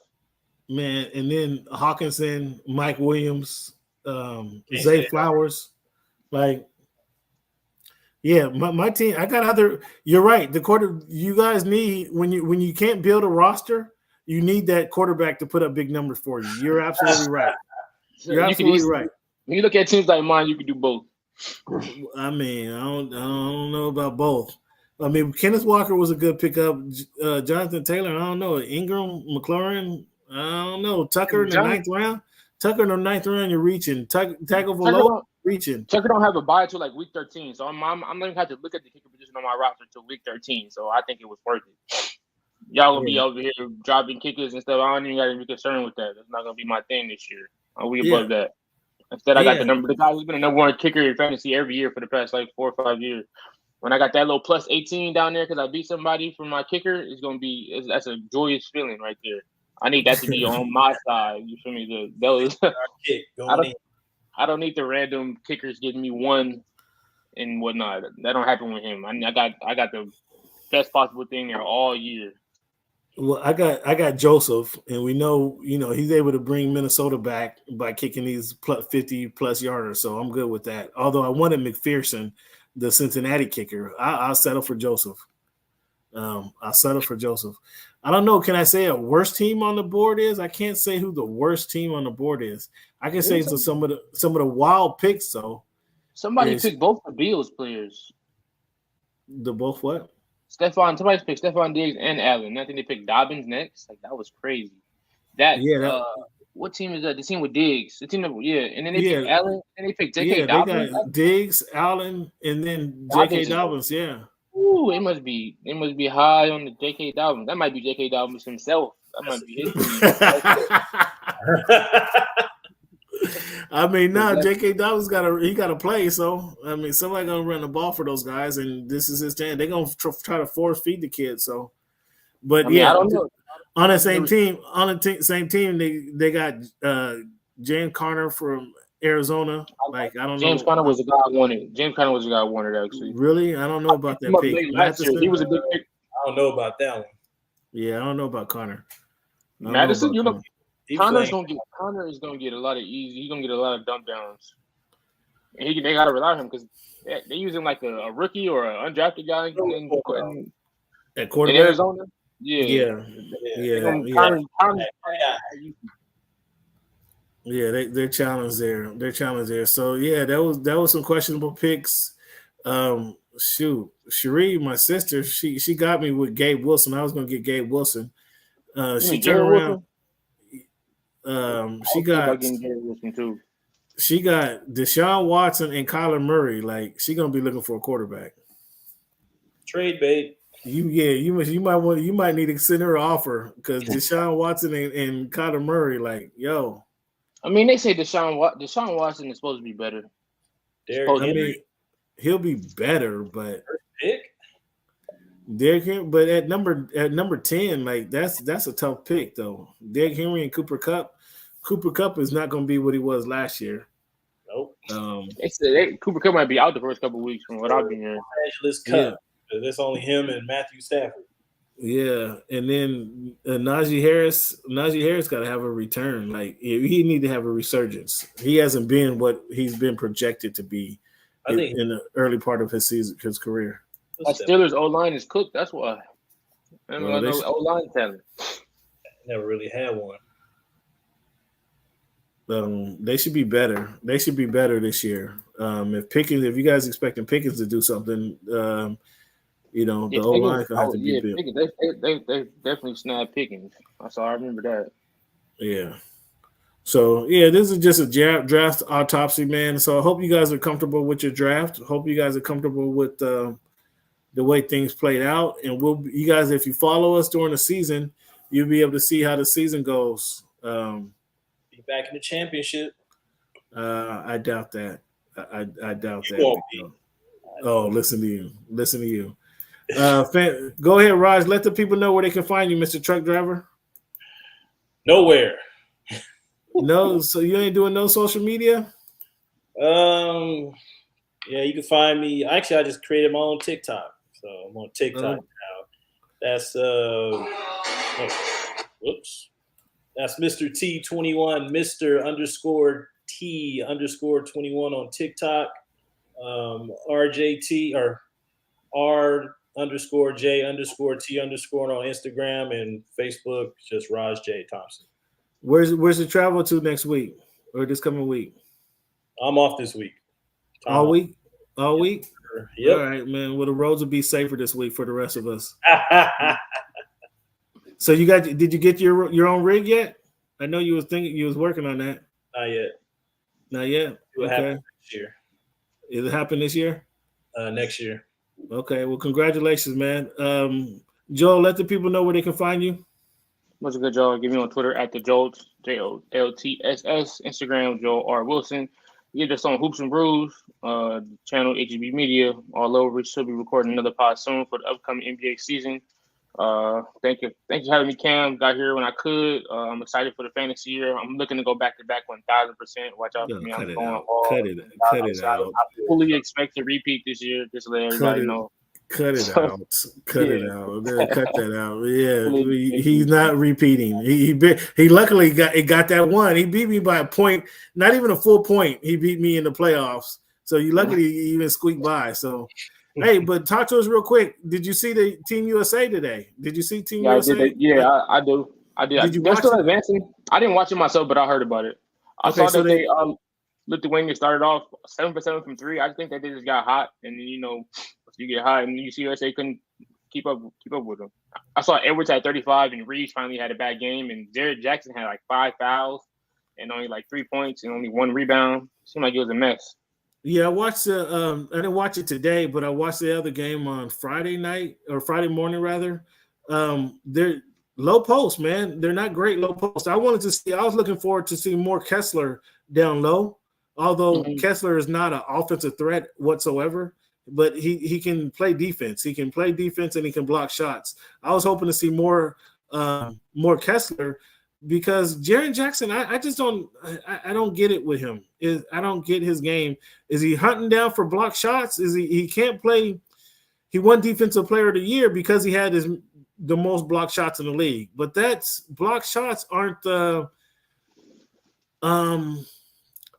Man, and then Hawkinson, Mike Williams, Can't Zay say Flowers. Like, yeah, my team. I got other. You're right. The quarter. You guys need when you can't build a roster, you need that quarterback to put up big numbers for you. You're absolutely right. So You're you can absolutely easily, right. when you look at teams like mine, you can do both. I mean, I don't know about both. I mean, Kenneth Walker was a good pickup. Jonathan Taylor, I don't know. Ingram, McLaurin, I don't know. Tucker in the ninth round. Tucker in the ninth round, you're reaching. Tagovailoa, reaching. Tucker don't have a bye till like week 13, so I'm not even have to look at the kicker position on my roster till week 13. So I think it was worth it. Y'all gonna be over here dropping kickers and stuff. I don't even got to be concerned with that. That's not gonna be my thing this year. I'll be above that. Instead, I got the guy who's been a number one kicker in fantasy every year for the past like 4 or 5 years. When I got that little plus 18 down there because I beat somebody for my kicker, it's gonna be that's a joyous feeling right there. I need that to be on my side. You feel me? I don't need the random kickers giving me one and whatnot. That don't happen with him. I got the best possible thing there all year. Well, I got Joseph, and we know he's able to bring Minnesota back by kicking these 50+ yarders. So I'm good with that. Although I wanted McPherson, the Cincinnati kicker, I'll settle for Joseph. I'll settle for Joseph. I don't know. Can I say a worst team on the board is? I can't say who the worst team on the board is. I can say some of the wild picks though. Somebody picked both the Bills players. The both what? Somebody picked Stephon Diggs and Allen. I think they picked Dobbins next. Like that was crazy. What team is that? The team with Diggs. The team that and then they picked Allen and they picked J.K. Dobbins. They got Diggs, Allen, and then J.K. Dobbins. Yeah. Ooh, it must be high on the J.K. Dobbins. That might be J.K. Dobbins himself. That might be his team. I mean, J.K. Dobbins got to play. So I mean, somebody gonna run the ball for those guys, and this is his chance. They're gonna try to force feed the kid. So, but I don't know. On the same team, they got James Conner from Arizona. Like I don't know. James Conner was the guy I wanted. James Conner was the guy I wanted actually. Really, I don't know about that pick. He was a big pick. I don't know about that one. Yeah, I don't know about Conner. Madison, Connor is gonna get a lot of easy. He's gonna get a lot of dump downs. And they gotta rely on him because they use him like a rookie or an undrafted guy at quarterback in Arizona. Yeah. They're challenged there. So yeah, that was some questionable picks. Cherie, my sister, she got me with Gabe Wilson. I was gonna get Gabe Wilson. She turned around. She got Deshaun Watson and Kyler Murray. Like she gonna be looking for a quarterback. Trade bait. You might need to send her an offer because Deshaun Watson and Kyler Murray. Like yo. I mean, they say Deshaun Watson is supposed to be better. He'll be better, but pick. Derrick Henry, but at number 10, like that's a tough pick though. Derrick Henry and Cooper Kupp. Cooper Kupp is not going to be what he was last year. Nope. They said Cooper Kupp might be out the first couple of weeks from what I've been hearing. There's only him and Matthew Stafford. Yeah, and then Najee Harris got to have a return. Like he need to have a resurgence. He hasn't been what he's been projected to be in the early part of his career. That Steelers O-line is cooked. That's why. O-line talent. Never really had one. They should be better. They should be better this year. If you guys expecting Pickens to do something, the O-line can have to be built. They definitely snapped Pickens. I remember that. Yeah. So, this is just a draft autopsy, man. So I hope you guys are comfortable with your draft. Hope you guys are comfortable with the way things played out. And you guys, if you follow us during the season, you'll be able to see how the season goes. Be back in the championship. I doubt that. I doubt that. Oh, listen to you. Go ahead, Raj. Let the people know where they can find you, Mr. Truck Driver. Nowhere. No, so you ain't doing no social media? Yeah, you can find me. Actually, I just created my own TikTok. So I'm on TikTok now. That's Whoops. That's Mr. T21, Mr. underscore T underscore 21 on TikTok. RJT or R underscore J underscore T underscore on Instagram and Facebook, just Raj J Thompson. Where's the travel to next week or this coming week? I'm off this week. All week? All week? Yep. All right, man. Well, the roads will be safer this week for the rest of us. So did you get your own rig yet? I know you was working on that. Not yet. Not yet. It will happen next year. It'll happen this year? Next year. Okay. Well, congratulations, man. Joel, let the people know where they can find you. What's a good, Joel? Give me on Twitter at the Jolts, JOLTSS, Instagram, Joel R. Wilson. You get us on Hoops and Brews, channel HGB Media, all over. We should be recording another pod soon for the upcoming NBA season. Thank you for having me, Cam. Got here when I could. I'm excited for the fantasy year. I'm looking to go back 1000%. Watch out for me. I'm going all. Cut it out. I fully expect to repeat this year. Just to let everybody know. Cut it out. Cut it out. Cut that out. Yeah, he's not repeating. He luckily got that one. He beat me by a point, not even a full point. He beat me in the playoffs. So you luckily even squeaked by. So hey, but talk to us real quick. Did you see the Team USA today? Did you see Team USA? I do. I did. Did you They're watch still it? advancing. I didn't watch it myself, but I heard about it. I saw that they Lithuania started off 7 for 7 from 3. I think that they just got hot, and then you get hot, and you see USA couldn't keep up with them. I saw Edwards at 35, and Reeves finally had a bad game, and Jared Jackson had like 5 fouls and only like 3 points and only 1 rebound. Seemed like it was a mess. Yeah, I watched I didn't watch it today, but I watched the other game on Friday night or Friday morning rather. They're low post, man. They're not great low post. I was looking forward to see more Kessler down low, although Kessler is not an offensive threat whatsoever, but he can play defense. He can play defense and he can block shots. I was hoping to see more Kessler, because Jaren Jackson, I just don't get it with him. I don't get his game. Is he hunting down for block shots? Is he can't play? He won Defensive Player of the Year because he had the most block shots in the league. But that's block shots aren't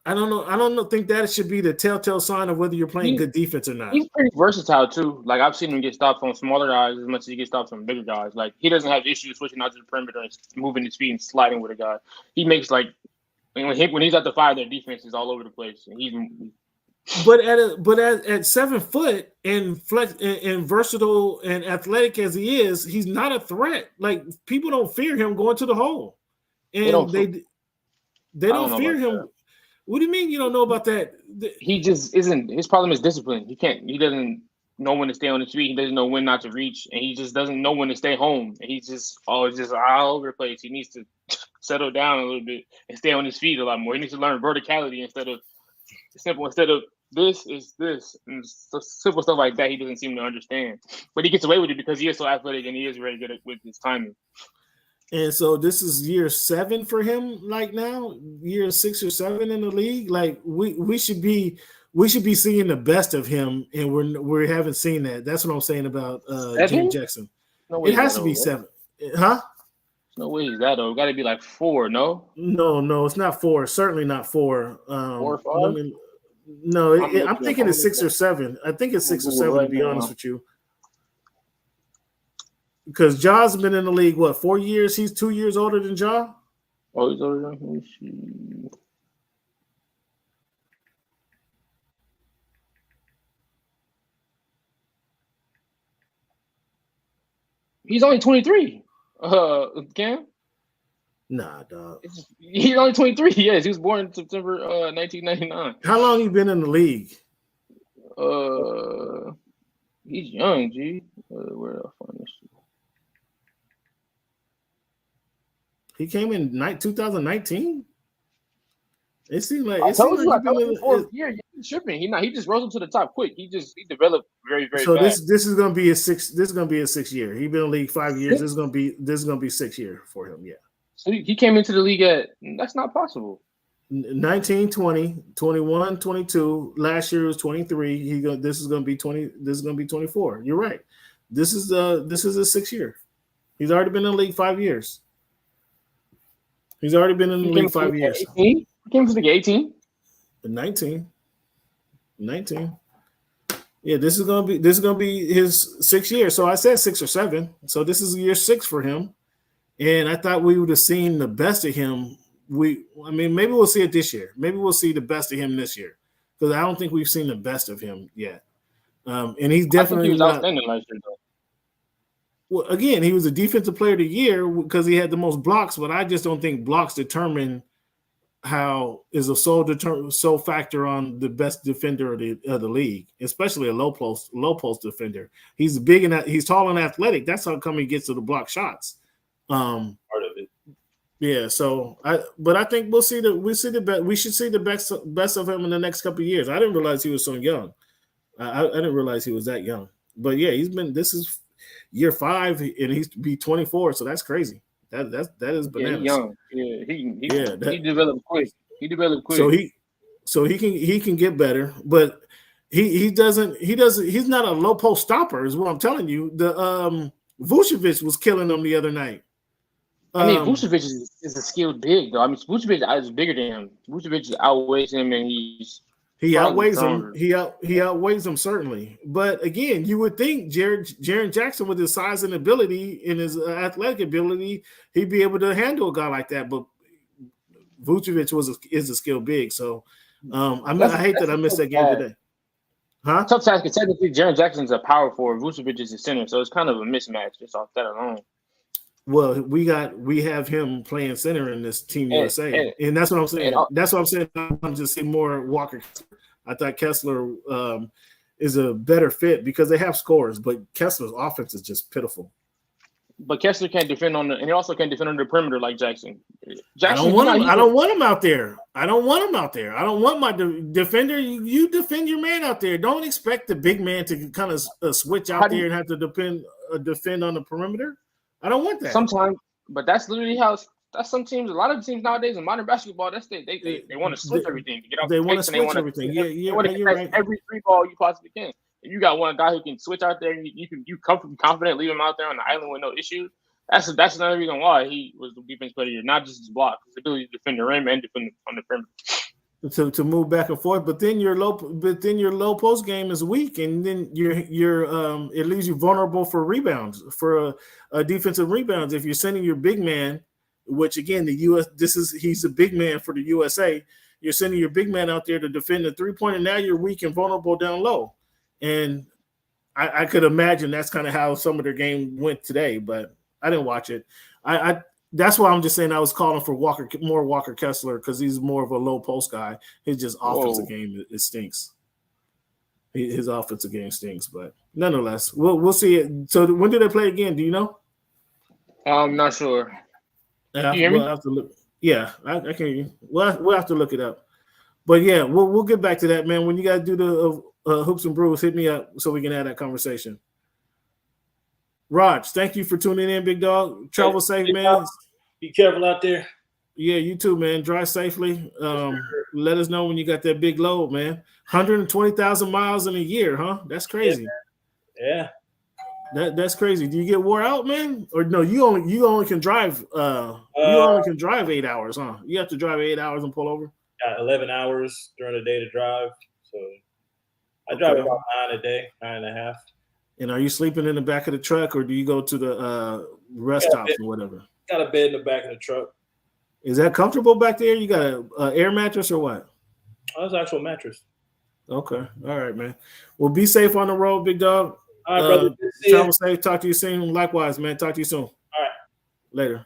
I don't know. I don't think that should be the telltale sign of whether you're playing good defense or not. He's pretty versatile too. Like I've seen him get stops on smaller guys as much as he gets stops on bigger guys. Like he doesn't have issues switching out to the perimeter and moving his feet and sliding with a guy. He makes when he's at the 5, their defense is all over the place. And at 7 foot and flex and versatile and athletic as he is, he's not a threat. Like people don't fear him going to the hole, and they don't fear him. That. What do you mean you don't know about that? He just isn't. His problem is discipline. He doesn't know when to stay on his feet. He doesn't know when not to reach, and he just doesn't know when to stay home. And he's just all over the place. He needs to settle down a little bit and stay on his feet a lot more. He needs to learn verticality instead of this is this and simple stuff like that. He doesn't seem to understand, but he gets away with it because he is so athletic and he is very good with his timing. And so this is year 7 for him, like now, year 6 or 7 in the league. Like we should be seeing the best of him, and we haven't seen that. That's what I'm saying about Jaren Jackson. No way it has to be 7, huh? No way he's that old. Got to be like 4, no? No, it's not 4. Certainly not 4. 4 or 5. I'm thinking it's 6 or 7. I think it's 6 or 7 to be honest with you. Because Ja's been in the league, 4 years? He's 2 years older than Ja? Oh, he's older than me. He's only 23. Cam? Nah, dog. He's only 23. Yes, he was born in September 1999. How long you been in the league? He's young, G. Where did I find this? He came in 2019. It seemed like I told you year. He's tripping. He just rose up to the top quick. He developed very, very. So fast. this is gonna be a 6. This is gonna be a 6 year. He's been in the league 5 years. This is gonna be 6 year for him. Yeah. So he came into the league that's not possible. 19, 20, 21, 22. Last year was 23. This is gonna be 20. This is gonna be 24. You're right. This is a 6 year. He's already been in the league 5 years. He's already been in the league 5 years. 18? He came to the 18. 19. Yeah, this is gonna be his 6th year. So I said 6 or 7. So this is year 6 for him. And I thought we would have seen the best of him. Maybe we'll see it this year. Maybe we'll see the best of him this year, because I don't think we've seen the best of him yet. And he's definitely he was outstanding last year, though. Well, again, he was a defensive player of the year because he had the most blocks, but I just don't think blocks determine how is a sole factor on the best defender of the league, especially a low post defender. He's big and he's tall and athletic. That's how come he gets to the block shots. Part of it. Yeah. So I think we should see the best of him in the next couple of years. I didn't realize he was so young. I didn't realize he was that young. But yeah, this is year 5 and he's be 24. So that's crazy. That is bananas. Yeah, young. He developed quick. So he can get better, but he's not a low post stopper, is what I'm telling you. The Vucevic was killing him the other night. Vucevic is a skilled big though. Vucevic is bigger than him. Vucevic outweighs him, and he outweighs him. He outweighs him certainly. But again, you would think Jaren Jackson, with his size and ability and his athletic ability, he'd be able to handle a guy like that. But Vucevic is a skilled big. So I hate that I missed that game today. Huh? Tough task because technically Jaren Jackson's a power forward. Vucevic is a center, so it's kind of a mismatch just off that alone. Well, we have him playing center in this Team USA, and that's what I'm saying. That's what I'm saying. I'm just seeing more Walker. I thought Kessler is a better fit because they have scores, but Kessler's offense is just pitiful. But Kessler can't defend and he also can't defend on the perimeter like Jackson. I don't want him out there. I don't want my defender. You defend your man out there. Don't expect the big man to kind of switch out there and have to defend on the perimeter. I don't want that. Sometimes, but that's literally how that's some teams. A lot of teams nowadays in modern basketball, that's they want to switch everything to get off. They want to switch everything. They want to catch every free ball you possibly can. If you got one guy who can switch out there, and you confident leave him out there on the island with no issues. That's another reason why he was the defense player of the year, not just his block, his ability to defend the rim and defend on the perimeter. To move back and forth, but then your low post game is weak, and then it leaves you vulnerable for rebounds, for a defensive rebounds. If you're sending your big man, which again he's a big man for the USA, you're sending your big man out there to defend the 3-pointer. Now you're weak and vulnerable down low, and I could imagine that's kind of how some of their game went today, but I didn't watch it. That's why I'm just saying I was calling for more Walker Kessler because he's more of a low post guy. His just offensive game it stinks. His offensive game stinks, but nonetheless, we'll see it. So when do they play again? Do you know? I'm not sure. Yeah, we'll have to look. Yeah, I can hear you. We'll have to look it up. But yeah, we'll get back to that, man. When you guys do the hoops and brews, hit me up so we can have that conversation. Raj, thank you for tuning in, big dog. Travel safe, man. Be careful out there. Yeah, you too, man. Drive safely. Let us know when you got that big load, man. 120,000 miles in a year, huh? That's crazy. Yeah. That's crazy. Do you get wore out, man? Or no, you only can drive you only can drive 8 hours, huh? You have to drive 8 hours and pull over? Got 11 hours during the day to drive. So I drive about 9.5. And are you sleeping in the back of the truck, or do you go to the rest stops or whatever? Got a bed in the back of the truck. Is that comfortable back there? You got an air mattress or what? Oh, it's an actual mattress. Okay. All right, man. Well, be safe on the road, big dog. All right, brother. Travel safe. Talk to you soon. Likewise, man. Talk to you soon. All right. Later.